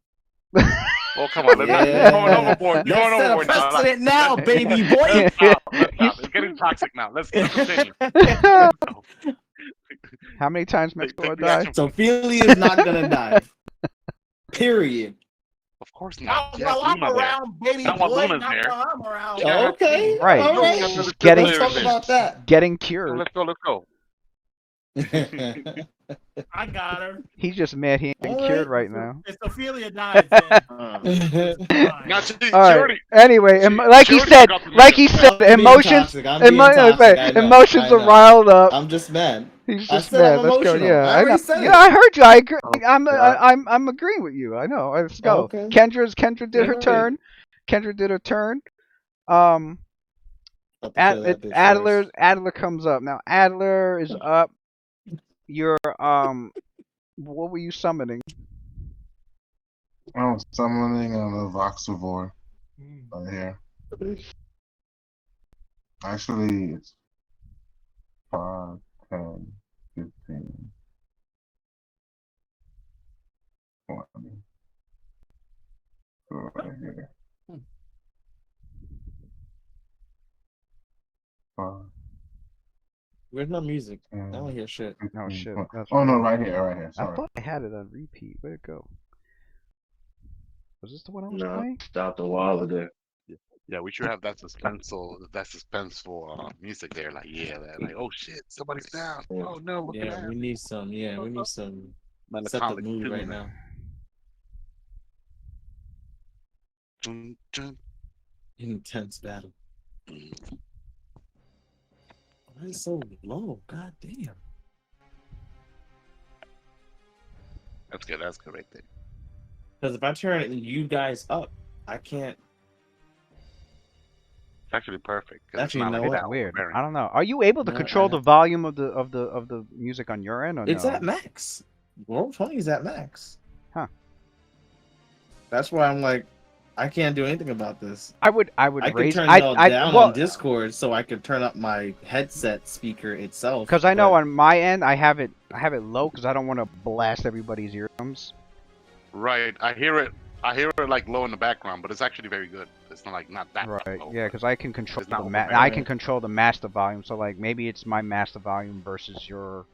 Oh, come on. You're going overboard. You're going overboard now. Precedent now, baby boy. Let's stop. It's getting toxic now. Let's continue. How many times Mexico died? Ophelia is not gonna die. Period. Of course not. While I'm around, baby boy, not while I'm around. Okay. Right. All right. She's Let's talk about that. Getting cured. Let's go. I got her. He's just mad he ain't been cured right now. If Ophelia dies, then all right. Anyway, like he said, emotions are riled up. I'm just mad. He's just mad. Let's go. Yeah, I heard you. I agree. I'm agreeing with you. I know. Let's go. Okay. Kendra did her turn. Kendra did her turn. Adler comes up now. Adler is up. You're What were you summoning? I'm summoning a Voxivore right here. Actually, it's 5, 10, 15, 20. So right here. 5, Where's my music? I 10, don't hear shit. 15, Oh shit. 20. That's Oh no, right. right here. I Sorry. thought I had it on repeat. Where'd it go? Was this the one I was No, playing? stopped a while ago. Yeah, we should have that suspenseful music there. Like, yeah, like, oh shit, somebody's down. Yeah. Oh no, what could Yeah, we happen? need some. Yeah, we need some. Set the Melancholic mood right tune. now. Dun, dun. Intense battle. Mm. Why is it so low? God damn. That's good. That's good right there. Because if I turn you guys up, I can't. It's actually perfect. 'Cause Actually, it's you not know like what? It's that weird. overbearing. I don't know. Are you able to No, control I the have- volume of the music on your end or It's no? at max. Roll 20 is at max. Huh. That's why I'm like, I can't do anything about this. I would I could raise. turn y'all down well, on Discord so I could turn up my headset speaker itself. because I know but- on my end I have it low because I don't want to blast everybody's eardrums. Right. I hear it like low in the background, but it's actually very good. It's not like not that Right. low. Yeah, because I can control It's not I overbearing. can control the master volume. So like maybe it's my master volume versus your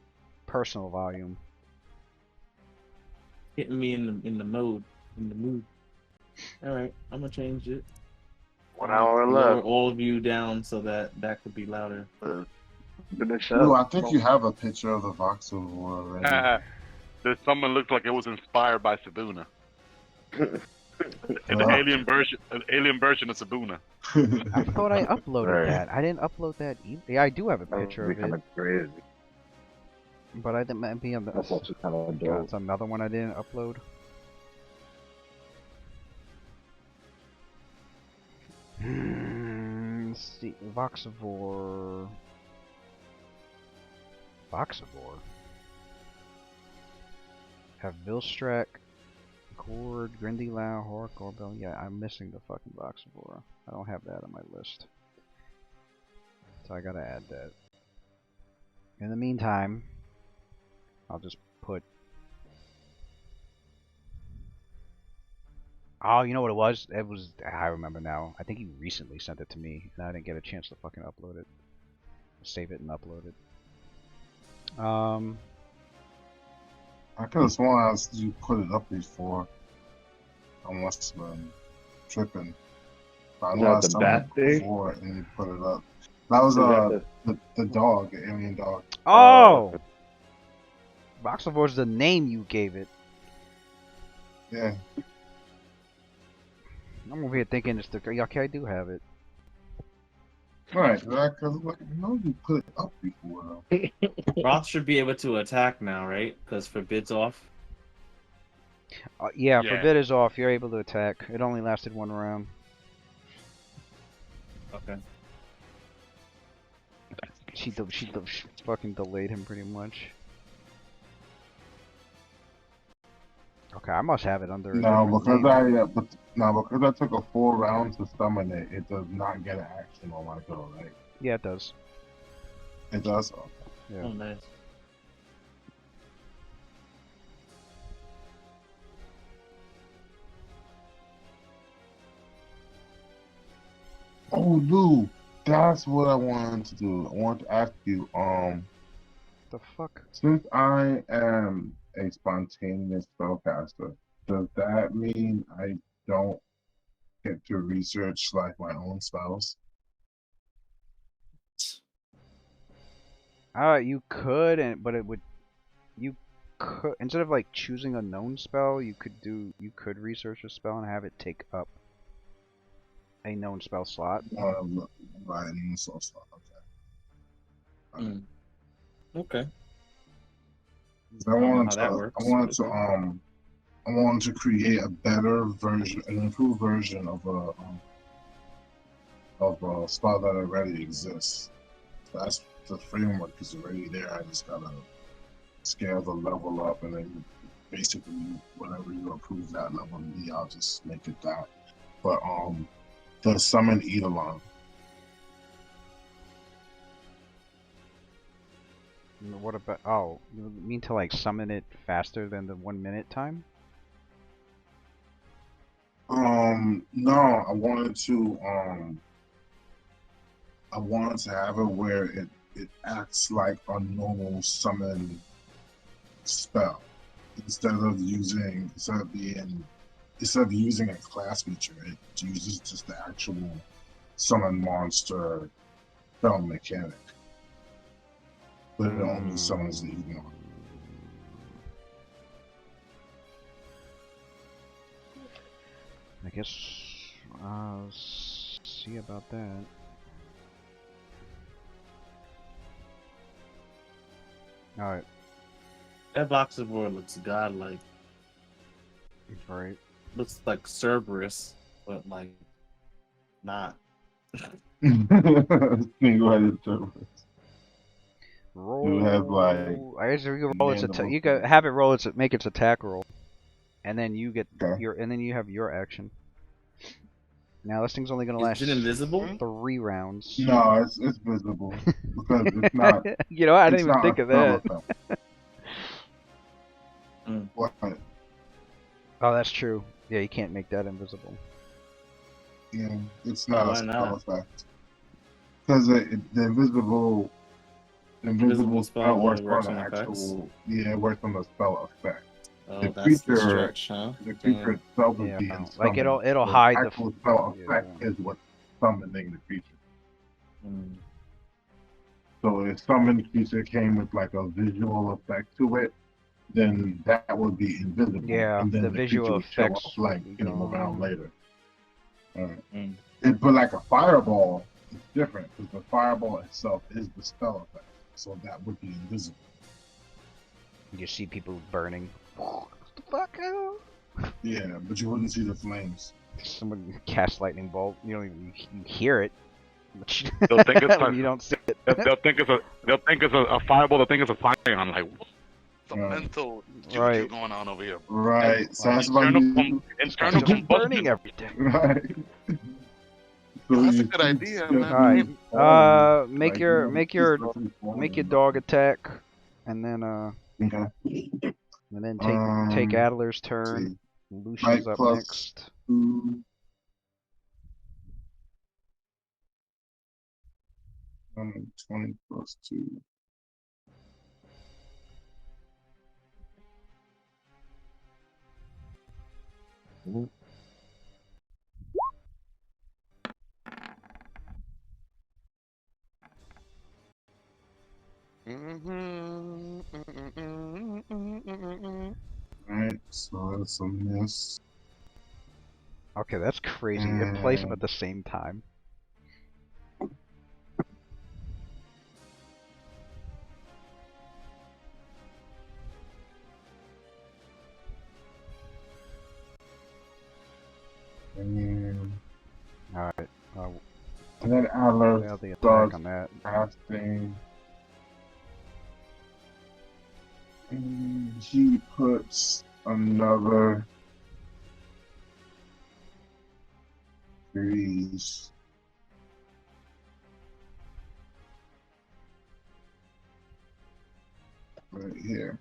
personal volume. Getting me in the mood. All right, I'm gonna change it. 1 hour Lower left. all of you down so that could be louder. Finish Ooh, I up. think you have a picture of the Voxivore already. There's someone looked like it was inspired by Sabuna. An alien version of Sabuna. I thought I uploaded Right. that. I didn't upload that either. Yeah, I do have a That would picture be of kind it, of crazy. but I didn't might be on the. That's also kind of God, dope. it's another one I didn't upload. Let's see, Voxivore. Have Vilstrak, Cord, Grindylow, Hork, Gorbel. Yeah, I'm missing the fucking Voxivore. I don't have that on my list. So I gotta add that. In the meantime, I'll just put... Oh, you know what it was? I remember now. I think you recently sent it to me, and I didn't get a chance to fucking upload it. Save it and upload it. I could have sworn you put it up before. I must have been tripping. But I know I Is that the saw bat it thing? before and you put it up. That was Is that the dog, the alien dog. Oh! Voxivore's the name you gave it. Yeah. I'm over here thinking it's the... Okay, I do have it. Right, because like, no, you put it up before though. Roth should be able to attack now, right? Because forbid's off. Yeah, Yeah. Forbid is off. You're able to attack. It only lasted one round. Okay. She fucking delayed him pretty much. Okay, I must have it under a No, different because name. because I took a 4 rounds to summon it, it does not get an action on my go, right? Yeah, it does. It does. Yeah. Oh, nice. Oh, dude, that's what I wanted to do. I want to ask you, The fuck? since I am a spontaneous spellcaster, does that mean I don't get to research like my own spells? You could, but it would. You could, instead of like choosing a known spell, you could research a spell and have it take up a known spell slot. Right, and so okay. Okay. I know wanted how to, that works. I wanted to create a better version, an improved version of a spell that already exists. That's the framework is already there. I just gotta scale the level up, and then basically whatever you approve that level to be, I'll just make it that. But the summon Eidolon. What about? Oh, you mean to like summon it faster than the 1 minute time? No, I wanted to have it where it acts like a normal summon spell instead of using a class feature. It uses just the actual summon monster spell mechanic, but it only summons the Eidolon. I guess I'll see about that. Alright, That box of board looks godlike. right. Looks like Cerberus, but like not. Single-headed server. Roll. You have like I guess you can roll its attack. mandible You can thing. have it roll its make its attack roll, and then you get Okay. and then you have your action. Now this thing's only gonna Is last it invisible? 3 rounds. No, it's visible because it's not. You know, I It's didn't even not think a of spell that. effect. What? Oh, that's true. Yeah, you can't make that invisible. Yeah, it's not a Why spell not? effect because the invisible Invisible spell works only works on on the effects. actual. Yeah, it works on the spell effect. Oh, The that's the creature, stretch, huh? the creature Damn. itself is Yeah, being like summoned. it'll The hide the actual spell yeah. effect is what's summoning the creature. Mm. So if summon creature came with like a visual effect to it, then that would be invisible. Yeah, And then the the visual creature would show effects up like would be around gone. later. Alright. Mm. But like a fireball, it's different because the fireball itself is the spell effect. So that would be invisible. You see people burning. What the fuck? Yeah, but you wouldn't see the flames. Someone cast lightning bolt. You don't even you hear it. But They'll think it's you don't see it. they'll think it's a fireball. They'll think it's a scion. Like what the Right. mental juju Right. going on over here? Right. So that's why Internal, you. internal Keep burning combustion. everything. Right. Yo, that's a you good see idea, stuff man. Alright. being falling, Make like, your you make see your stuff being falling make your and dog nothing. attack, and then Okay. take Adler's let's turn. see. Lucian's Fight up plus next. 2. 20 plus 2. Alright, so that's a miss. Okay, that's crazy. It plays them at the same time. And Alright. then Adler Fail the attack starts on that. casting. And he puts another freeze. Right here.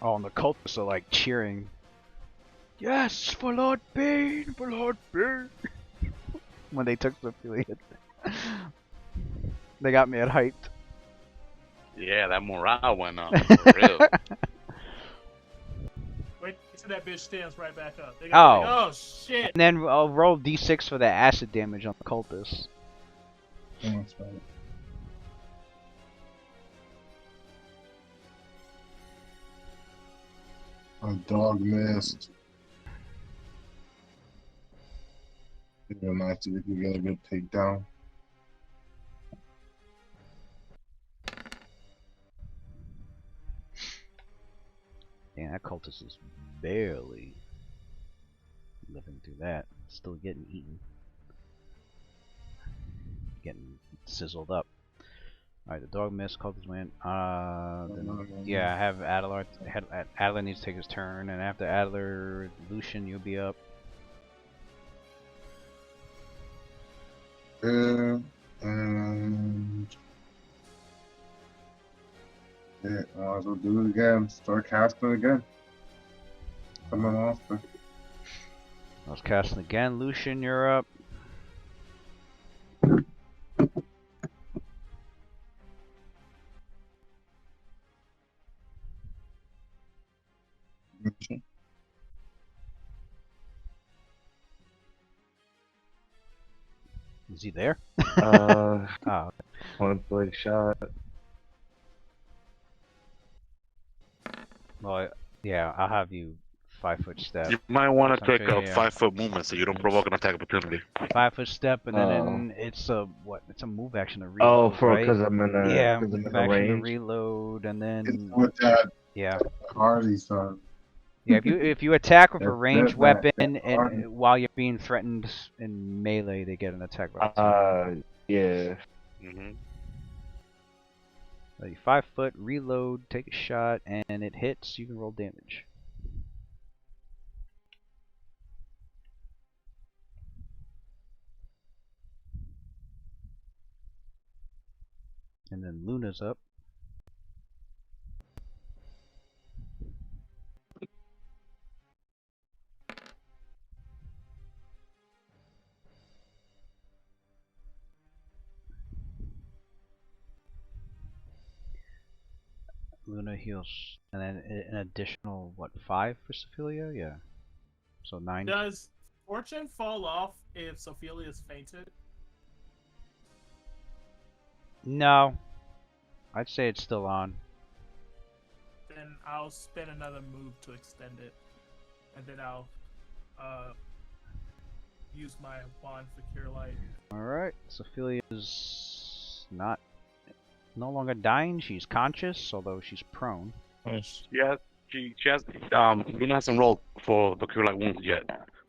Oh, and the cultists are like cheering. Yes, for Lord Bane, for Lord Bane. When they took the affiliate. They got me at hyped. Yeah, that morale went up for real. Wait till that bitch stands right back up. They got like, oh shit. And then I'll roll d6 for the acid damage on the cultists. That's right. A dog missed. It'd be nice if we could get a good takedown. Yeah, that cultist is barely living through that. Still getting eaten. getting sizzled up. Alright, the dog missed, Cultist went. Yeah, I have Adler. Adler needs to take his turn, and after Adler, Lucian, you'll be up. And yeah, might as well do it again. Start casting again. Come on, monster. I was casting again. Lucian, you're up. Is he there? Uh, Oh, point blank shot. well, yeah, I'll have you 5-foot step. You might want to take a Yeah. 5-foot movement so you don't provoke an attack opportunity. 5-foot step, and then Oh. it's a what? It's a move action to Oh, reload, for right? because I'm in a Yeah, because I'm move in a action to range. reload, and It's then with that yeah, Hardy son. yeah. If you attack with a That- ranged that- weapon that and Hardy. while you're being threatened in melee, they get an attack bonus. Yeah. Mm-hmm. So you 5-foot reload, take a shot, and it hits. You can roll damage. And then Luna's up. Luna heals, and then an additional what, 5 for Sophia? Yeah. So 9. Does Fortune fall off if Sophilia's fainted? No, I'd say it's still on. Then I'll spend another move to extend it, and then I'll use my wand for Cure Light. All right, Sophilia's no longer dying. She's conscious, although she's prone. Nice. Yeah, she has Luna hasn't rolled for the cure light wounds yet.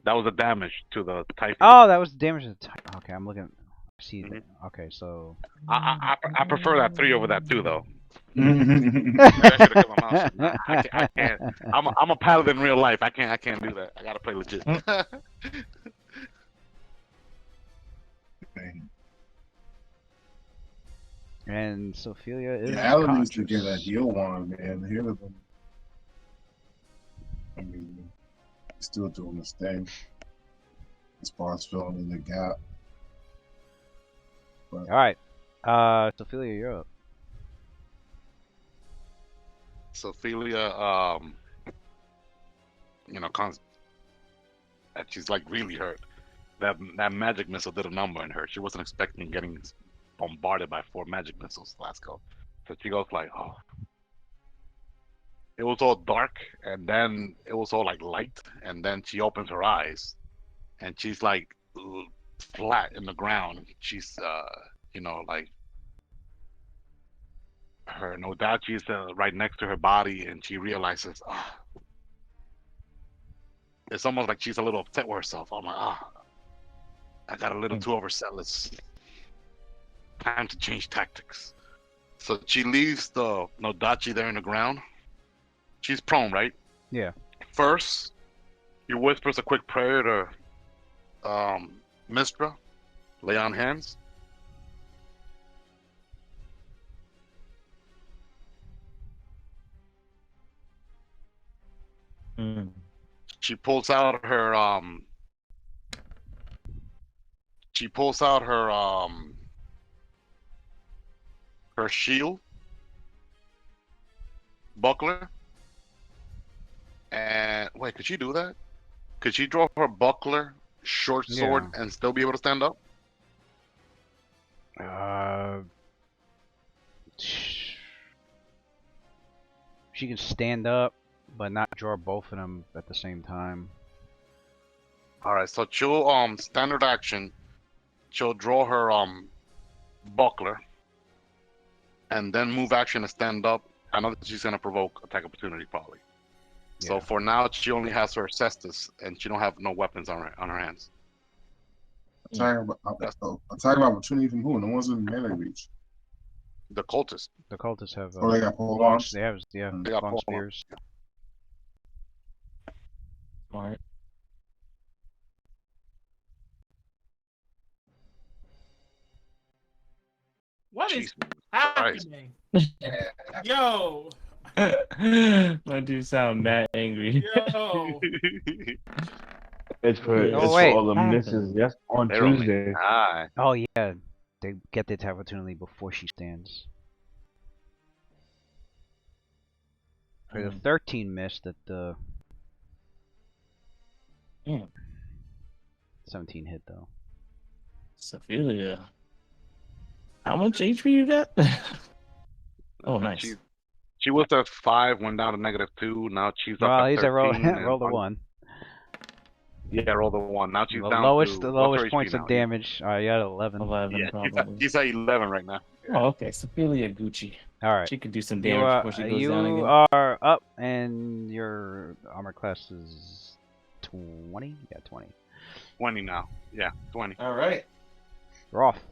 That was the damage to the typhus. Oh, that was the damage to the type. Okay, I'm looking. I see that. Okay, so. I prefer that 3 over that 2 though. Yeah. I should have kept my mouth shut. Nah, I can't. I'm a paladin in real life. I can't do that. I gotta play legit. And Sophia is Alan needs to conscious. get a heal wand, man. Heal them. I mean, he's still doing his thing as far as filling in the gap. All right, Sophia, you're up. Sophia, and she's like really hurt. That magic missile did a number in her. She wasn't expecting getting bombarded by 4 magic missiles last go. So she goes like, oh. It was all dark, and then it was all like light, and then she opens her eyes, and she's like flat in the ground. She's like her Nodachi's right next to her body, and she realizes, it's almost like she's a little upset with herself. I'm like, I got a little too overzealous. Time to change tactics. So she leaves the Nodachi there in the ground. She's prone, right? Yeah. First, he whispers a quick prayer to Mistra, lay on hands. She pulls out her her shield, buckler, and wait, could she do that? Could she draw her buckler, short sword, and still be able to stand up? She can stand up, but not draw both of them at the same time. All right, so she'll standard action. She'll draw her buckler, and then move action to stand up. I know that she's gonna provoke attack opportunity probably. Yeah. So for now, she only has her cestus, and she don't have no weapons on her hands. Attack of opportunity from who? No one's in melee reach. The cultists. The cultists have Oh, they got pole long, arms. they have They got long pole spears. Smart. What is Jeez, Christ. happening? Yo, My dude sound mad angry. yo. It's for Oh, it's wait. for all the misses. Yes, on They're only Tuesday. high. Oh yeah, they get the attack opportunity before she stands. For the 13 missed at the Damn. 17 hit though. Sophia. How much HP you got? Oh, nice. She was at 5, went down to -2. Now she's up Well, at he's 13. a roll, and roll the 1. Yeah, roll the 1. Now she's The down lowest, to the what's her lowest HP points now? of damage. You got 11. 11, Yeah, probably. she's at 11 right now. Oh, okay. Sophia Gucci. All right. She could do some You, damage before she goes down you again. are up, and your armor class is 20. Yeah, 20. 20 now. Yeah, 20. All right. Roth.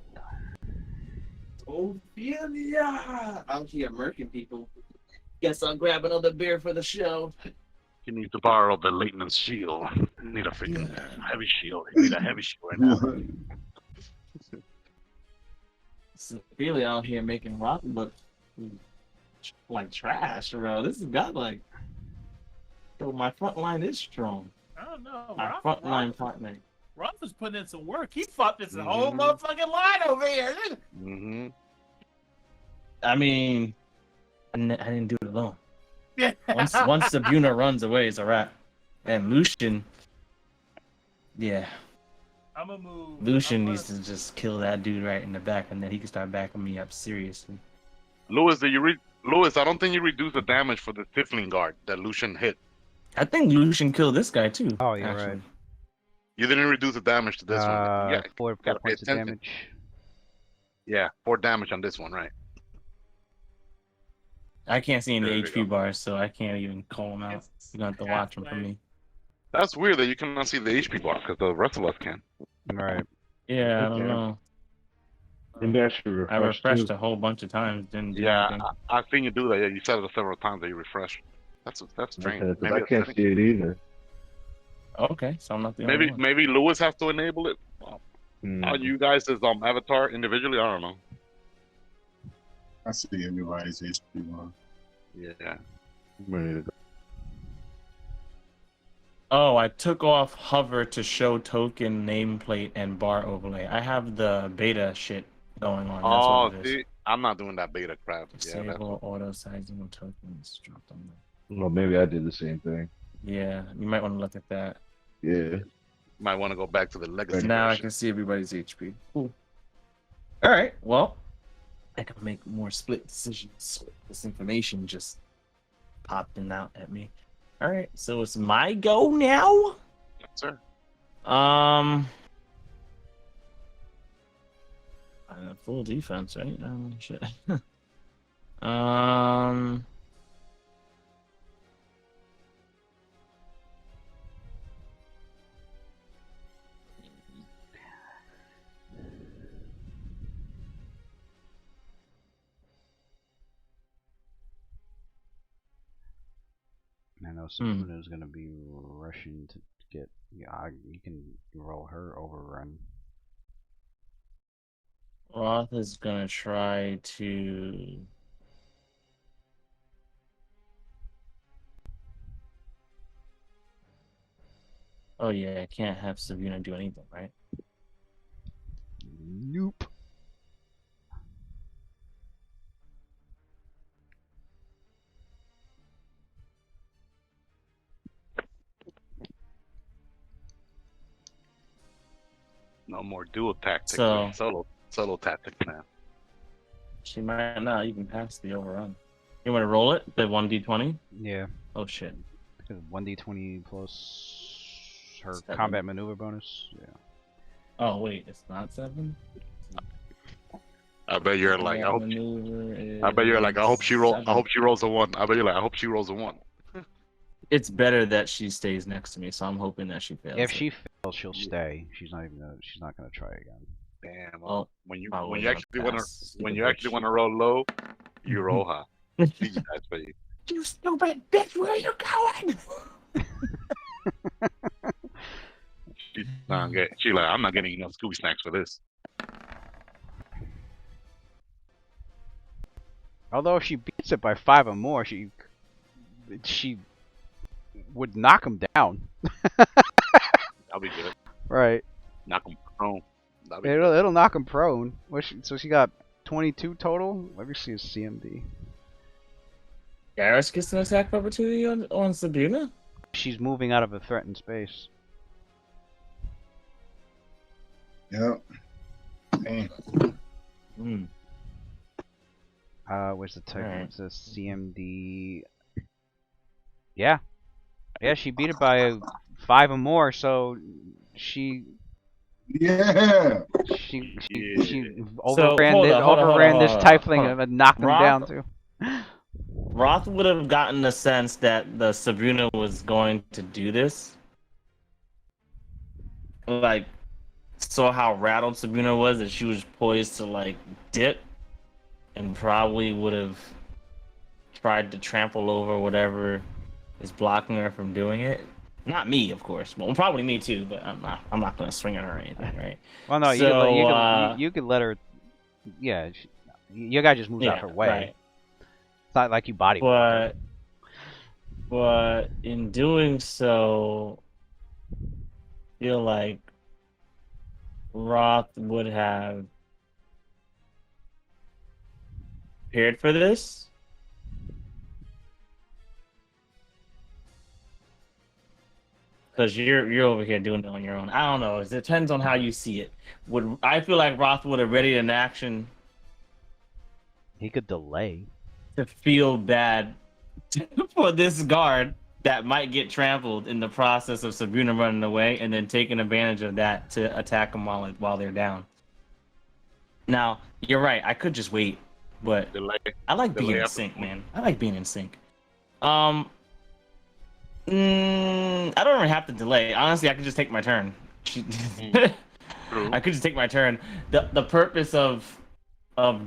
Ophelia! Out here murking people. Guess I'll grab another beer for the show. He needs to borrow the Leighton's shield. Need a freaking heavy shield. He need a heavy shield right now. Sophia out here making rock look like trash, bro. This has got like. So my front line is strong. I don't know. My front line partner. Roth was putting in some work. He fought this whole motherfucking line over here. Mm-hmm. I mean, I didn't do it alone. Yeah. Once Sabuna runs away, it's a wrap. And Lucian, yeah, I'm gonna move. Lucian needs to just kill that dude right in the back, and then he can start backing me up seriously. Lewis, Lewis, I don't think you reduced the damage for the Tifling guard that Lucian hit. I think Lucian killed this guy too. Oh, you're actually. right. You didn't reduce the damage to this one. Yeah, 4 gotta pay points of attention. damage. Yeah, 4 damage on this one, right? I can't see any There we HP go. bars, so I can't even call him out. You're gonna have to watch him for halfway. me. That's weird that you cannot see the HP bar because the rest of us can. Right. Yeah, I Okay. don't know. Maybe I should refresh. I refreshed too. a whole bunch of times, didn't do Yeah, anything. I've seen you do that. Yeah, you said it several times that you refresh. That's strange. Okay, 'cause Maybe I it's can't setting. see it either. Okay, so I'm not the only one. Maybe Lewis has to enable it. Hmm. On you guys as avatar individually, I don't know. I see everybody's HP one. Yeah. I'm ready to go. Oh, I took off hover to show token nameplate and bar overlay. I have the beta shit going on. That's Oh, what it is. see, I'm not doing that beta crap. Yeah, that's Disable auto sizing of tokens. Dropped on Well, maybe I did the same thing. Yeah, you might want to look at that. Yeah. might want to go back to the legacy. Now I version. can see everybody's HP. Cool. All right. Well, I can make more split decisions. This information just popping out at me. All right. So it's my go now. Yes, sir. Full defense, right? Shit. I know Sabuna is going to be rushing to get. Yeah, you can roll her overrun. Roth is gonna try to. Oh yeah, I can't have Sabina do anything, right? Nope. No more dual tactics. So- Solo tactics now. She might not even pass the overrun. You want to roll it? The 1d20? Yeah. Oh shit. 1d20 plus her 7. combat maneuver bonus. Yeah. Oh wait, it's not 7? I bet you're like, I hope. Maneuver I bet you're like, I hope she rolls. I seven. hope she rolls a 1. I bet you're like, I hope she rolls a 1. it's better that she stays next to me, so I'm hoping that she fails. If it. she fails, she'll stay. She's not gonna try again. Damn. Well, when you probably when you gonna actually want to pass. when Stupid you actually bitch. want to roll low, you roll high. Easy guys for you. You stupid bitch, where you going? She like, I'm not getting enough Scooby snacks for this. Although if she beats it by 5 or more, she would knock him down. That'll be good. Right. Knock them prone. That'll be It'll knock him prone. So she got 22 total. Let me see his CMD. Garrus gets an attack opportunity on Sabina? She's moving out of a threatened space. Yep. Damn. Hmm. Where's the type? Alright. What's the CMD? Yeah. Yeah, she beat it by 5 or more, so she Yeah. overran hold on, this hold on. tiefling and knocked him down Roth- too. Roth would have gotten the sense that the Sabina was going to do this. Like, saw how rattled Sabina was, that she was poised to, like, dip, and probably would have tried to trample over whatever is blocking her from doing it. Not me, of course. Well, probably me too, but I'm not gonna swing at her or anything, right? Well, no, So, you could let her. Yeah, your guy just moves out her way. Right. It's not like you body block her. But in doing so, I feel like Roth would have prepared for this. Because you're over here doing it on your own. I don't know. It depends on how you see it. I feel like Roth would have readied an action He could delay. to feel bad for this guard that might get trampled in the process of Sabina running away, and then taking advantage of that to attack them while they're down. Now, you're right. I could just wait, but delay. I like being in after- sync, man. I like being in sync. I don't even have to delay. Honestly, I could just take my turn. True. I could just take my turn. The purpose of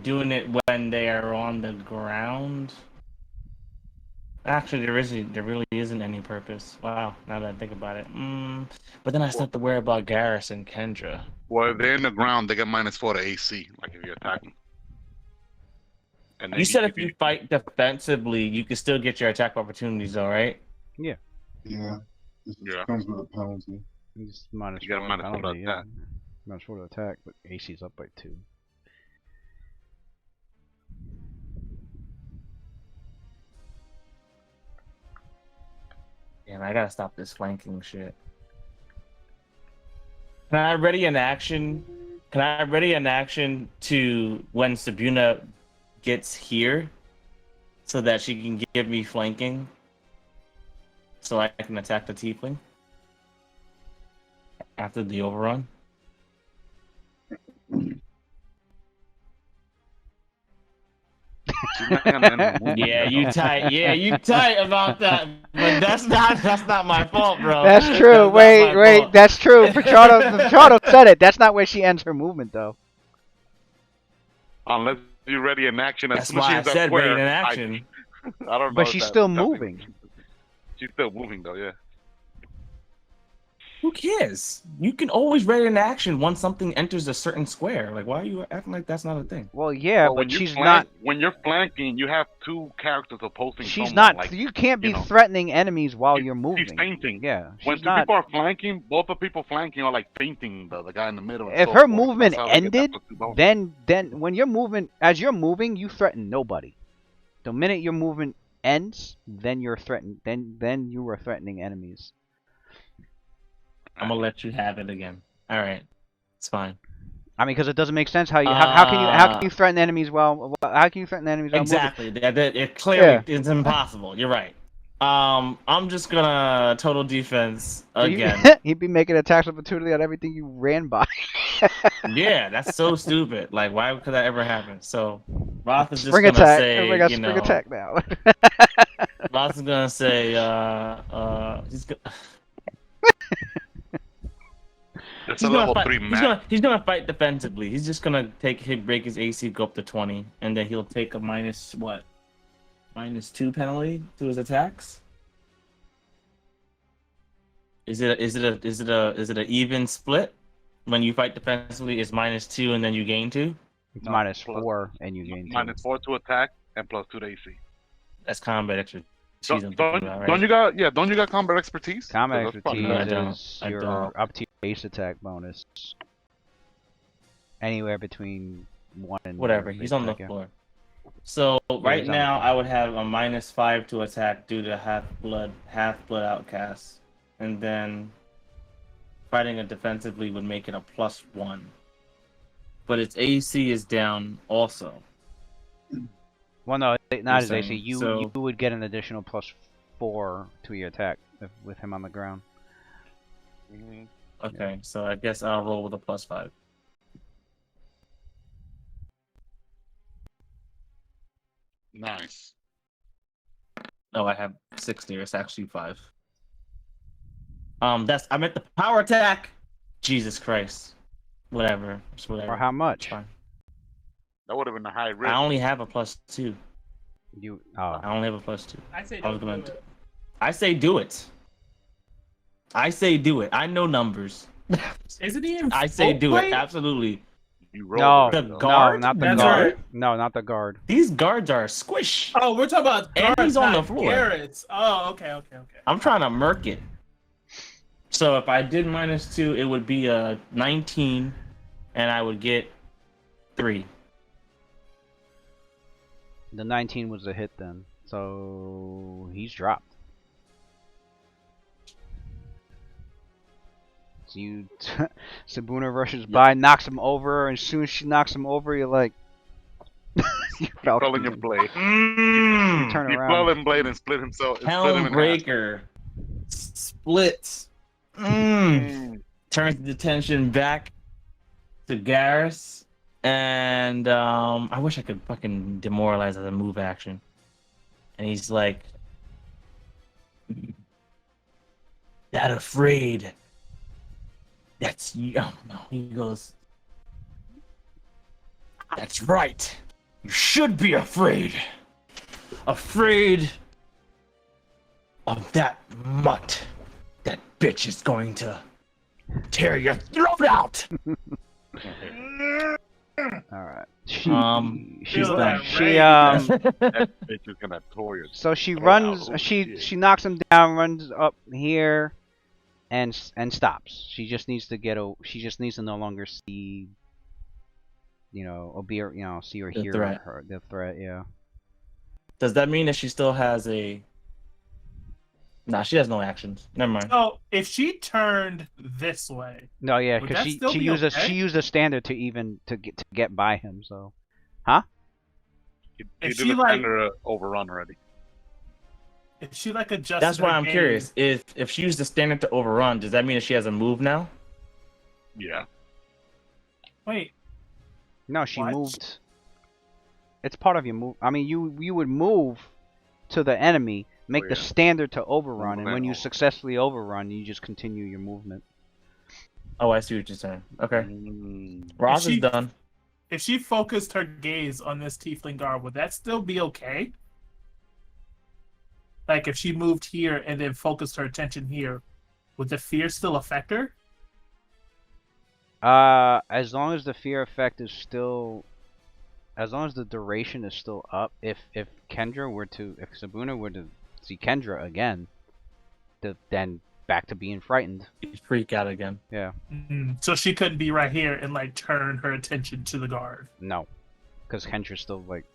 doing it when they are on the ground. Actually, there really isn't any purpose. Wow, now that I think about it. But then I start to worry about Garrus and Kendra. Well, if they're in the ground, they get -4 to AC. Like if you attack them. And then You said if you fight defensively, you can still get your attack opportunities, though, right? Yeah. This Yeah. comes with a penalty. He's minus You got a 4 -4 to penalty, attack. Minus 4 to attack, but AC's up by 2. Damn, I gotta stop this flanking shit. Can I ready an action? Can I ready an action to when Sabina gets here, so that she can give me flanking, so I can attack the tiefling after the overrun? She's not gonna end the movement. Yeah, you tight. Yeah, you tight about that. But that's not my fault, bro. That's true. not Wait, my wait. fault. That's true. Machado said it. That's not where she ends her movement, though. Unless you're ready in action. As That's soon as she why I hits that said square, ready in action. I don't know. But if she's that- still that moving. makes- She's still moving though. Yeah. Who cares? You can always ready an action once something enters a certain square. Like, why are you acting like that's not a thing? Well, yeah, Well, when but you she's flank- not. When you're flanking, you have two characters opposing. She's someone, not. Like, You can't be you know. threatening enemies while She's- you're moving. She's fainting. Yeah, When she's two not. people are flanking, both the people flanking are like fainting the guy in the middle. and If so her forth. movement That's how they get that ended, plus 2 bonus. then when you're moving, as you're moving, you threaten nobody. The minute your movement ends, then you're threatened. Then you are threatening enemies. I'm gonna let you have it again. All right, it's fine. I mean, because it doesn't make sense how can you threaten enemies while how can you threaten enemies while Exactly. It clearly it's impossible. You're right. I'm just gonna total defense moving? again. He'd be making attacks of opportunity on everything you ran by. Yeah, that's so stupid. Like, why could that ever happen? So, Roth is just Spring gonna attack. say, Everybody got you spring know, attack now. Ross is gonna say, he's gonna. It's a level 3 map. He's gonna fight defensively. He's just gonna break his AC, go up to 20, and then he'll take a -2 penalty to his attacks. Is it a even split? When you fight defensively, it's -2 and then you gain 2. It's No, -4 and you gain 2. -4 to attack and +2 to AC. That's combat expertise. Don't you got combat expertise? Combat 'Cause that's probably expertise No, I don't. is I your don't. up to your base attack bonus. Anywhere between 1 and Whatever. base He's on the attack, yeah. floor. So right he's on the now, floor. I would have a -5 to attack due to half blood outcast, and then fighting it defensively would make it a +1. But its AC is down also. Well, no, not his AC. saying, You so- would get an additional +4 to your attack with him on the ground. Mhm. Okay, so I guess I'll roll with a +5. Nice. No, I have 6 there. It's actually 5. I meant the power attack. Jesus Christ. Whatever. It's whatever. Or how It's much? fine. That would have been a high risk. I only have a +2. You I only have a +2. I say I was don't gonna do it. I say do it. I say do it. I know numbers. Isn't he in I say full do plate? it. Absolutely. You No, rolled The it, though. guard? no, not the That's guard. right. No, not the guard. These guards are squish. Oh, we're talking about And guards, he's on the not floor. Garrett's. Oh, okay. I'm trying to murk it. So if I did -2, it would be a 19, and I would get 3. The 19 was a hit then, so he's dropped. So you, Sabuna rushes by, knocks him over, and as soon as she knocks him over, you're like, you felt Fell in your blade. turn He around. fell in blade and split himself. Split him in half. Helmbreaker splits. Turns the attention back to Garrus, and I wish I could fucking demoralize as a move action. And he's like, "That afraid." That's oh no. He goes, "That's right. You should be afraid. Afraid of that mutt. That bitch is going to tear your throat out." All right. She's Feel done. that She rage. That bitch is gonna tore your So she throat runs. out. Oh, She shit. knocks him down, runs up here, and stops. She just needs to get a. She just needs to no longer see. Or be, see or The hear threat. her. The threat, yeah. Does that mean that she still has a? Nah, she has no actions. Never mind. So if she turned this way, No, yeah, Would because that she still be used okay? she used a standard to get by him. So, He If did she, a like- tender overrun already. if she like adjusted, That's why her I'm game- curious. If she used the standard to overrun, does that mean that she has a move now? Yeah. Wait, no, she What? moved. It's part of your move. I mean, you would move to the enemy, make the yeah. standard to overrun, and Move when you over. successfully overrun, you just continue your movement. Oh, I see what you're saying. Okay, Mm. Ross she- is done. if she focused her gaze on this tiefling guard, would that still be okay? Like if she moved here and then focused her attention here, would the fear still affect her? As long as the fear effect is still, as long as the duration is still up. If Sabuna were to see Kendra again, then back to being frightened. You freak out again. Yeah. So she couldn't be right here and like turn her attention to the guard. No, because Kendra's still like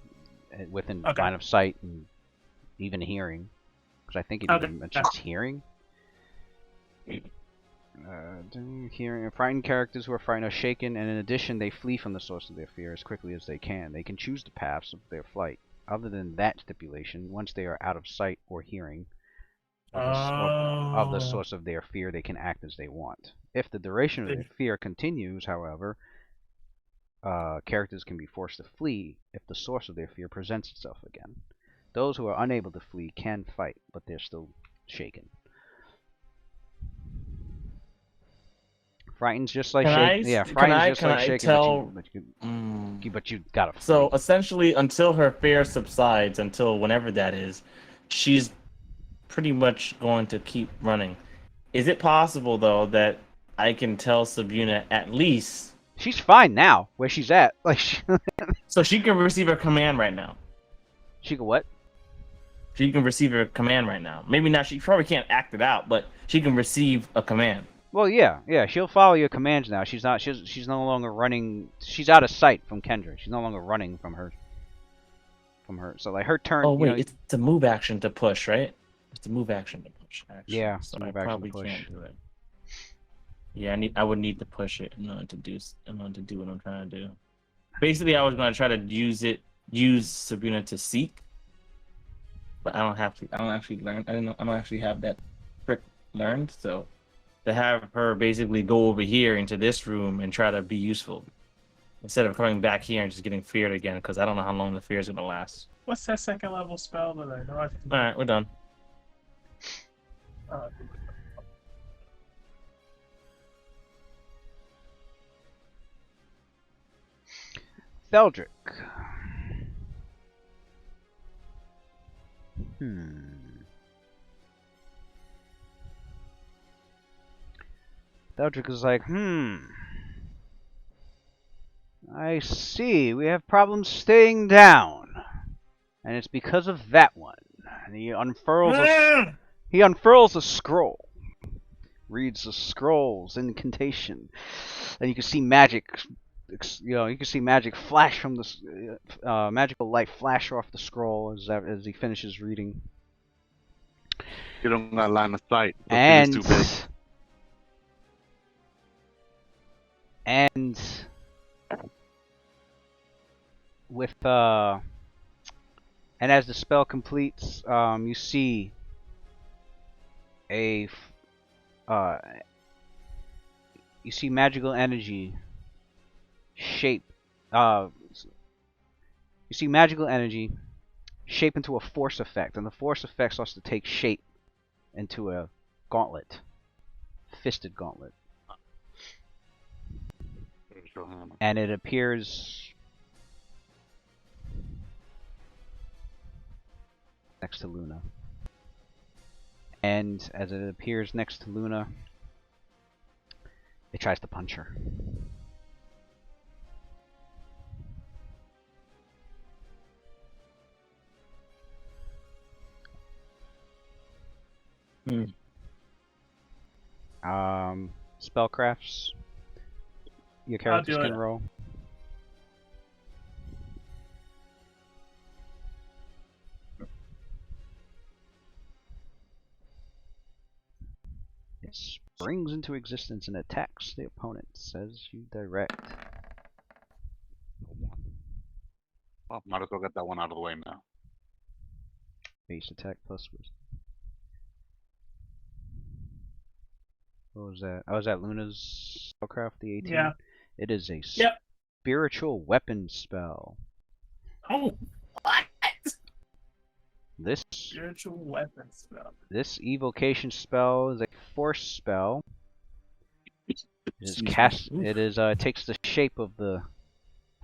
within Okay. line of sight and even hearing. Because I think it Okay. even mentions hearing. Hearing. Frightened characters who are frightened are shaken, and in addition, they flee from the source of their fear as quickly as they can. They can choose the paths of their flight. Other than that stipulation, once they are out of sight or hearing of the Oh. source of their fear, they can act as they want. If the duration of their fear continues, however, characters can be forced to flee if the source of their fear presents itself again. Those who are unable to flee can fight, but they're still shaken. Frightened's just like shaken. Yeah, frightened's just like shaken, tell? but you gotta flee. So essentially, until her fear subsides, until whenever that is, she's pretty much going to keep running. Is it possible though that I can tell Sabuna at least? She's fine now, where she's at. Like, So she can receive her command right now. She can what? She can receive her command right now. Maybe not. She probably can't act it out, but she can receive a command. Well, yeah. She'll follow your commands now. She's not. She's no longer running. She's out of sight from Kendra. She's no longer running from her. So like her turn. Oh wait, you know, it's a move action to push, right? It's a move action to push. Actually. Yeah, so move I action probably to push. can't do it. Yeah, I would need to push it in order to do what I'm trying to do. Basically, I was going to try to use Sabuna to seek, but I don't actually learn. I don't actually have that trick learned. So to have her basically go over here into this room and try to be useful instead of coming back here and just getting feared again, because I don't know how long the fear is going to last. What's that second level spell that I know I can do? All right, we're done. Theldrick. Theldrick is like, I see. We have problems staying down. And it's because of that one. And he unfurls a scroll. Reads the scroll's incantation. And you can see magic, you can see magic flash from the magical light flash off the scroll as he finishes reading. You don't got line of sight. The And thing is too big. and with and as the spell completes, you see you see magical energy shape into a force effect, and the force effect starts to take shape into a gauntlet, fisted gauntlet, and it appears next to Luna. And as it appears next to Luna, it tries to punch her. Spellcrafts. Your characters can roll. It springs into existence and attacks the opponent as you direct. Well, might as well get that one out of the way now. Base attack plus wisdom. What was that? Oh, was that Luna's spellcraft, the 18? Yeah. It is a Yep. spiritual weapon spell. Oh, what? This Spiritual weapon spell. This evocation spell is a force spell. It is cast. It is it takes the shape of the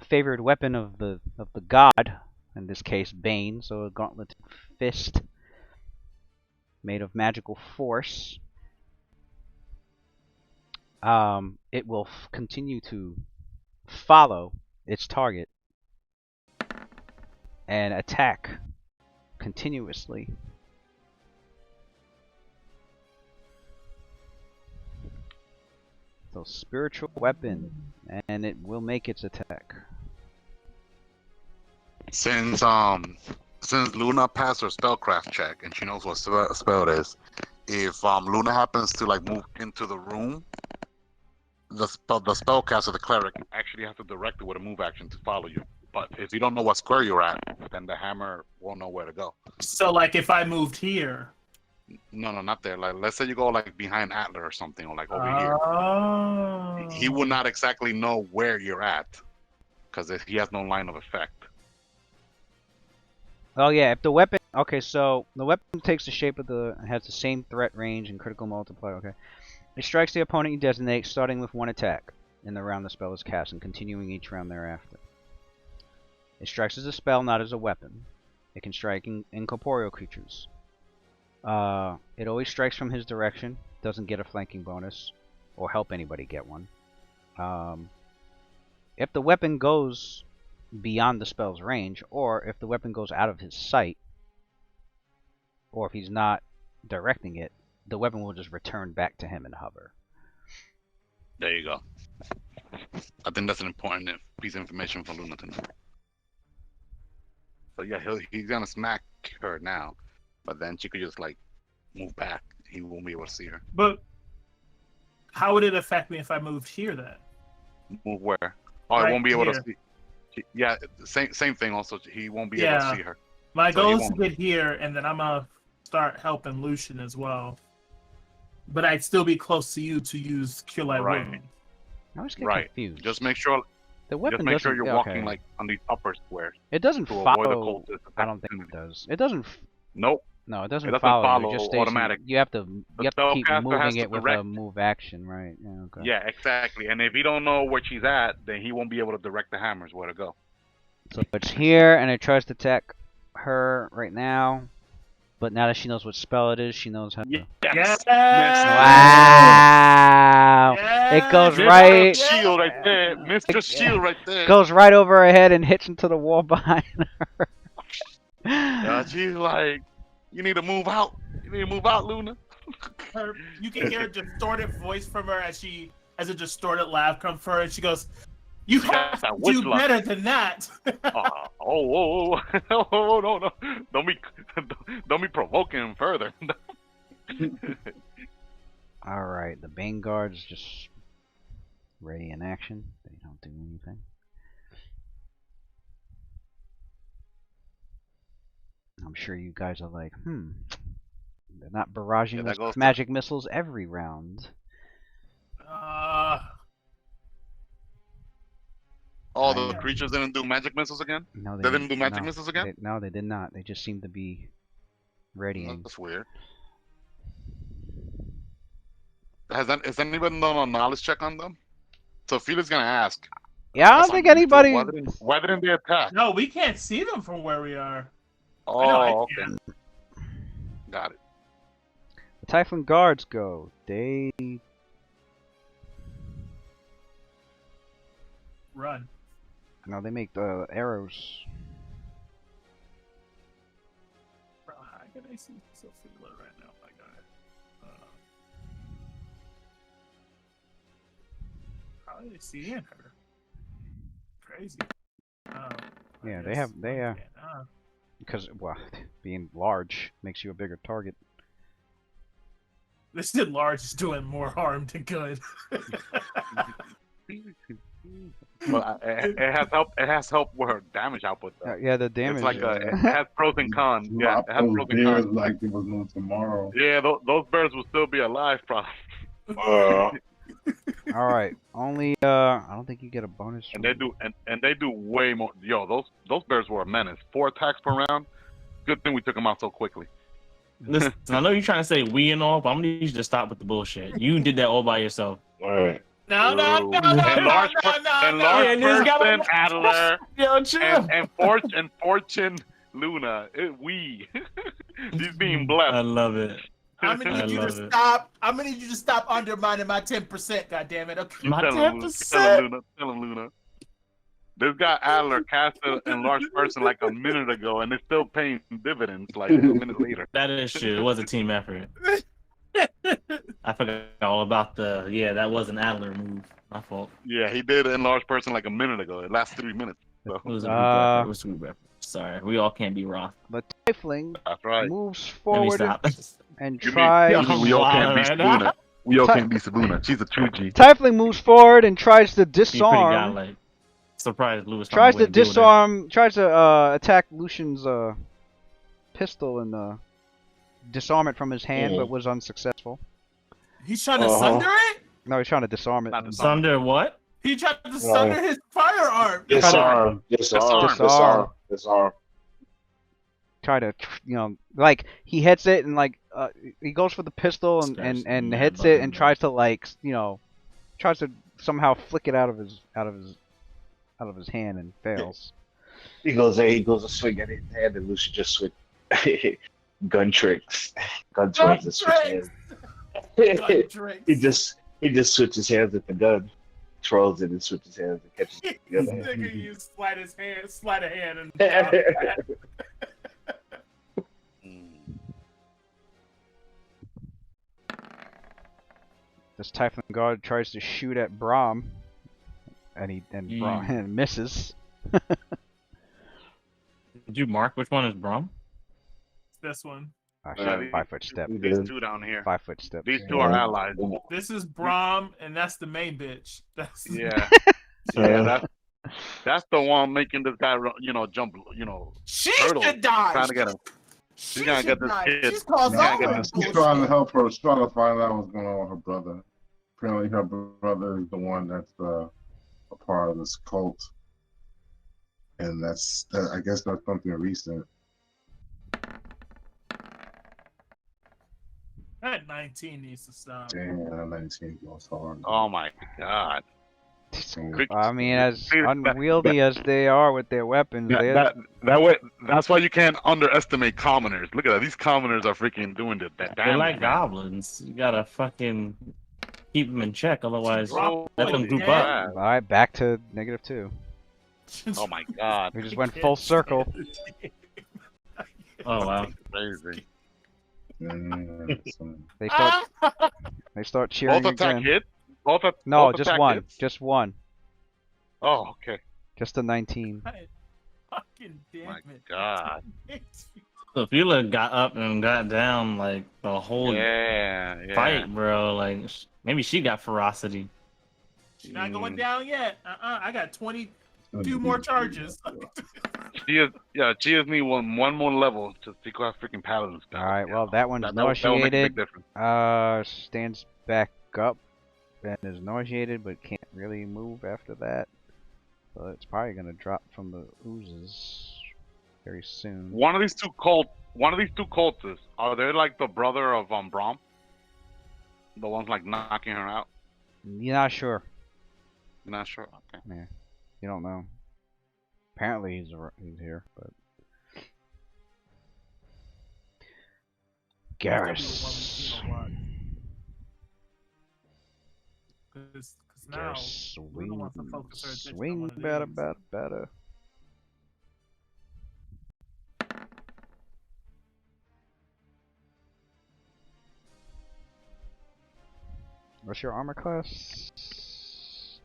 favored weapon of the god, in this case Bane. So a gauntlet fist made of magical force. It will continue to follow its target and attack continuously. So spiritual weapon, and it will make its attack. Since Luna passed her spellcraft check and she knows what spell it is, if Luna happens to like move into the room, the spellcaster, the cleric, actually has to direct it with a move action to follow you. But if you don't know what square you're at, then the hammer won't know where to go. So like if I moved here. No, not there. Like let's say you go like behind Atler or something, or like over here. He will not exactly know where you're at because he has no line of effect. Oh yeah, if the weapon Okay, so the weapon takes the shape of has the same threat range and critical multiplier. Okay, it strikes the opponent you designate, starting with 1 attack in the round the spell is cast, and continuing each round thereafter. It strikes as a spell, not as a weapon. It can strike incorporeal creatures. It always strikes from his direction. Doesn't get a flanking bonus, or help anybody get one. If the weapon goes beyond the spell's range, or if the weapon goes out of his sight, or if he's not directing it, the weapon will just return back to him and hover. There you go. I think that's an important piece of information for Luna to know. So yeah, he's gonna smack her now, but then she could just like move back. He won't be able to see her. But how would it affect me if I moved here then? Move where? Oh, Right I won't be able here. to see. Yeah, same thing. Also, he won't be able to see her. My So goal he is to won't. get here, and then I'm gonna start helping Lucian as well. But I'd still be close to you to use Cure Light Right. Wound. I always get Right. confused. Just make sure. The weapon Just make doesn't. sure you're yeah, walking okay. like on these upper squares It doesn't to avoid the follow. cultist I don't think it opportunity. does. It doesn't. Nope. No, it doesn't, doesn't follow. follow It just stays automatic. You have to. The You have to keep spellcaster has moving to it with a direct. move action, right? Yeah. Okay. Yeah, exactly. And if you don't know where she's at, then he won't be able to direct the hammers where to go. So it's here, and it tries to attack her right now. But now that she knows what spell it is, she knows how to. Yes. Wow! It goes Mr. right. Shield right there. Mr. Shield right there. Goes right over her head and hits into the wall behind her. She's like, you need to move out. You need to move out, Luna. You can hear a distorted voice from her as a distorted laugh comes from her, and she goes, "You have that to witch do laugh. better than that." Oh, no. Don't be provoking him further. Alright, the Bane Guard's just ready in action. They don't do anything. I'm sure you guys are like, they're not barraging us with magic missiles every round. The creatures didn't do magic missiles again? No, They didn't do magic missiles again? They did not. They just seem to be readying. That's weird. Has anybody done a knowledge check on them? So Felix gonna ask. Yeah, I don't think anybody. Why didn't they attack? No, we can't see them from where we are. Oh, okay. Got it. The Typhon Guards go. They Run. no, they make the arrows. Bro, how can I see Sophia right now, my guy? How are they seeing her? Crazy. Yeah, they because being large makes you a bigger target. This large is doing more harm than good. Well, it has helped with her damage output. Though. Yeah, the damage. It's like it has pros and cons. Yeah, it has pros and cons. Like there was no tomorrow. Yeah, those birds will still be alive, probably. All right, only I don't think you get a bonus. And they do way more. Yo, those birds were a menace. 4 attacks per round. Good thing we took them out so quickly. Listen, I know you're trying to say we and all, but I'm gonna need you to stop with the bullshit. You did that all by yourself. All right. No. Enlarged person, Adler, Yo, chill. and Fortune, Luna. We. She's being blessed. I love it. I'm gonna need you to stop. I'm gonna need you to stop undermining my 10%. God damn it! Okay. My Tell him, Luna. This guy Adler cast an enlarged person like a minute ago, and it's still paying dividends like a minute later. That is true. It was a team effort. I forgot all about that was an Adler move. My fault. Yeah, he did an enlarged person like a minute ago. It lasts 3 minutes. So. It was a group effort. It was a group effort. Sorry, we all can't be Roth. The Tiefling That's right. moves Let me forward stop. and You tries. mean we all can't be Right now. Sabuna. We all can't be Sabuna. She's a true G. Tiefling moves forward and tries to You pretty disarm. godlike. Surprised Lewis. Tries to disarm. Tries to attack Lucian's pistol and disarm it from his hand, but was unsuccessful. He's trying to sunder it. No, he's trying to disarm it. Sunder what? He tried to sunder his firearm. Disarm. try to, like he hits it and like he goes for the pistol and hits it and tries to like, tries to somehow flick it out of his hand and fails. He goes there, he goes to swing at his hand, and Lucian just swing gun tricks. Gun tricks and switch hands. Gun tricks. He just switches hands with the gun, throws it and switches hands and catches the other hand. Nigga, you slide a hand, and This Typhon God tries to shoot at Braum, and Braum misses. Did you mark which one is Brom? this one. Actually, 5-foot step. These two down here. 5-foot step. These two are allies. This is Brom, and that's the main bitch. That's Yeah. Yeah, that's the one making this guy, jump, She hurdle, should die. trying to get him. She's gonna get this kid. She's caused all get this She's trying to help her. She's trying to find out what's going on with her brother. Apparently, her brother is the one that's a part of this cult, and I guess that's something recent. that 19 needs to stop. Damn, 19 goes hard. Oh my god. I mean, as unwieldy as they are with their weapons, That's why you can't underestimate commoners. Look at that. These commoners are freaking doing that damage. They're like man. goblins. You gotta fucking keep them in check, otherwise Oh, let them group yeah. up. Alright, back to -2. Oh my god. We just went full circle. Oh wow. Crazy. They start cheering Both attack again. hit? No, both just attack one. hits? Just one. Oh, okay. Just a 19. Fucking damn My it. god. So Fila got up and got down like the whole Yeah. fight, bro. Like maybe she got ferocity. She's not going down yet. I got 22 more charges. She has me one more level to see how freaking paladins. Alright, well that one's that will make a big nauseated. difference. Stands back up and is nauseated but can't really move after that. So it's probably gonna drop from the oozes very soon. One of these two cultists, are they like the brother of Brom? The ones like knocking her out? You're not sure. You're not sure? Okay. Yeah. You don't know. Apparently he's here, but Garrus. Because now we don't want to focus our attention on Swing one of better. What's your armor class?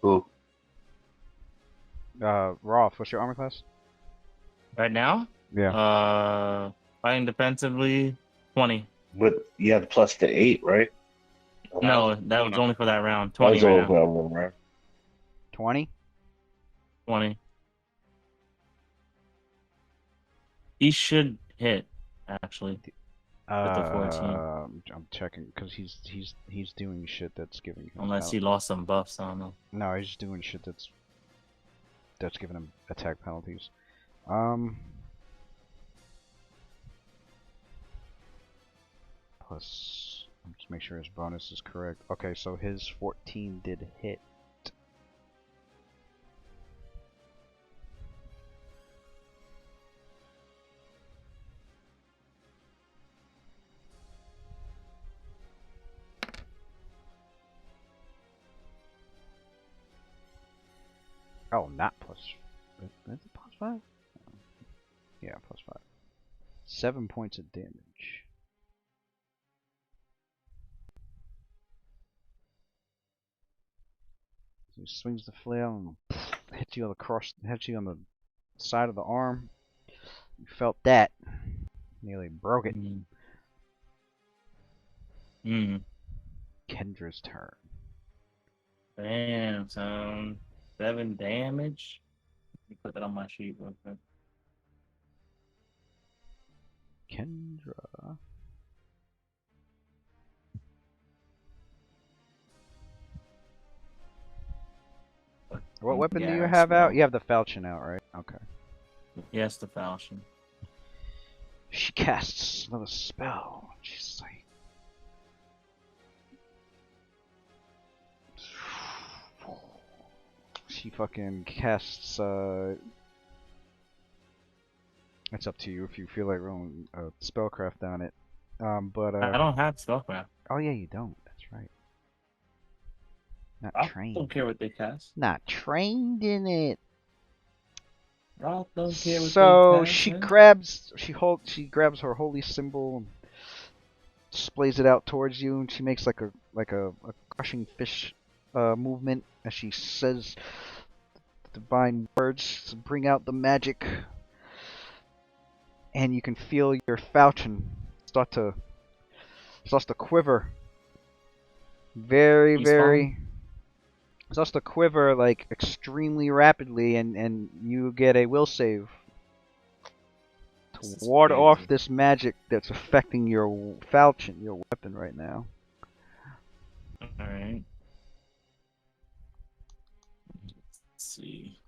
Who? Rolf, what's your armor class? Right now? Yeah. Fighting defensively, 20. But you have plus the 8, right? No, that was only for that round. That was 20 right over now. that one, right? 20? 20. He should hit, actually. With the 14. I'm checking because he's doing shit that's giving him. Unless he lost some buffs, I don't know. No, he's doing shit that's giving him attack penalties. Plus, just make sure his bonus is correct. Okay, so his 14 did hit. Oh, not plus. Is it plus 5? Yeah, plus 5. 7 points of damage. So he swings the flail and hits you on the side of the arm. You felt that. Nearly broke it. Kendra's turn. Damn, son. 7 damage. Let me put that on my sheet real quick. Kendra. What weapon do you Gas, have out? bro. You have the falchion out, right? Okay. Yes, the falchion. She casts another spell. She's like, she fucking casts. It's up to you if you feel like rolling spellcraft on it. But I don't have spellcraft. oh yeah, you don't. That's right. Not I trained. don't care what they cast. Not trained in it. Roth don't care what So they cast. she man. grabs her holy symbol and displays it out towards you, and she makes like a crushing fish movement as she says the divine words to bring out the magic, and you can feel your falchion starts to quiver. He's falling. Starts to quiver like extremely rapidly, and you get a will save to This is ward crazy. off this magic that's affecting your falchion, your weapon right now. All right. Let's see.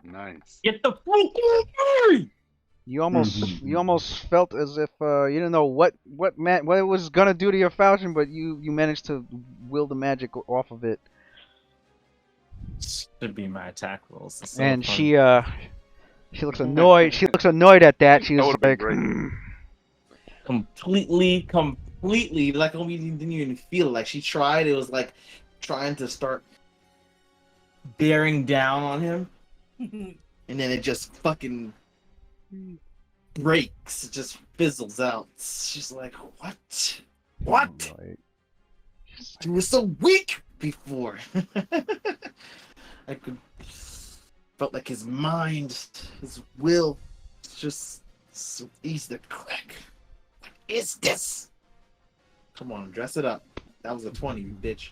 Nice. Get the fuck away! You almost felt as if you didn't know what it was gonna do to your falchion, but you managed to will the magic off of it. Should be my attack rolls. It's so And fun. she looks annoyed. She looks annoyed at that. She That was would've been like, great. Completely, like we didn't even feel it. Like she tried. It was like trying to start bearing down on him, and then it just fucking breaks. It just fizzles out. She's like, "What? What? Right. You were so weak before." I could felt like his mind, his will, just so easy to crack. What is this? Come on, dress it up. That was a 20, you bitch.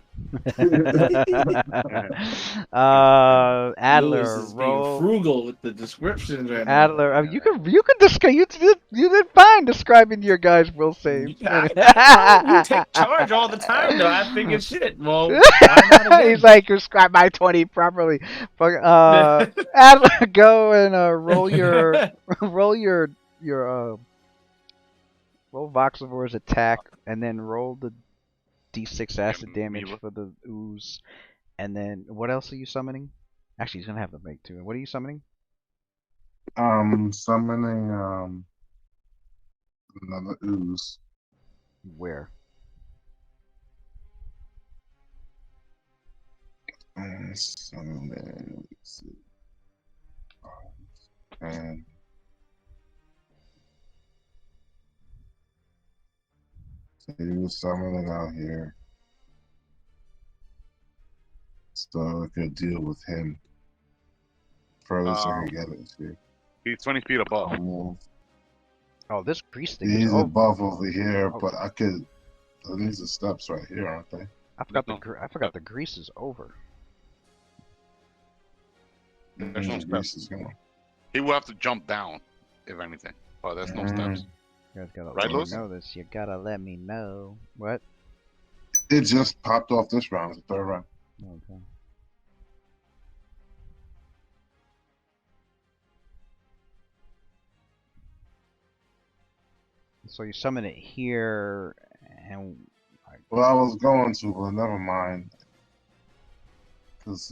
Adler, Lewis is being roll. frugal with the descriptions right now. Adler, you can describe. You did fine describing your guys' will save. You take charge all the time, though. I figured shit. Well, why not again? He's like, describe my 20 properly. Fuck, Adler, go and roll your roll Voxivor's attack, and then roll the D6 acid damage Mila. for the ooze. And then what else are you summoning? Actually, he's gonna have to make two. What are you summoning? Summoning another ooze. Where? Summoning. Let's see. And he was summoning out here, so I could deal with him further so I can get it. See. He's 20 feet above. I'll move. Oh, this grease thing is He's over. above over here, Oh. but I could. These are steps right here, aren't they? I forgot No. I forgot the grease is over. There's no Mm, steps. Greece is going. He will have to jump down, if anything. But there's no steps. You guys gotta Right, let me Lewis? know this. You gotta let me know. What? It just popped off this round, the third round. Okay. So you summon it here, and Well, I was going to, but never mind. Because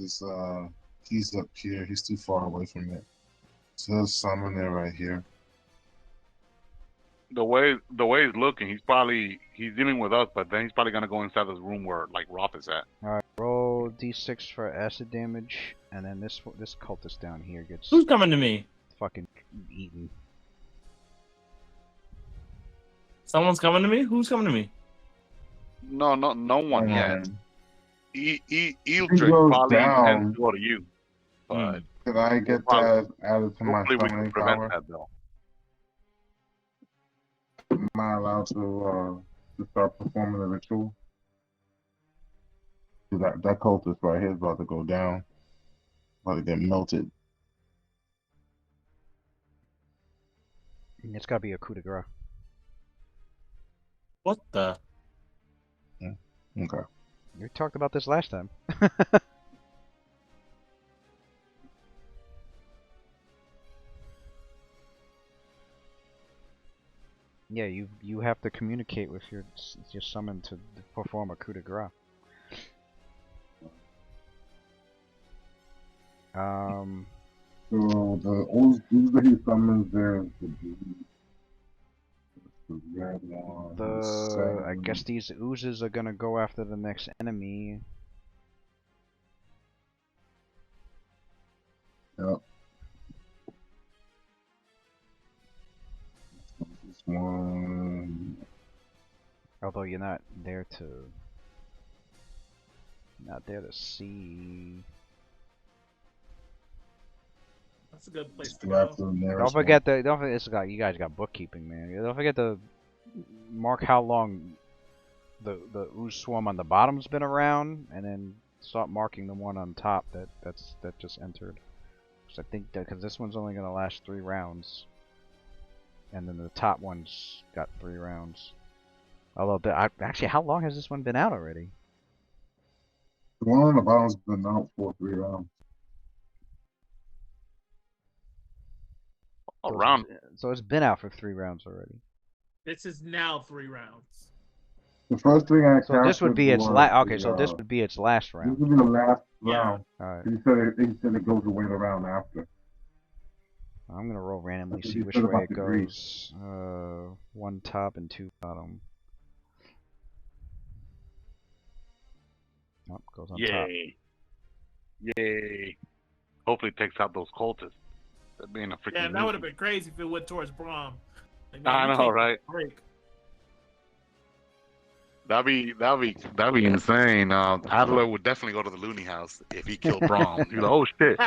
he's up here. He's too far away from it. So he'll summon it right here. The way he's looking, he's dealing with us, but then he's probably gonna go inside this room where like Roth is at. alright, roll d6 for acid damage, and then this cultist down here gets Who's coming to me? fucking eaten. Someone's coming to me? Who's coming to me? No one yet. Eldrick goes probably down. intends to go to you. But Could I get Well, that added to my hopefully we can summoning prevent power? that though. Am I allowed to start performing the ritual? 'Cause that cultist right here is about to go down. About to get melted. It's gotta be a coup de grace. What the? Okay. We talked about this last time. Yeah, you have to communicate with your summon to perform a coup de grace. So the old that he summons there is the red one. I guess these oozes are gonna go after the next enemy. Yep. This one. Although you're not there to see. That's a good place to Go go. after the nearest Don't forget you guys got bookkeeping, man. Don't forget to mark how long the ooze swarm on the bottom's been around, and then start marking the one on top that just entered. Because I think because this one's only gonna last 3 rounds, and then the top one's got 3 rounds. Although actually, how long has this one been out already? The one on the bottom's been out for 3 rounds. Around. So it's been out for 3 rounds already. This is now 3 rounds. The first thing I So this would be its last. Okay, so this would be its last This round. would be the last Yeah. round. All right. He said it goes away the round after. I'm gonna roll randomly, That's what see he which said way about it the Greek. goes. 1 top and 2 bottom. Oh, goes on top. Yay. Yay. Hopefully it takes out those cultists. That being a freaking Yeah, that would have been crazy if it went towards Braum. Like, man, I you know, take a right? break. That'd be insane. Adler would definitely go to the Looney House if he killed Braum. He's like, oh shit,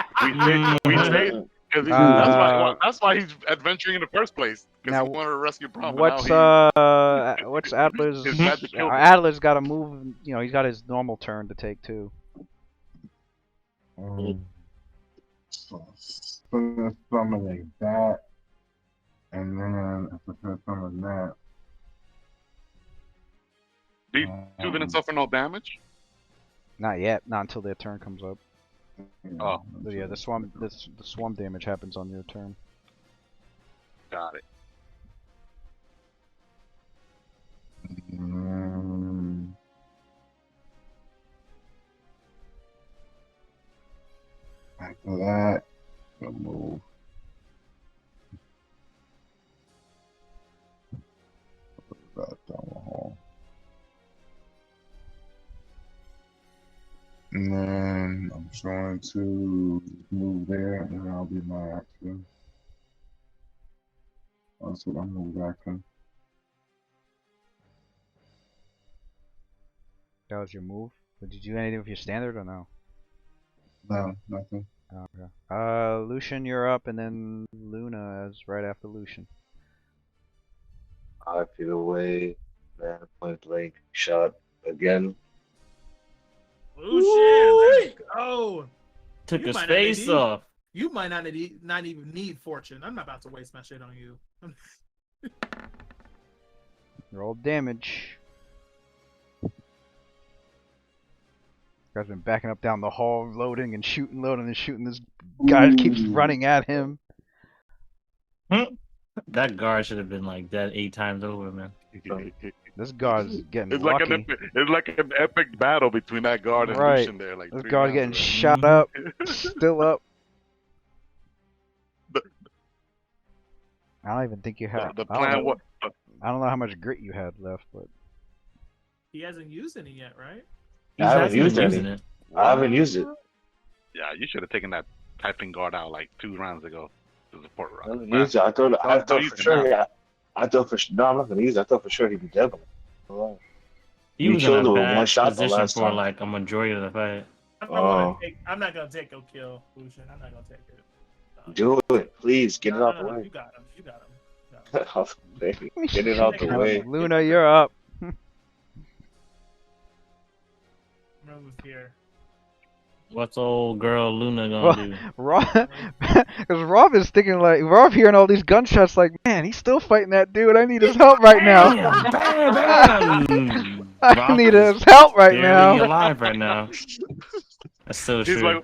we saved. Cause that's why he's adventuring in the first place. Because Now, he wanted to rescue Braum. what's Adler's? His magic killed him. Adler's got to move. You know, he's got his normal turn to take too. So something like that, and then if I summon that. These two didn't suffer no damage. Not yet. Not until their turn comes up. Oh, But yeah, the swarm damage happens on your turn. got it. After that, I'll move. That down the hall. And then I'm trying to move there, and then I'll be my action. That's what I'm moving back in. That was your move. Did you do anything with your standard or no? No, nothing. Oh, okay. Lucian, you're up, and then Luna is right after Lucian. 5 feet away, man, point blank shot again. Lucian, let's go. Took You his might not face need- off. You might not even need fortune. I'm not about to waste my shit on you. Roll damage. Guy's been backing up down the hall, loading and shooting, loading and shooting. This guy keeps running at him. That guard should have been like dead 8 times over, man. This guard's getting It's lucky. like an epic battle between that guard and Right. Lucian there. Like This 3 guard rounds getting already. shot up, still up. I don't even think you had. The I don't plan know- was I don't know how much grit you had left, but He hasn't used any yet, right? He I haven't hasn't been used any. using it. I haven't used it. yeah, you should have taken that typing guard out like 2 rounds ago to support I round. haven't used it. I thought Don't use for it sure. now. Yeah, I thought for sure. No, I'm not gonna use it. I thought for sure he'd be dead. Oh. He You was in killed a him with bad one shot the position last for time. like a majority of the fight. I'm not gonna take a kill, Lucian. I'm not gonna take it. Do it, please. Get it out the No, way. You got him. You got him. Out the way. Get it out the way. Luna, you're up. Move here. What's old girl Luna Well, gonna do? Rob, because Rob is thinking like Rob hearing all these gunshots, like, man, he's still fighting that dude. I need his help right now. Bam, bam, bam. I Rob need is his help right barely now. alive right now. That's so He's true. like,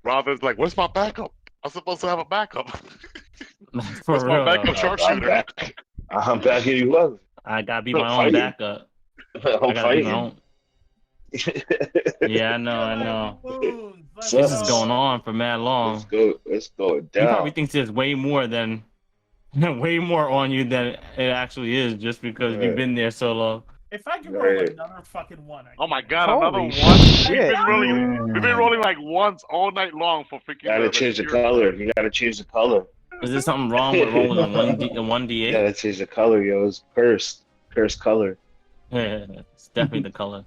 Robin's like, where's my backup? I'm supposed to have a backup. For Where's my real backup though. I'm sharpshooter? back. I'm back in 11. I gotta be I'm my own fighting. backup. I I'm gotta be my fighting. own. Yeah, I know, I know. Wounds, let's This is go. going on for mad Let's long. go. Let's go He probably down. thinks there's way more than way more on you than it actually is just because you've been there so long. If I could roll Right. another fucking one, I Oh my could. god, another Holy one. shit! We've been rolling like once all night long for freaking. Gotta change the color. You gotta change the color. Is there something wrong with rolling a 1d8? You gotta change the color, yo. It's cursed. Cursed color. It's definitely the color.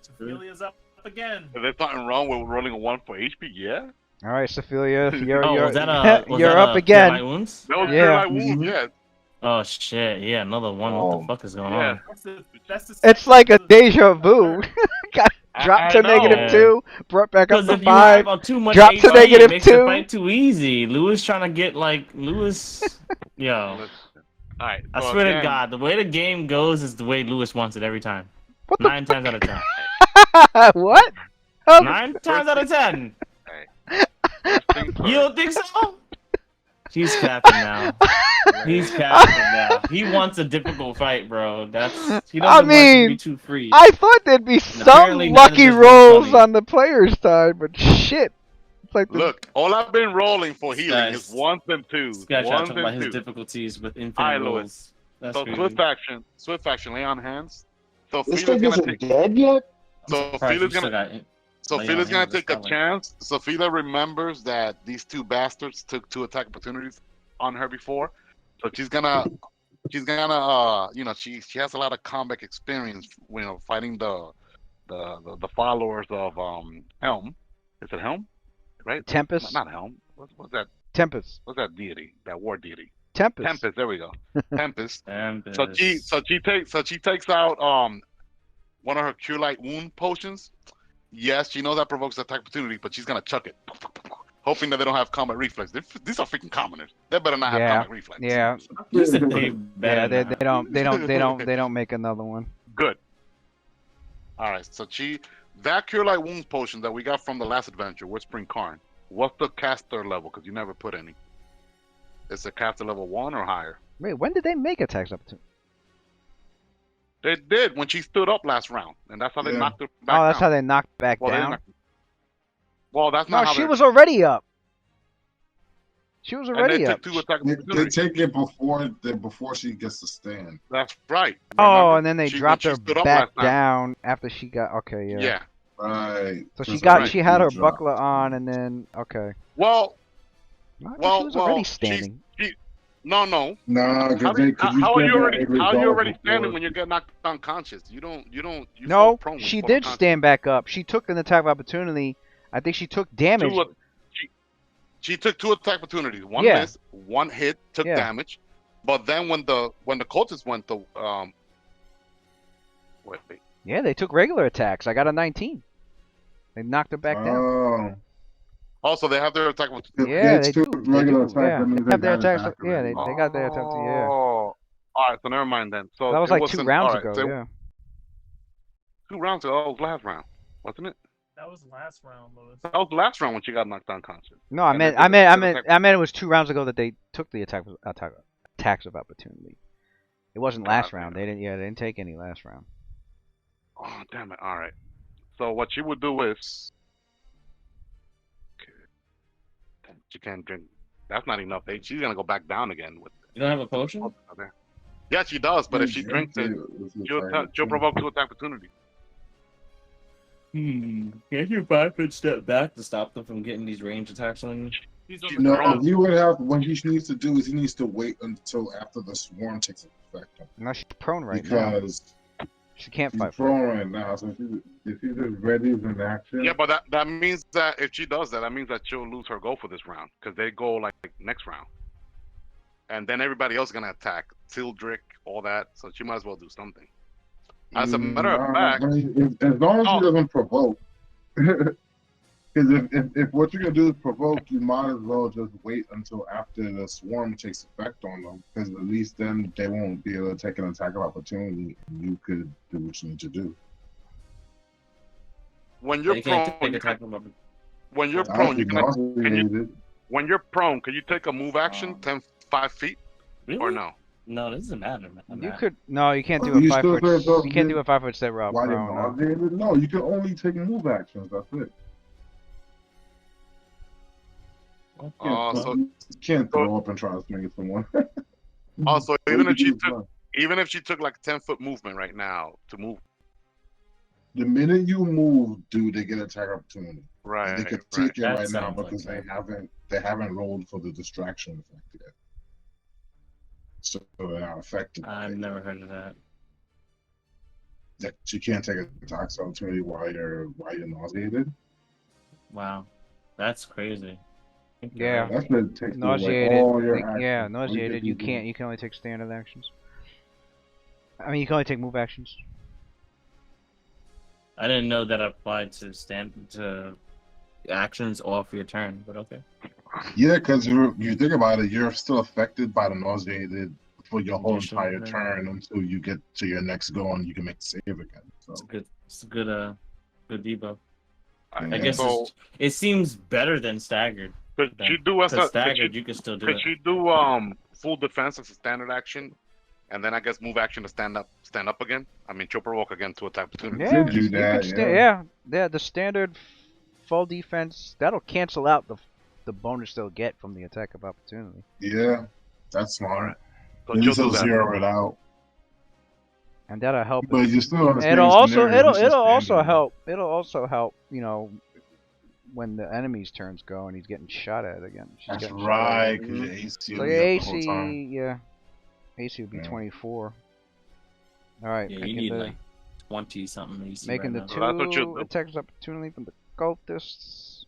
Sophilia's up again. Is there something wrong with rolling a 1 for HP? Yeah. All right, Sophia, you're Oh, you're, was that a was you're that up a Cure again. Light Wounds? That was Yeah. Cure Light Wounds, yeah. Oh shit! Yeah, another one. What the fuck is going Yeah. on? That's the It's like a deja vu. Got dropped to I know. -2, brought back up Because to if you have 5. too much drop to HP, it makes the -2. fight too easy. Lewis trying to get like Lewis. Yo, Listen. All right. I so swear to again, God, the way the game goes is the way Lewis wants it every time. What the 9 times out of 10. What? How the- 9 times out of 10. first things You don't first. think so? He's capping now. He's capping now. He wants a difficult fight, bro. He doesn't want it to be too free. I thought there'd be some apparently none of lucky this was rolls funny. on the player's side, but shit. It's like the, Look, all I've been rolling for This healing guy's- is ones and twos. This guy trying Ones to talk about and his twos. difficulties with infinite Alright, Lewis. rolls. That's So crazy. swift action, lay on hands. So This Felix thing gonna isn't take. dead yet? So Surprised you Felix still gonna. got it. So lay Felix on gonna hands, take a it's not chance. So Fila remembers that these two bastards took 2 attack opportunities on her before. So she's gonna you know, she has a lot of combat experience, you know, fighting the followers of Helm. Is it Helm? Right? Tempest. Not Helm. What's that? Tempest. What's that deity? That war deity? Tempest. Tempest. There we go. Tempest. And So she takes out one of her cure light wound potions. Yes, she knows that provokes attack opportunity, but she's gonna chuck it, hoping that they don't have combat reflex. These are freaking commoners. They better not have Yeah. combat reflex. Yeah. You said they Yeah, better they not. they don't make another one. Good. All right. So that cure light wounds potion that we got from the last adventure, Whispering Karn. What's the caster level? Because you never put any. Is it caster level 1 or higher? Wait, when did they make attacks up to? They did when she stood up last round, and that's how they Yeah. knocked her back Oh, that's how down. they knocked back Well, they down. knocked- well, that's No, not how she they- was already up. She was and already they up. took 2 attack They opportunities. take it before she gets to stand. That's right. Oh, Remember? and then they She- when dropped she her stood up back last time. down after she got. Okay, yeah. Yeah. Right. So she That's got right. she had her She dropped. buckler on, and then okay. Well, I thought Well, she was already well, standing. no. Nah, How, because they. how are you already resolve standing before. when you get knocked unconscious? You fall No, prone when she you fall did unconscious. stand back up. She took an attack of opportunity. I think she took damage. She took 2 attack opportunities. One Yeah. miss, 1 hit, took Yeah. damage. But then when the cultists went to wait. Yeah, they took regular attacks. I got a 19. They knocked her back down. Oh. Also, they have their attack opportunity. Yeah, It's they two do. They regular do. attacks, Yeah, that means they have they their got it attacks. back Yeah, already. they got their attacks. Yeah, Oh, all right. So never mind then. So that was it like 2 wasn't- rounds all right, ago. so Yeah. 2 rounds ago. That was last round, wasn't it? That was last round, Lewis. That was last round when she got knocked unconscious. No, I And meant they took it was 2 rounds ago that they took the attacks of opportunity. It wasn't last round. They didn't take any last round. Oh, damn it. All right. So what she would do is... Okay. She can't drink. That's not enough. She's going to go back down again. You don't have a potion? Yeah, she does, but if she drinks it, she'll provoke 2 attack opportunities. Can't you 5-foot step back to stop them from getting these range attacks on you? She's She's on the No, prone. you would have. What he needs to do is he needs to wait until after the swarm takes effect. No, she's prone right now. Because She can't she's fight. prone right now. So if she's just ready in action. Yeah, but that means that if she does that, that means that she'll lose her go for this round because they go like next round, and then everybody else is gonna attack, Tildrick, all that. So she might as well do something. As a matter of fact, as long as she doesn't provoke. Because if what you're gonna do is provoke, you might as well just wait until after the swarm takes effect on them. Because at least then they won't be able to take an attack of opportunity, and you could do what you need to do. When you're They can't prone, take you attack can, from when you're I prone, you think can nauseated. when you're prone, can you take a move action 5 feet Really? or no? No, this doesn't matter, man. You could no, you can't do Oh, a you 5 still foot. said those You can't do did- a 5 foot step route Why you're prone. No. nauseated? No, you can only take move actions. That's it. So You can't throw up and try to swing at someone. also All even you if can she do is took run. even if she took like 10-foot movement right now to move, The minute you move, dude, they get attack opportunity. And they right, could right. take it That right now sounds like because fun. they haven't rolled for the distraction effect yet. So they're not affected. by I've it. never heard of that. That you can't take a attack opportunity while you're nauseated. Wow, that's crazy. Yeah. That's what it takes Nauseated. away all your actions. Yeah, All nauseated. You can can't. You can only take standard actions. I mean, you can only take move actions. I didn't know that applied to actions off your turn, but okay. Yeah, because you think about it, you're still affected by the nauseated for your whole Additional entire turn. turn until you get to your next go and you can make the save again. So It's a good debuff. I Yeah. guess So it seems better than staggered. could you do us Because a staggered, you can still do could it. you do full defense as a standard action, and then I guess move action to stand up again? I mean, chill provoke again to attack opportunity. Yeah, Did do you that, could yeah. yeah. The standard full defense that'll cancel out the bonus they'll get from the attack of opportunity. Yeah, that's smart. Alright. So At chill least do it'll that. zero it out. And that'll help. But you still understand It'll the also scenario, this is it'll also standard. help. It'll also help. You know, when the enemy's turns go and he's getting shot at again. She's That's getting shot at right, again. because your AC So will your be up the whole time. AC, yeah, AC would be Yeah. 24. All right, Yeah, you making need the like 20 something AC making the right So that's what you two do. attacks opportunity from the cultists.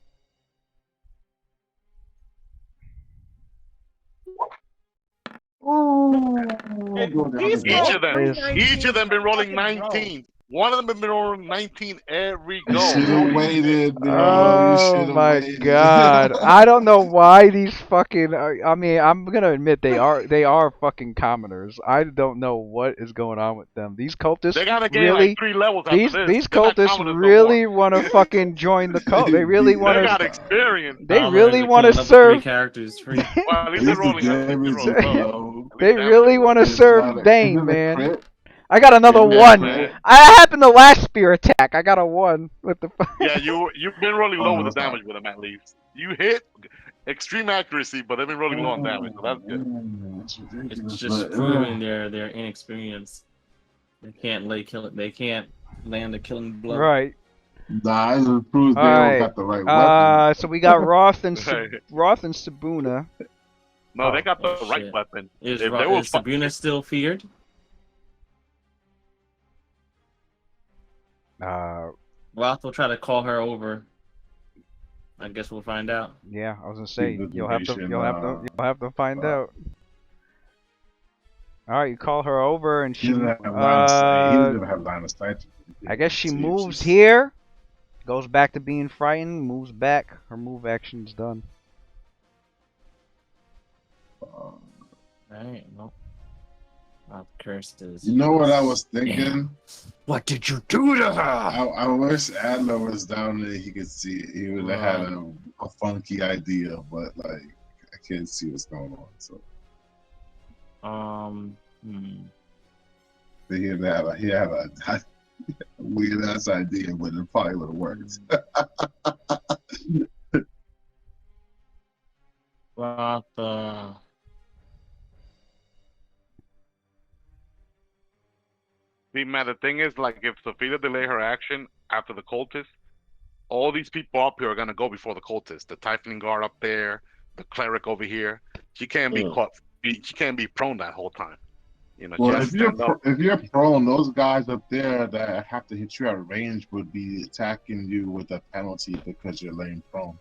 Each of them, Is- each of them been rolling 19. One of them been rolling 19 every You go. should have Holy waited, bro. You Oh should have my waited. god! I don't know why these fucking. I mean, I'm gonna admit they are fucking commoners. I don't know what is going on with them. These cultists They gotta gain really. like 3 levels after These this. these They're not cultists commoners no really more. want to fucking join the cult. They really They want They to. got experience. They now. really Learn want to kill level 3 serve. characters free. Well, at At least they're least the rolling. At least they're damage rolling is low. low. At They least damage really is want low. to It's serve not a- Bane, is it a man. crit? I got another Isn't it a one. crit? I happened the last spear attack. I got a 1 with the. Yeah, you've been rolling Oh, low no, with the that's not. damage with them at least. You hit extreme accuracy, but they've been rolling low on damage, so that's good. It's ridiculous. It's just but, proving their inexperience. They can't They can't land a killing blow. Right. Nah, it just proves they Alright. don't got the right weapon. So we got Roth and Right. Roth and Sabuna. No, they got the Oh, right shit. weapon. Is If they were Sabuna still feared? Roth will try to call her over. I guess we'll find out. Yeah, I was gonna say the you'll have to find uh, out. All right, you call her over and He she. doesn't have line of sight. He doesn't have line of sight. I guess she See if moves she's- here, goes back to being frightened, moves back. Her move action's done. Right? No. Roth curses. You know what I was thinking? What did you do to her? I wish Adler was down there. He could see it. He would have had a funky idea, but like I can't see what's going on. So he had a weird ass idea, but it probably would have worked. Roth. See, man, the thing is, like, if Sophia delay her action after the cultist, all these people up here are gonna go before the cultist. The Typhling guard up there, the cleric over here. She can't be caught. She can't be prone that whole time. You know, she Well, has to stand up. if you're prone, those guys up there that have to hit you at range would be attacking you with a penalty because you're laying prone.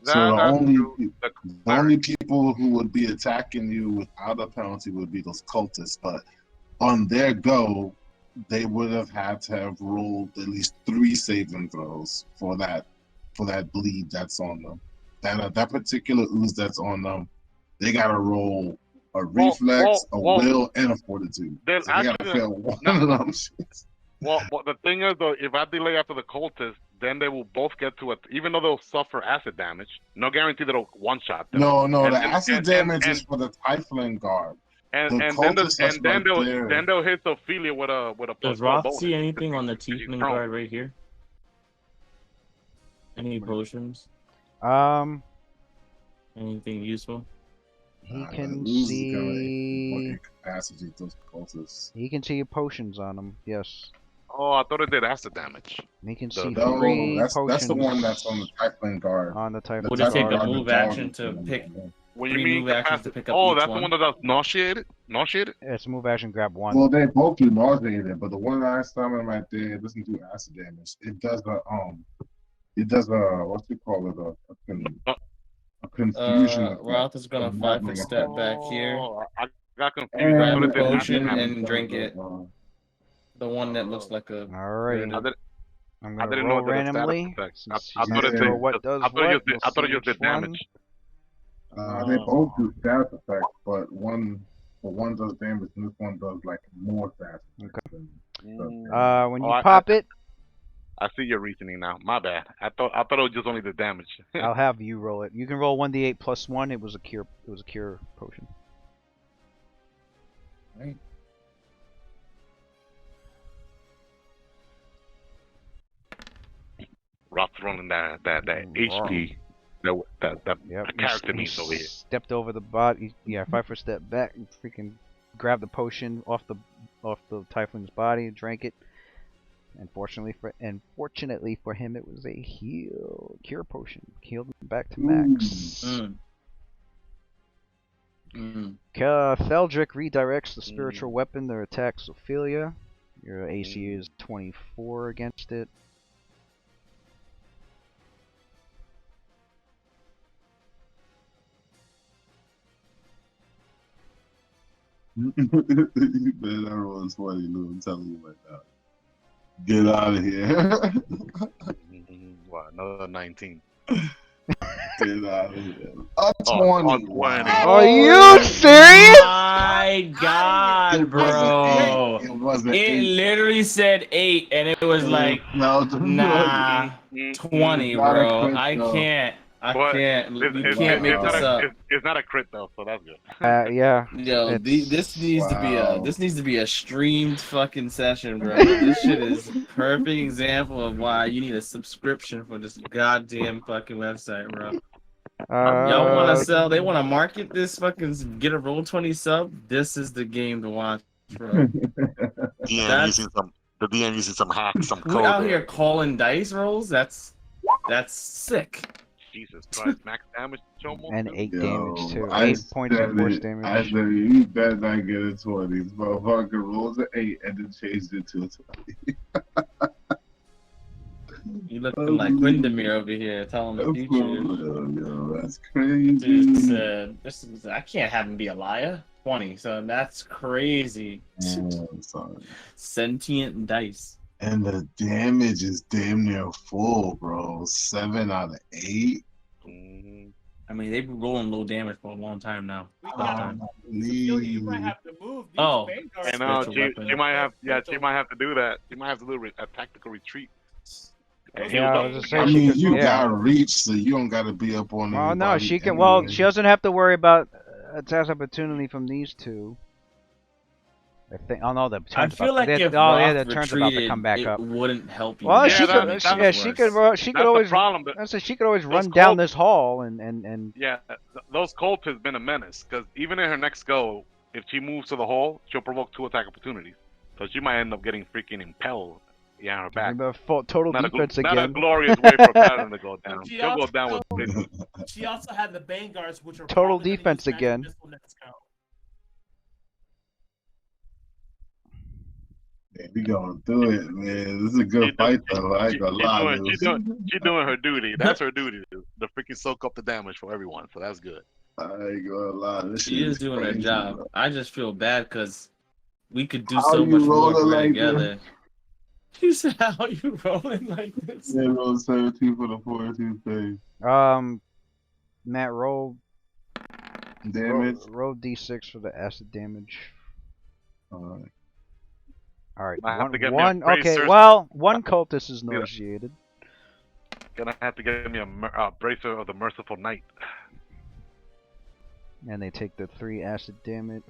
So the That's only true. the only people who would be attacking you without a penalty would be those cultists. But on their go, they would have had to have rolled at least 3 saving throws for that for that bleed that's on them. That particular ooze that's on them, they gotta roll a reflex, a will, and a fortitude. Then So they gotta actually, fail one no, of them. shits. well, the thing is though, if I delay after the cultist, then they will both get to it. Even though they'll suffer acid damage, no guarantee that'll one shot them. No, And the then acid damage is for the Typhling guard. The cultists that's right there. then they'll hit Ophelia with a Does +12 Roth see bonus. anything on the She's Tiefling prone. guard right here? Any potions? Anything useful? He that can ooze is gonna see. incapacitate those cultists. He can see potions on him. Yes. Oh, I thought it did acid damage. He can The- see the- No, 3 that's potions. the one that's on the Typhling guard. On the type. The Would it take a Typhling move guard, action the to dog. pick When you 3 mean move actions to capacity, pick up oh, each that's one? the one that's nauseated. Nauseated. It's a move action. Grab 1. Well, they both do nauseated, but the one that I summon right there doesn't do acid damage. It does a what's it called? A confusion. Roth is gonna effect, 5 foot maddening step effect. back here. Oh, I got confused. I Grab thought a it did acid potion damage. and drink it. The one that looks like a. Alright. I didn't- I'm I gonna didn't know roll it did a status randomly. effect. Since I he's thought not it sure did. what does I thought what. it just We'll I thought it see just did which one. damage. They both do status effects, but one does damage and this one does like more status. Okay. Okay. When Oh, you I- pop it, I see your reasoning now. My bad. I thought it was just only the damage. I'll have you roll it. You can roll 1d8 plus 1. It was a cure. It was a cure potion. Right. Roth's running that HP. That Yep. character he needs over here. stepped over the body. Yeah, 5 foot step back and freaking grabbed the potion off the Typhling's body and drank it. And fortunately for him, it was a cure potion. Healed him back to max. Theldrick redirects the spiritual weapon that attacks Ophelia. Your AC is 24 against it. Man, that roll is funny, Lou. I'm telling you right now. Get out of here. What, another 19. Get out of here. A 20. Oh, 20. Are you serious? My God, bro! It wasn't It 8. literally said 8, and it was like, No, nah, 20, Not a bro. crit, I though. can't. I But can't. You can't make not this a, up. it's not a crit though, so that's good. Yeah. Yo, this needs to be Wow. a streamed fucking session, bro. This shit is a perfect example of why you need a subscription for this goddamn fucking website, bro. Y'all want to sell? They want to market this fucking get a Roll20 sub. This is the game to watch, bro. The DM using some hacks, some We code. out here calling dice rolls. That's sick. Jesus Christ, max damage almost. And 8 Yo, damage too. I 8 points of said force it. damage. I said you better not get a 20. This motherfucker rolls an 8 and then changed it to a 20. You looking like Quindamir over here, telling the future. Yo, that's crazy. I can't have him be a liar. 20, so that's crazy. Sorry. Sentient dice. And the damage is damn near full, bro. 7 out of 8. I mean, they've been rolling low damage for a long time now. You might have to move. These Oh. Vanguards- And she weapon. might have, she might have to do that. She might have to do a tactical retreat. And Yeah, I heal was up. just I saying she mean, could. you Yeah. got reach, so you don't got to be up on. Well, no, anybody she can. anyway. Well, she doesn't have to worry about attack opportunity from these two. I think. Oh no, the I turn's feel about. like they- if oh yeah, Roth the turn's about to retreated, come back it up. wouldn't help you. Well, Yeah, she that- could. that's She, yeah, she could. She That's could always. the problem. I said she could always run Those down cult- this hall and. Yeah, those cults has been a menace because even in her next go, if she moves to the hall, she'll provoke 2 attack opportunities. So she might end up getting freaking impelled. Yeah, on her back. Remember, total defense Not a again. glorious way for a pattern to go down. She She'll go also- down with 50. She also had the Vanguards, which are Total probably gonna defense use magic again. missile next go. Yeah, we going through it, man. This is a good fight, though. I ain't gonna lie. She's doing her duty. That's her duty. To freaking soak up the damage for everyone. So that's good. I ain't gonna lie. This She shit is doing her crazy, job. bro. I just feel bad because we could do How so you much more rolling if we're like together. You said how you rolling like this? Yeah, roll 17 for the 42 phase. Matt, roll Damage. roll d6 for the acid damage. Alright. All right, I have to get me a one. Okay, bracer. well, one cultist is nauseated. Gonna have to get me a bracer of the merciful knight. And they take the 4 acid damage.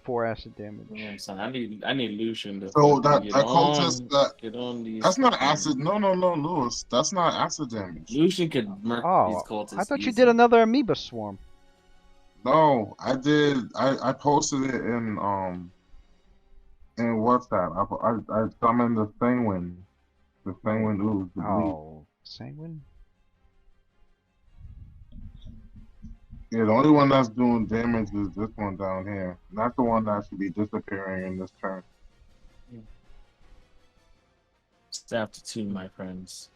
Yeah, son, I need Lucian to So fucking that get that cultist on that get on these. that's not fucking- acid. No, Lewis. That's not acid damage. Lucian could murk these Oh, cultists. I thought you easy. did another amoeba swarm. No, I did. I posted it in WhatsApp. I summoned the Sanguine. The Sanguine ooze. The bleed. Oh, sanguine. Yeah, the only one that's doing damage is this one down here. Not the one that should be disappearing in this turn. Staff to 2, my friends.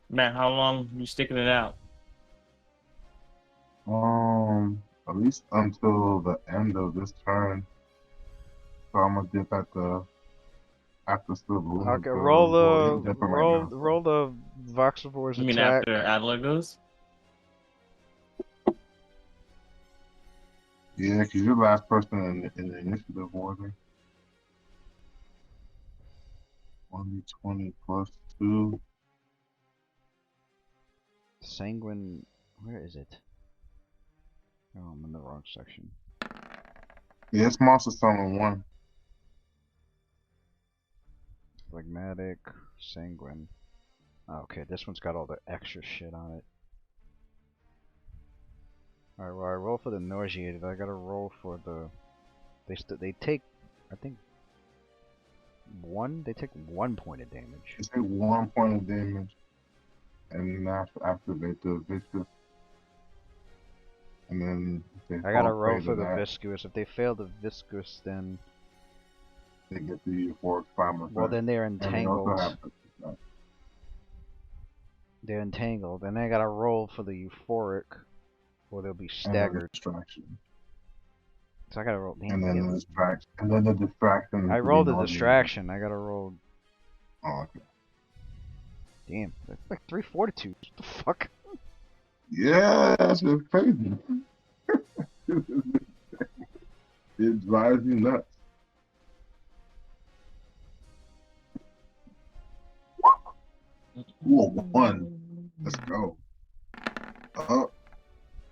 Matt, how long you sticking it out? At least until the end of this turn. So I'm gonna dip at the after Silver. Okay, roll the Voxivor's You mean attack. after Adler goes? Yeah, because you're the last person in the initiative order. 1d20 plus 2. Sanguine. Where is it? Oh, I'm in the wrong section. Yeah, it's Monster Summon 1. Phlegmatic, sanguine. Okay, this one's got all the extra shit on it. Alright, well I roll for the nauseated. I gotta roll for the. They take, I think, one. They take 1 point of damage. You take 1 point of damage, and then activate the vicious. And then I gotta roll for the viscous. If they fail the viscous, then they get the euphoric primer. well, then they're entangled. And they also have They're entangled, and then I gotta roll for the euphoric, or they'll be staggered. Distraction. So I gotta roll. And then the distraction. And then the distraction. I rolled the distraction. I gotta roll. Oh, okay. Damn, that's like 3 fortitude. What the fuck? Yeah, that's just crazy. It drives you nuts. Ooh, 1. Let's go. Oh,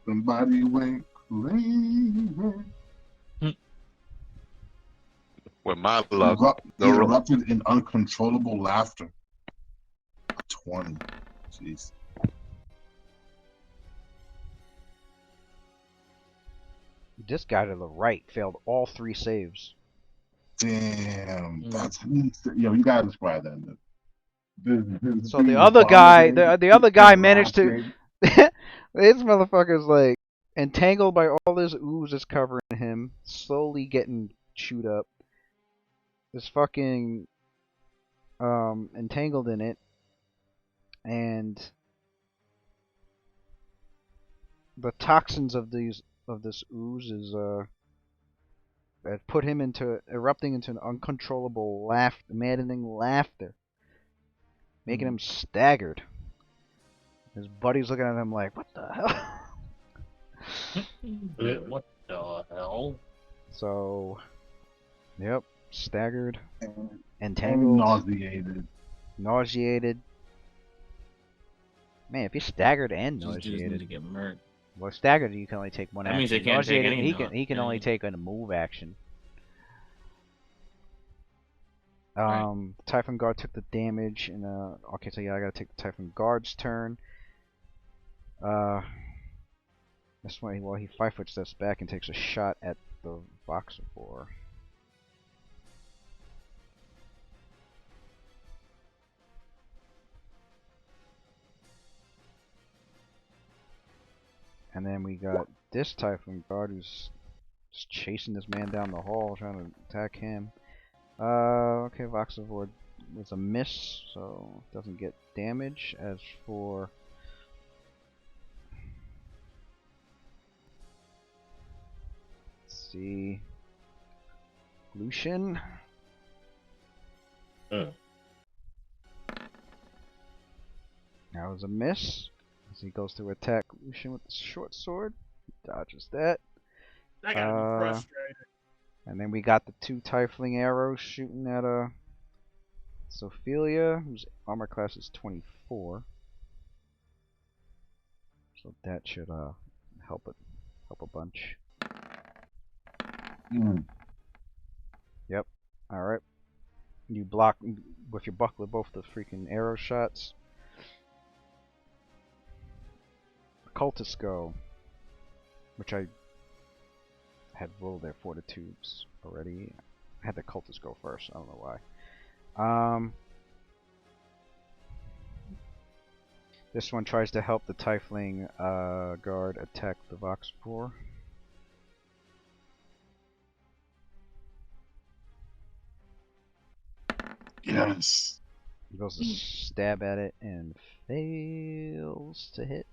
somebody went crazy. With my luck, He erupted in uncontrollable laughter. A 20. Jeez. This guy to the right failed all 3 saves. Damn, that's yo. You gotta describe that. So the other guy, the other guy managed to. This motherfucker's like entangled by all this ooze that's covering him, slowly getting chewed up. Is fucking entangled in it, and the toxins of this ooze is that put him into erupting into an uncontrollable maddening laughter, making him staggered. His buddy's looking at him like, "What the hell?" What the hell? So, yep, staggered, entangled, and nauseated. Man, if he's staggered and nauseated, to get murked. Well, staggered you can only take 1 That action. means they can't take any he can only take a move action. Typhon Guard took the damage, and okay, so yeah, I gotta take the Typhon Guard's turn. That's why he 5 foot steps back and takes a shot at the Voxivore. And then we got this Typhon Guard who's just chasing this man down the hall, trying to attack him. Okay, Voxivore was a miss, so doesn't get damage. As for let's see, Lucian. That was a miss. As he goes to attack Lucian with the short sword. He dodges that. I gotta be frustrated. And then we got the 2 Tiefling arrows shooting at Sophelia, whose armor class is 24. So that should help a bunch. Yep. All right. You block with your buckler both the freaking arrow shots. Cultists go, which I had rolled their fortitudes already. I had the cultists go first. I don't know why. This one tries to help the Tiefling guard attack the Vox 4. Yes. He goes to stab at it and fails to hit.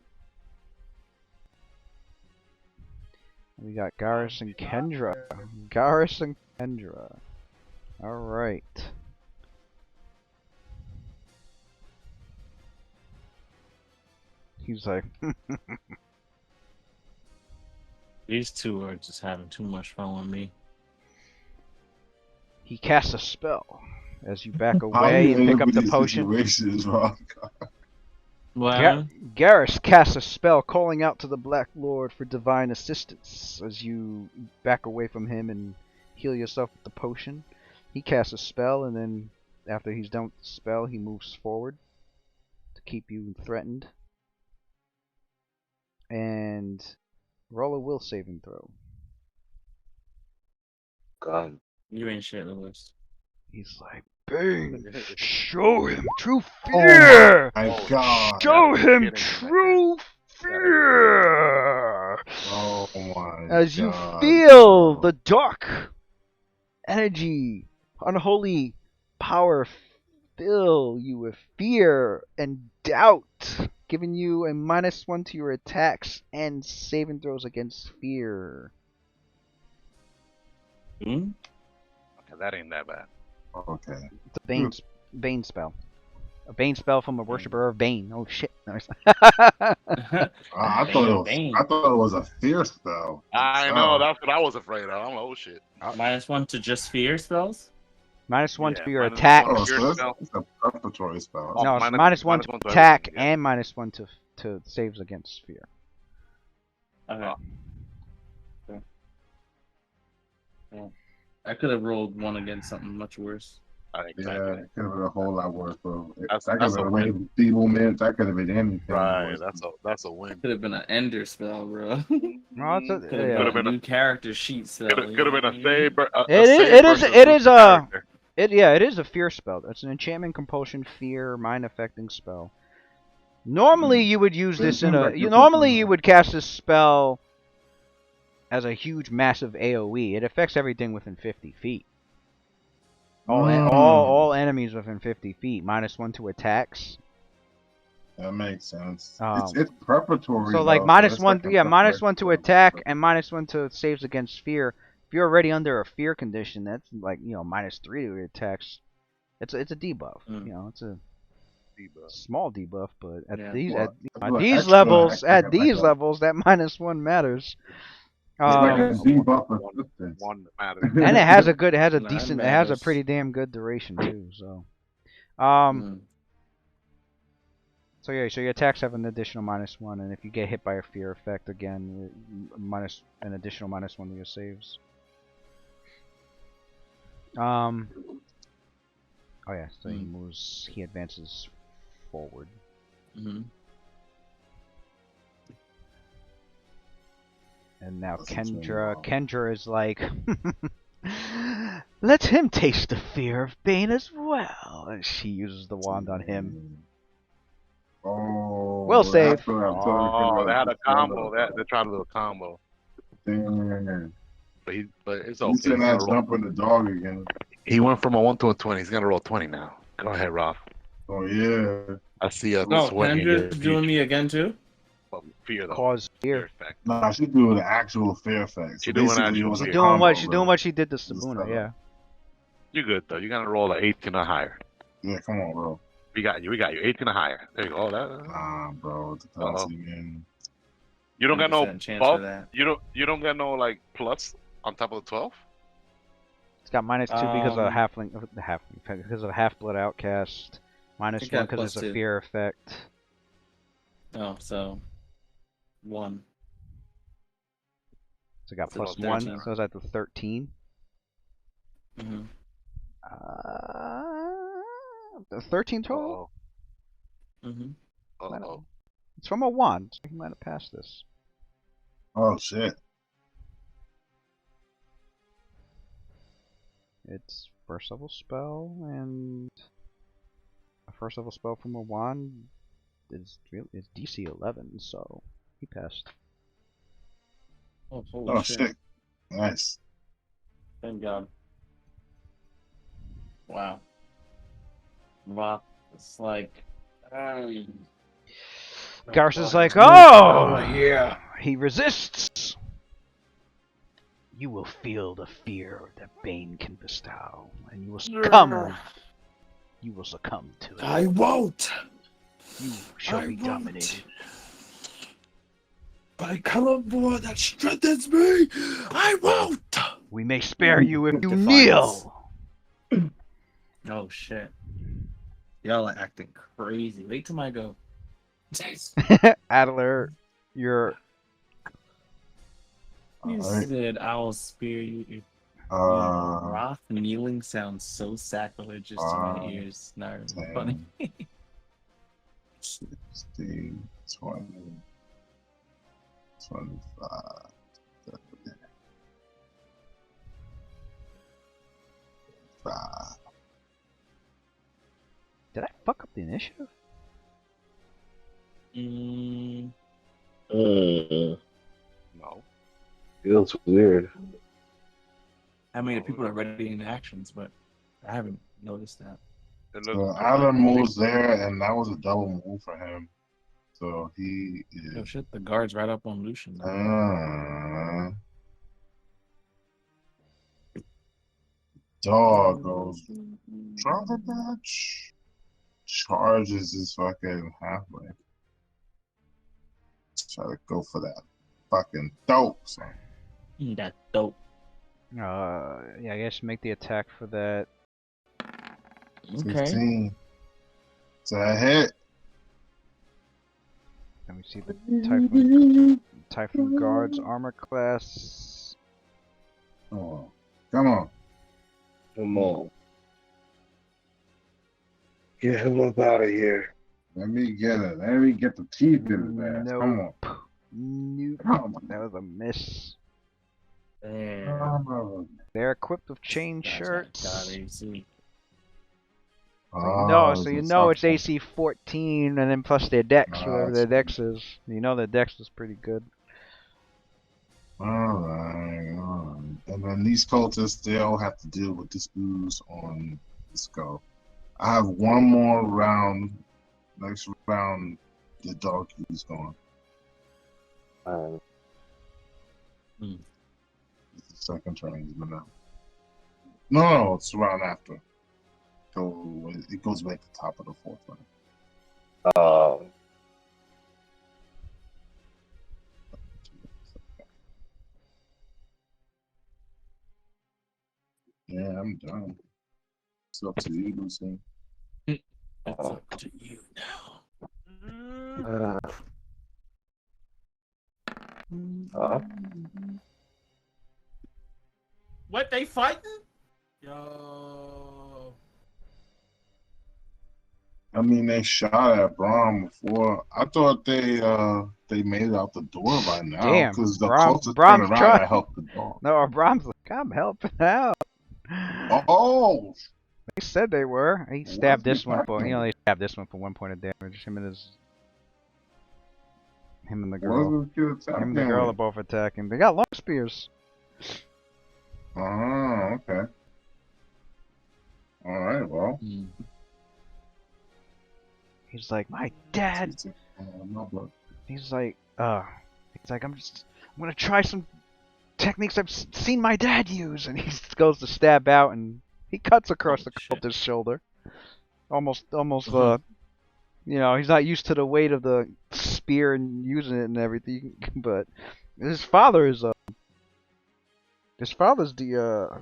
We got Garrus and Kendra. Garrus and Kendra. Alright. He's like, These two are just having too much fun with me. he casts a spell. As you back away and pick up the potion. Garrus casts a spell calling out to the Black Lord for divine assistance. As you back away from him and heal yourself with the potion. He casts a spell, and then after he's done with the spell, he moves forward to keep you threatened. And roll a will saving throw. God. You ain't shit, Lewis. He's like, Bane, show him true fear! Oh my God. Show him true fear! Oh my As you God. feel the dark energy, unholy power fill you with fear and doubt, giving you a -1 to your attacks and saving throws against fear. Hmm? Okay, that ain't that bad. Okay. It's a Bane spell. A Bane spell from a worshiper of Bane. Oh shit. I thought it was a fear spell. I know, that's what I was afraid of. I'm like, oh shit. -1 to just fear spells? -1 to your -1 attack. Oh, so it's a preparatory spell. No, it's -1 to to attack everything, yeah. and -1 to saves against fear. Okay. I could have rolled 1 against something much worse. Yeah, it could have been a whole lot worse, bro. That's That could have a been win. enfeeblement. That could have been anything. Right, that's a win. Could have been an ender spell, bro. No, it's a, Could have yeah. been a new character sheet spell. Could have been a saber. It is a fear spell. It's an enchantment, compulsion, fear, mind affecting spell. Normally you would use this normally you would cast this spell as a huge massive AoE. It affects everything within 50 feet. All enemies within 50 feet, -1 to attacks. That makes sense. It's preparatory. So like though, -1, so yeah, like -1 to attack and -1 to saves against fear. If you're already under a fear condition, that's like -3 to your attacks. It's a debuff. It's a small debuff, but at these levels, that -1 matters. One matters. And it has a pretty damn good duration too. So, so yeah, so your attacks have an additional -1, and if you get hit by a fear effect again, an additional -1 to your saves. Oh yeah, so he advances forward. And now Kendra is like, let him taste the fear of Bane as well. And she uses the wand on him. Oh, will save. Oh, they had a combo. They tried to do a combo. Damn. But it's You okay. said that jumping the dog again. He went from a 1 to a 20. He's gonna roll 20 now. Go ahead, Rob. Oh yeah. I see a No, sweating. Kendra's doing me again too. Fear though. Cause fear. Effect. Nah, she's doing the actual fear effect. She's doing actual She's fear. doing what she did to Sabuna, yeah. You good though. You gotta roll an 18 or higher. Yeah, come on, bro. We got you. 18 or higher. There you go. Nah, bro. It's a Uh-oh. penalty, man. You don't got no 100% chance buff. for that. You don't got no like plus on top of the 12. It's got -2 because of because of half-blood outcast. -1 got because it's a +2. fear effect. Oh, so 1. So it got So +1. 13. So is that the 13? Mm-hmm. The 13 total. Mm-hmm. Uh-oh. It's from a 1, so he might have passed this. Oh shit. It's first level spell, and a first level spell from a wand is DC 11, so he passed. Oh, holy Oh shit. shit. Nice. Thank God. Wow. Wow. It's like. Garth is like, oh yeah. He resists. You will feel the fear that Bane can bestow, and you will succumb. You will succumb to it. I won't. You shall be dominated. By Columbor that strengthens me, I won't. We may spare you if you Defiance. kneel. Oh shit. Y'all are acting crazy. Wait till I go. Adler, you're. You Alright. said I'll spare you. Roth kneeling sounds so sacrilegious to my ears. Not really funny. 16, 20, 25, 30, 5. Did I fuck up the initiative? No. Feels weird. I mean, the people are ready in actions, but I haven't noticed that. So Adam moves there, and that was a double move for him. So he Oh is. shit, the guard's right up on Lucian now. Dog goes. Drop a batch. Charges his fucking halfway. Try to go for that fucking dope, son. That dope. Yeah, I guess make the attack for that. Okay. 15. It's a hit. Let me see the Typhoon Guard's armor class. Oh, come on. Come on. Get him up out of here. Let me get it. Let me get the teeth in his ass. Come on. Nope. Come on. That was a miss. Oh, They're equipped with chain That's shirts. not AC. So you know it's AC 14, and then plus their dex, whatever their dex is. You know their dex is pretty good. Alright. And then these cultists, they all have to deal with this ooze on the skull. I have one more round. Next round, the dog is going. It's the second turn he's been out. No, it's the round after. So it goes back to the top of the fourth round. Yeah, I'm done. It's up to you, Lucy. It's up to you now. What, they fighting? Yo. I mean, they shot at Braum before. I thought they made it out the door by now Damn, because the Brahms cultists turned around tried. and helped the dog. No, Brahms like, I'm helping out. Oh! They said they were. He stabbed What's this one for, happening? they stabbed this one for 1 point of damage. Him and the girl. What Him and the girl are both attacking. They got long spears. Oh, okay. All right, well. He's like, my dad. He's like, I'm gonna try some techniques I've seen my dad use, and he goes to stab out, and He cuts across the shit. cultist's shoulder. Almost, you know, he's not used to the weight of the spear and using it and everything. But his father's the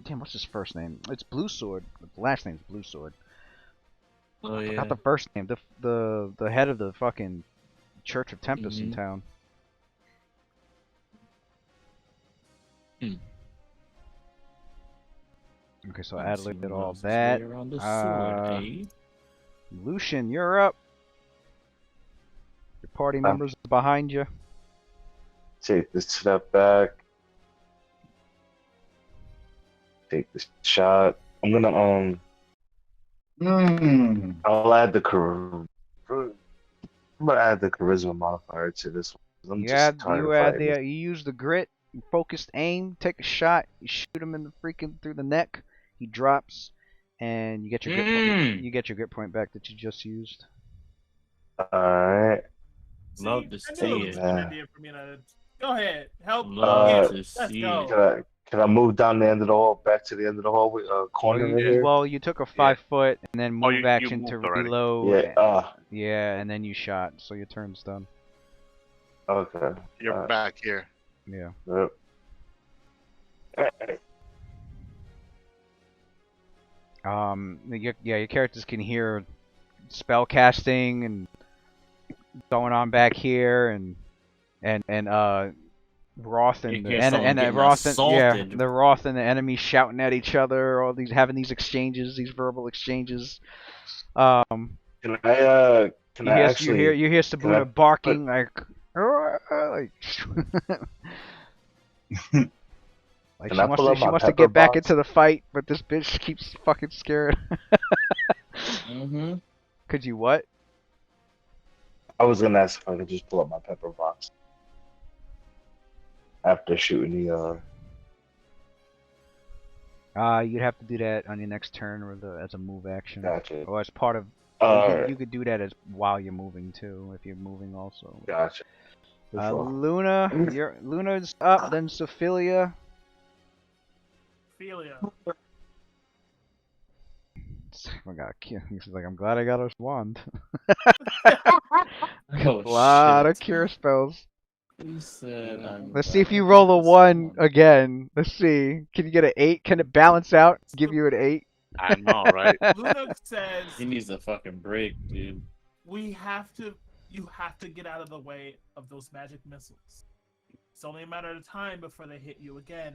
damn. What's his first name? It's Blue Sword. The last name's Blue Sword. Oh I yeah. forgot the first name. The head of the fucking Church of Tempest in town. Okay, so Adler did all that. Lucian, you're up. Your party members are behind you. Take this step back. Take this shot. I'm gonna I'll add the I'm gonna add the charisma modifier to this one. I'm just tired of fighting. You use the grit, you focused aim, take a shot, you shoot him in the freaking through the neck. He drops, and you get your grit point. You get your grit point back that you just used. Alright. Love to I see knew it was it. a good idea for me to go ahead. Help. Love to Let's see go. it. Can I move down the end of the hall, back to the end of the hallway, corner over here? Well, you took a 5-foot and then move you action moved to already. reload. Yeah. Yeah, and then you shot, so your turn's done. Okay. You're back here. Yeah. Yep. Your characters can hear spell casting and going on back here, and Roth and the Roth and the enemy shouting at each other, all these having these exchanges, these verbal exchanges. Can I you hear Sabuna barking like like Can she I wants pull to up she my wants to pepper get back box? into the fight, but this bitch keeps fucking scared. Mm-hmm. Could you what? I was gonna ask if I could just pull up my pepper box after shooting the You'd have to do that on your next turn or as a move action. Gotcha. Or as part of Alright. you could do that as while you're moving too, if you're moving also. Gotcha. For sure. Luna's up, then Sophilia. Ophelia. Oh my god, he's like, I'm glad I got a wand. Oh, A lot of shit. cure spells. He said, Let's see if you roll a 1 again. Let's see. Can you get an 8? Can it balance out? Give you an 8? I know, right? Luna says he needs a fucking break, dude. you have to get out of the way of those magic missiles. It's only a matter of time before they hit you again.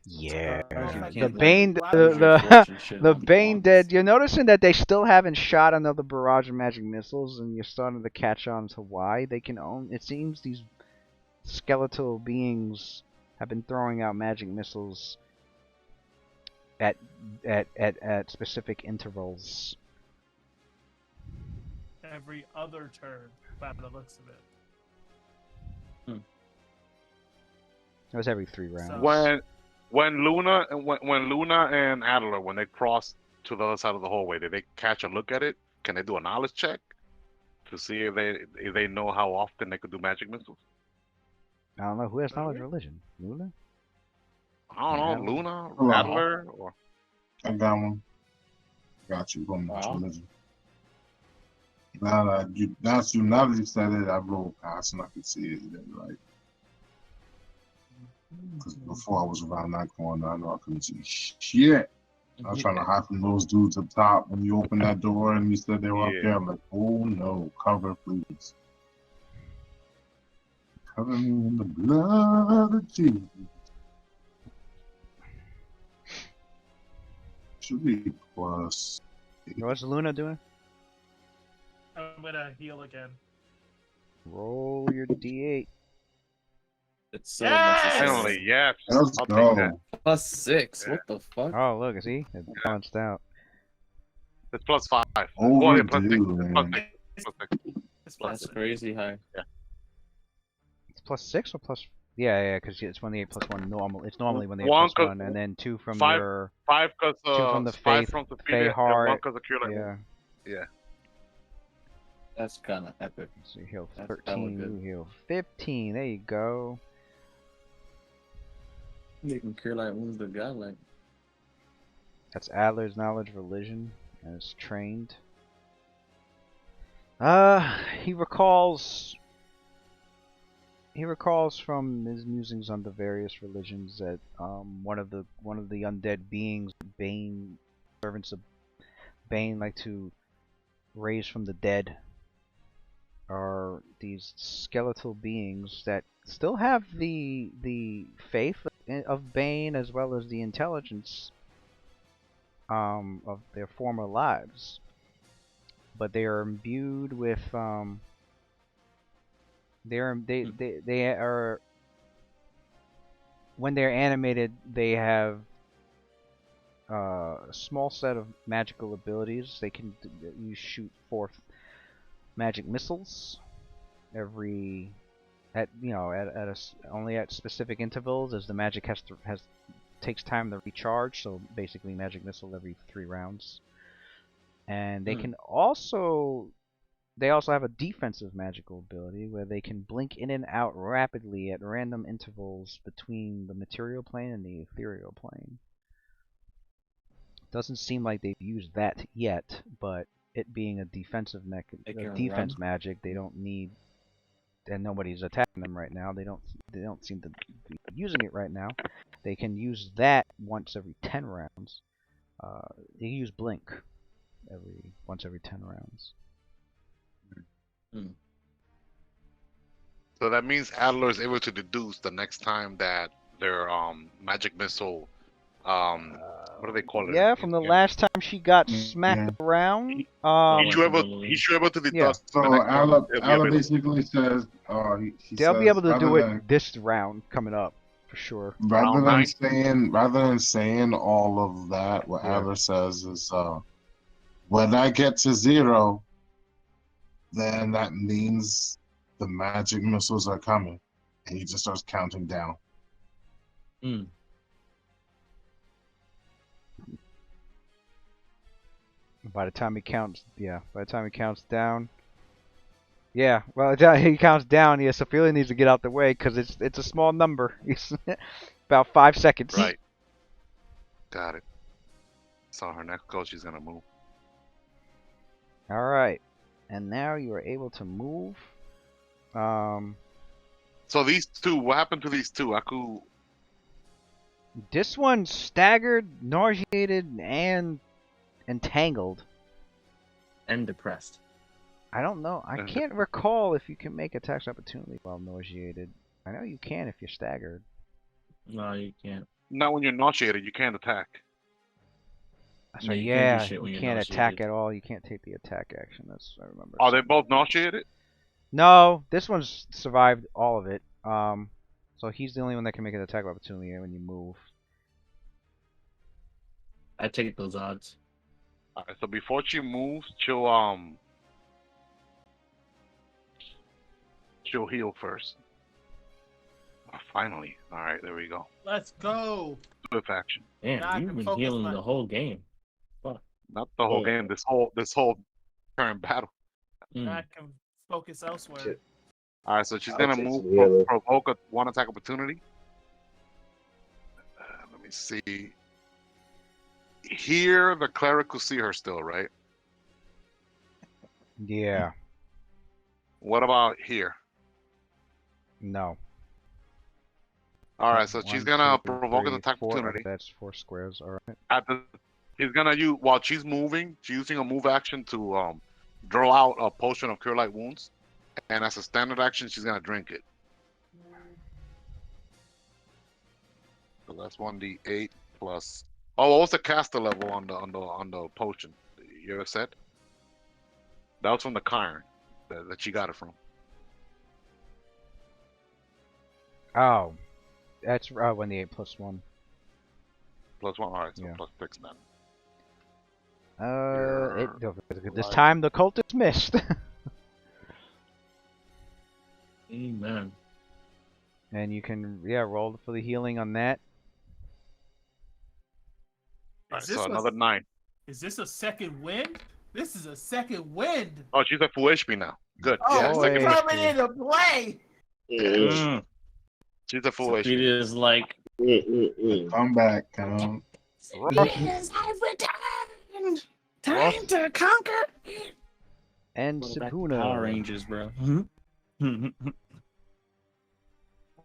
Yeah, You the can't, Bane, like, the Bane dead. You're noticing that they still haven't shot another barrage of magic missiles, and you're starting to catch on to why they can own. It seems these skeletal beings have been throwing out magic missiles at specific intervals. Every other turn, by the looks of it. It was every 3 rounds. When Luna and Adler, when they cross to the other side of the hallway, did they catch a look at it? Can they do a knowledge check to see if they know how often they could do magic missiles? I don't know who has knowledge religion. Luna? I don't know, Luna, Hello. Adler, or I got one. Got you. Going Wow. religion. Now that you said it, I rolled past and I could see it. Right. Because before I was around that corner, I know I couldn't see shit. I was trying to hide from those dudes up top when you opened that door and you said they were up there. I'm like, oh no, cover please. Cover me in the blood of Jesus. Should be plus. What's Luna doing? I'm gonna heal again. Roll your d8. It's so Yes! finally, yes. Let's I'll go. take that. Plus 6. What the fuck? Oh, look, see? It balanced out. It's plus 5. Overdue, Well, yeah, plus 6. man. Plus 6. Plus 6. It's plus That's six. crazy high. It's plus 6 or plus... Yeah, because it's when the 8 plus 1 normal. It's normally when the 8 One plus 'cause 1, and then 2 from 5 your... 5 because 2 from the 5 faith, from Fey Sophia, and heart. 1 because of Cure Light. Yeah. Yeah. That's kind of epic. So you heal That's 13, hella you good. heal 15. There you go. Making Cure Light wounds the godlike. That's Adler's knowledge religion and is trained. He recalls from his musings on the various religions that one of the undead beings, Bane, servants of Bane, like to raise from the dead, are these skeletal beings that still have the faith of Bane as well as the intelligence of their former lives, but they are imbued with they are when they're animated, they have a small set of magical abilities. They can shoot forth magic missiles only at specific intervals, as the magic takes time to recharge. So basically, magic missile every 3 rounds, and they can also. They also have a defensive magical ability where they can blink in and out rapidly at random intervals between the material plane and the ethereal plane. Doesn't seem like they've used that yet, but it being a defense magic, they don't need, and nobody's attacking them right now. They don't seem to be using it right now. They can use that once every 10 rounds. They use blink once every 10 rounds. So that means Adler is able to deduce the next time that their magic missile, what do they call it? Yeah, from the last time she got smacked around. He's able to deduct. Yeah. So Ala basically says, they'll be able to do it this round coming up for sure. Rather than saying all of that, what Ala says is, when I get to 0, then that means the magic missiles are coming, and he just starts counting down. By the time he counts down, he counts down. Yeah, Sophia needs to get out the way because it's a small number. About 5 seconds. Right. Got it. Saw her next go. She's gonna move. All right, and now you are able to move. So these two, what happened to these two? Aku. This one's staggered, nauseated, and entangled. And depressed. I don't know. I can't recall if you can make attacks opportunity while nauseated. I know you can if you're staggered. No, you can't. Not when you're nauseated. You can't attack. So yeah, you can't attack at all. You can't take the attack action. That's I remember. Are they both nauseated? No, this one's survived all of it. So he's the only one that can make an attack opportunity when you move. I take those odds. Alright, so before she moves, she'll heal first. Oh, finally. Alright, there we go. Let's go. Swift action. Damn, you've been healing the whole game. Fuck. Not the whole game, this whole current battle. I can focus elsewhere. Alright, so she's gonna move, provoke one attack opportunity. Let me see. Here, the cleric will see her still, right? Yeah. What about here? No. Alright, so she's gonna provoke an attack opportunity. That's 4 squares, alright. She's gonna use, while she's moving, she's using a move action to draw out a potion of Cure Light Wounds. And as a standard action, she's gonna drink it. So that's 1d8 plus. Oh, what was the caster level on the potion? You ever said? That was from the Cairn that she got it from. Oh, that's 1d8 plus 1. Plus 1, alright, so plus 6 then. This time the cultist missed. Amen. And you can roll for the healing on that. Alright, so another 9. Is this a second wind? This is a second wind. Oh, she's at full HP now. Good. Oh, yeah, second coming into play. She's at full HP. It is like come back, come on. Yes, I've returned. Time to conquer. And Go back to Sabuna. Power Rangers, bro. Roth, I'm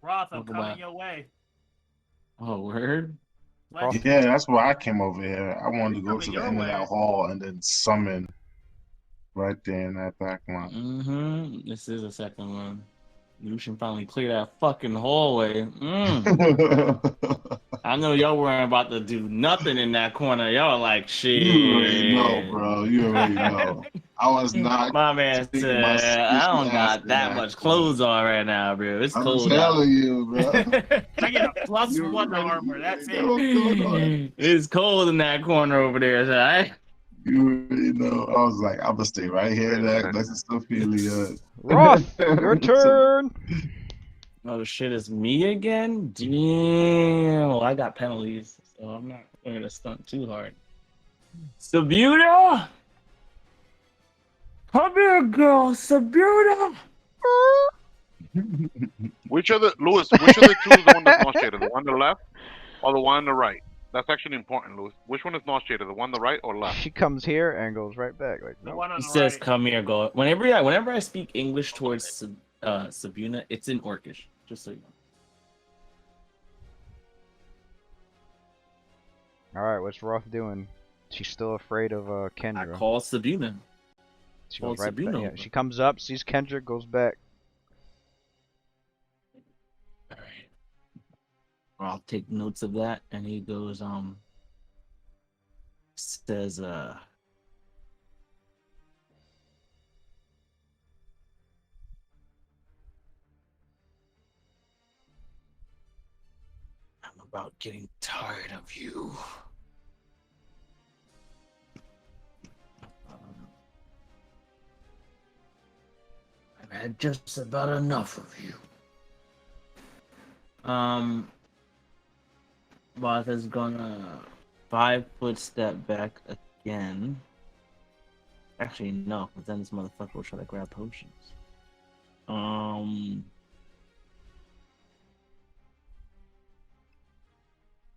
Welcome coming back. your way. Oh, word. Let's Yeah, that's why I came over here. I wanted to go coming to the your end of way. that hall and then summon right there in that back line. This is a second one. You should finally clear that fucking hallway. I know y'all weren't about to do nothing in that corner. Y'all like, shit. You already know, bro. You already know. I was not My man taking my said, I squishy don't ass got in that much corner. clothes on right now, bro. It's I'm cold out. telling you, bro. I get a plus You 1 to already armor. That's know what's it. going on. It's cold in that corner over there, so You already know. I was like, I'm gonna stay right here. Wait a minute. That's Sophia. Roth, your turn. Oh shit, it's me again? Damn. Well, I got penalties, so I'm not going to stunt too hard. Sabuda! Come here, girl, Sabuda! Which of the Lewis? Which of the two is the one that's not shaded? The one on the left or the one on the right? That's actually important, Lewis. Which one is not shaded? The one on the right or left? She comes here and goes right back. Like, The no. one on He the says, right. come here, go. Whenever I speak English towards Sabuna, it's in Orcish, just so you know. Alright, what's Roth doing? She's still afraid of I Kendra. call Sabuna. She goes called right back. Sabuna Yeah, over. she comes up, sees Kendra, goes back. Alright. I'll take notes of that, and he goes, says, I'm about getting tired of you. I've had just about enough of you. Martha's gonna 5-foot step back again. Actually, no, because then this motherfucker will try to grab potions.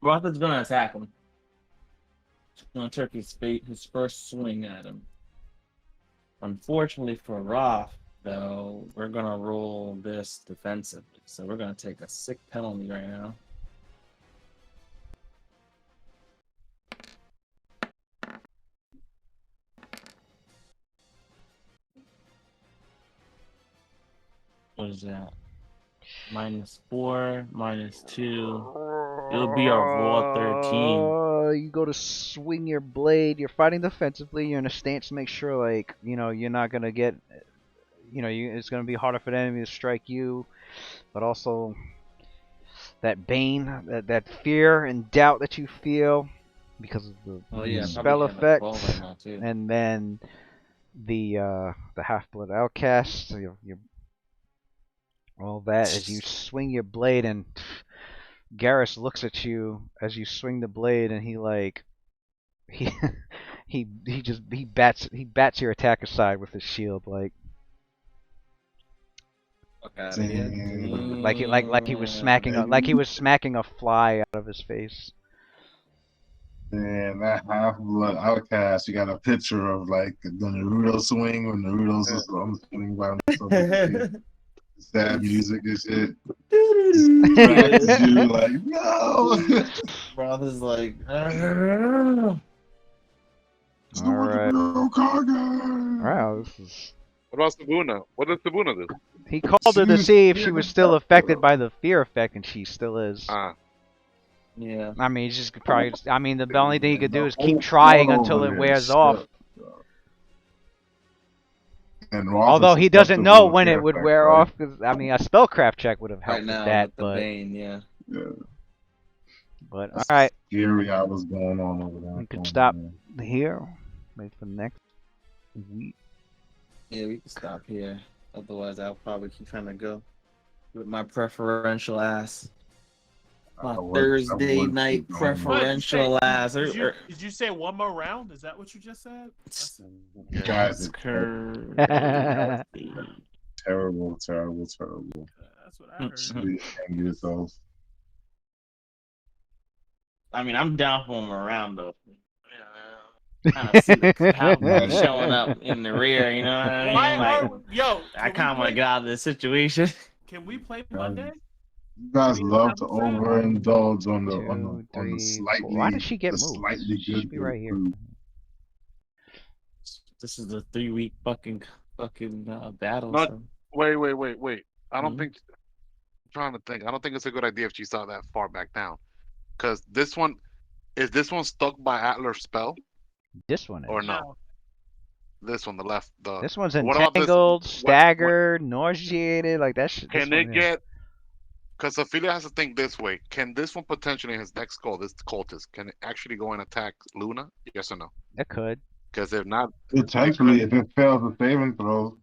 Martha's gonna attack him. She's gonna take his first swing at him. Unfortunately for Roth, though, we're gonna roll this defensively. So we're gonna take a sick penalty right now. What is that? -4, -2. It'll be a raw 13. You go to swing your blade. You're fighting defensively. You're in a stance to make sure, like, you're not gonna get, it's gonna be harder for the enemy to strike you. But also, that Bane, that fear and doubt that you feel because of the spell effect, right now, too. and then the half-blood outcast. So you're all that as you swing your blade, and Garrus looks at you as you swing the blade, and he bats your attack aside with his shield, like he was smacking a fly out of his face. And that half-blood outcast, you got a picture of like the Naruto swing when Naruto's just swinging by himself. Sad music and shit. You like, no. Brother's like, Alright. Wow, this is. What about Sabuna? What does Sabuna do? He called her to see if she was still affected by the fear effect, and she still is. yeah. I mean, he's just probably. I mean, the only thing he could do is keep trying until it wears off. Although he doesn't know when it would wear off, because I mean, a spellcraft check would have helped with that. But the Bane, yeah. But all right. Scary, I was going on over there. We could stop here. Wait for the next week. Yeah, we can stop here. Otherwise, I'll probably keep trying to go with my preferential ass. My Thursday night preferential ass. Did you say one more round? Is that what you just said? Guys, terrible. That's what I heard. Hang yourself. I mean, I'm down for him around though. Kind of see the cavalry showing up in the rear. You know what I mean? Why Like, are yo? I Can kind of we want to play? get out of this situation. Can we play Monday? You guys Maybe love to episode? overindulge on the Two, on the three, four. slightly Why did she get the moved? slightly She good should be right here. food. This is a 3-week fucking battle. Not- So. Wait. I don't Mhm. think. I'm trying to think. I don't think it's a good idea if she saw that far back down, because this one is this one stuck by Atlas spell This one is. or no? This one, the left. The This one's what about this? entangled, What- staggered, nauseated. Like that shit. Can it get? Because Ophelia has to think this way. Can this one potentially in his next call, this cultist, can it actually go and attack Luna? Yes or no? It could. Because if not, Potentially, if it fails the saving throw,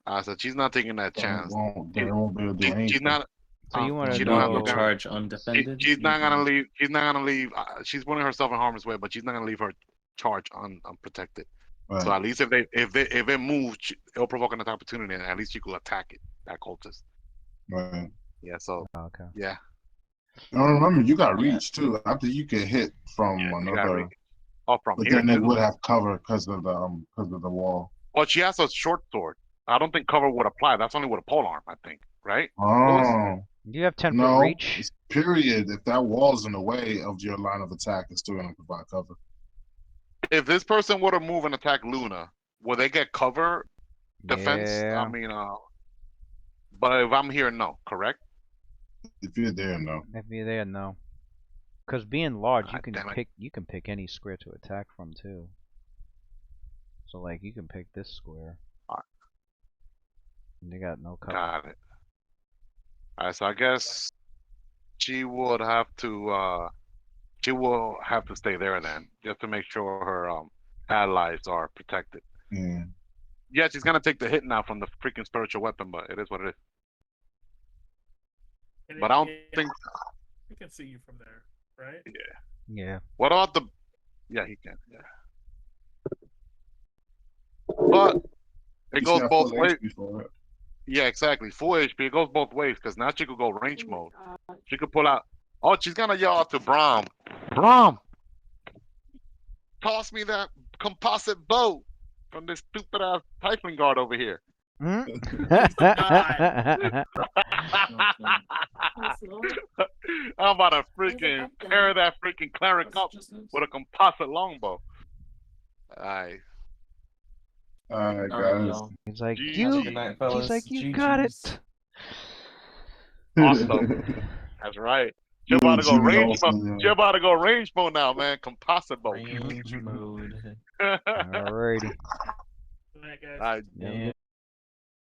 I said she's not taking that then chance. they won't be able to do anything. She's not. So you want to she don't don't have have to no charge undefended. She's not gonna leave. She's not gonna leave. She's putting herself in harm's way, but she's not gonna leave her charge unprotected. Right. So at least if it moves, it'll provoke an opportunity, and at least you could attack it. That cultist. Right. Yeah. So Okay. yeah. Now remember, you got reach too. After you get hit from You got another, reach. Oh, from but here then they too. would have cover because of the wall. Well, she has a short sword. I don't think cover would apply. That's only with a pole arm, I think. Right? Oh Do you have 10 foot no! reach? It's period. If that wall's in the way of your line of attack, it's still gonna provide cover. If this person were to move and attack Luna, will they get cover defense? Yeah. I mean, but if I'm here, no. Correct? If you're there, no. If you're there, no. Because being large, you God can damn it. pick any square to attack from too. So like you can pick this square. Alright. And they got no cover. Got it. All right, so I guess she would have to. She will have to stay there then, just to make sure her allies are protected. Yeah. Yeah, she's gonna take the hit now from the freaking spiritual weapon, but it is what it is. And But I don't yeah, think. we can see you from there, right? Yeah. What about the? Yeah, he can. Yeah. But it You goes should have both full ways. HP for it. Yeah, exactly. Full HP. It goes both ways because now she could go range mode. She could pull out. Oh, she's gonna yell out to Braum. Braum, toss me that composite bow from this stupid ass Typhon guard over here. Hmm? I'm about to freaking tear that freaking cleric up with a composite longbow. Alright. Alright, Alright, guys. y'all. He's like, GG. you. Good night, He's fellas. like, you GGs. got it. Awesome. That's right. She about to go Jimmy range Olsen, mode. yeah. She about to go range mode now, man. Composite bow. Range mode. Alrighty. Good night, guys. Alright. Yeah.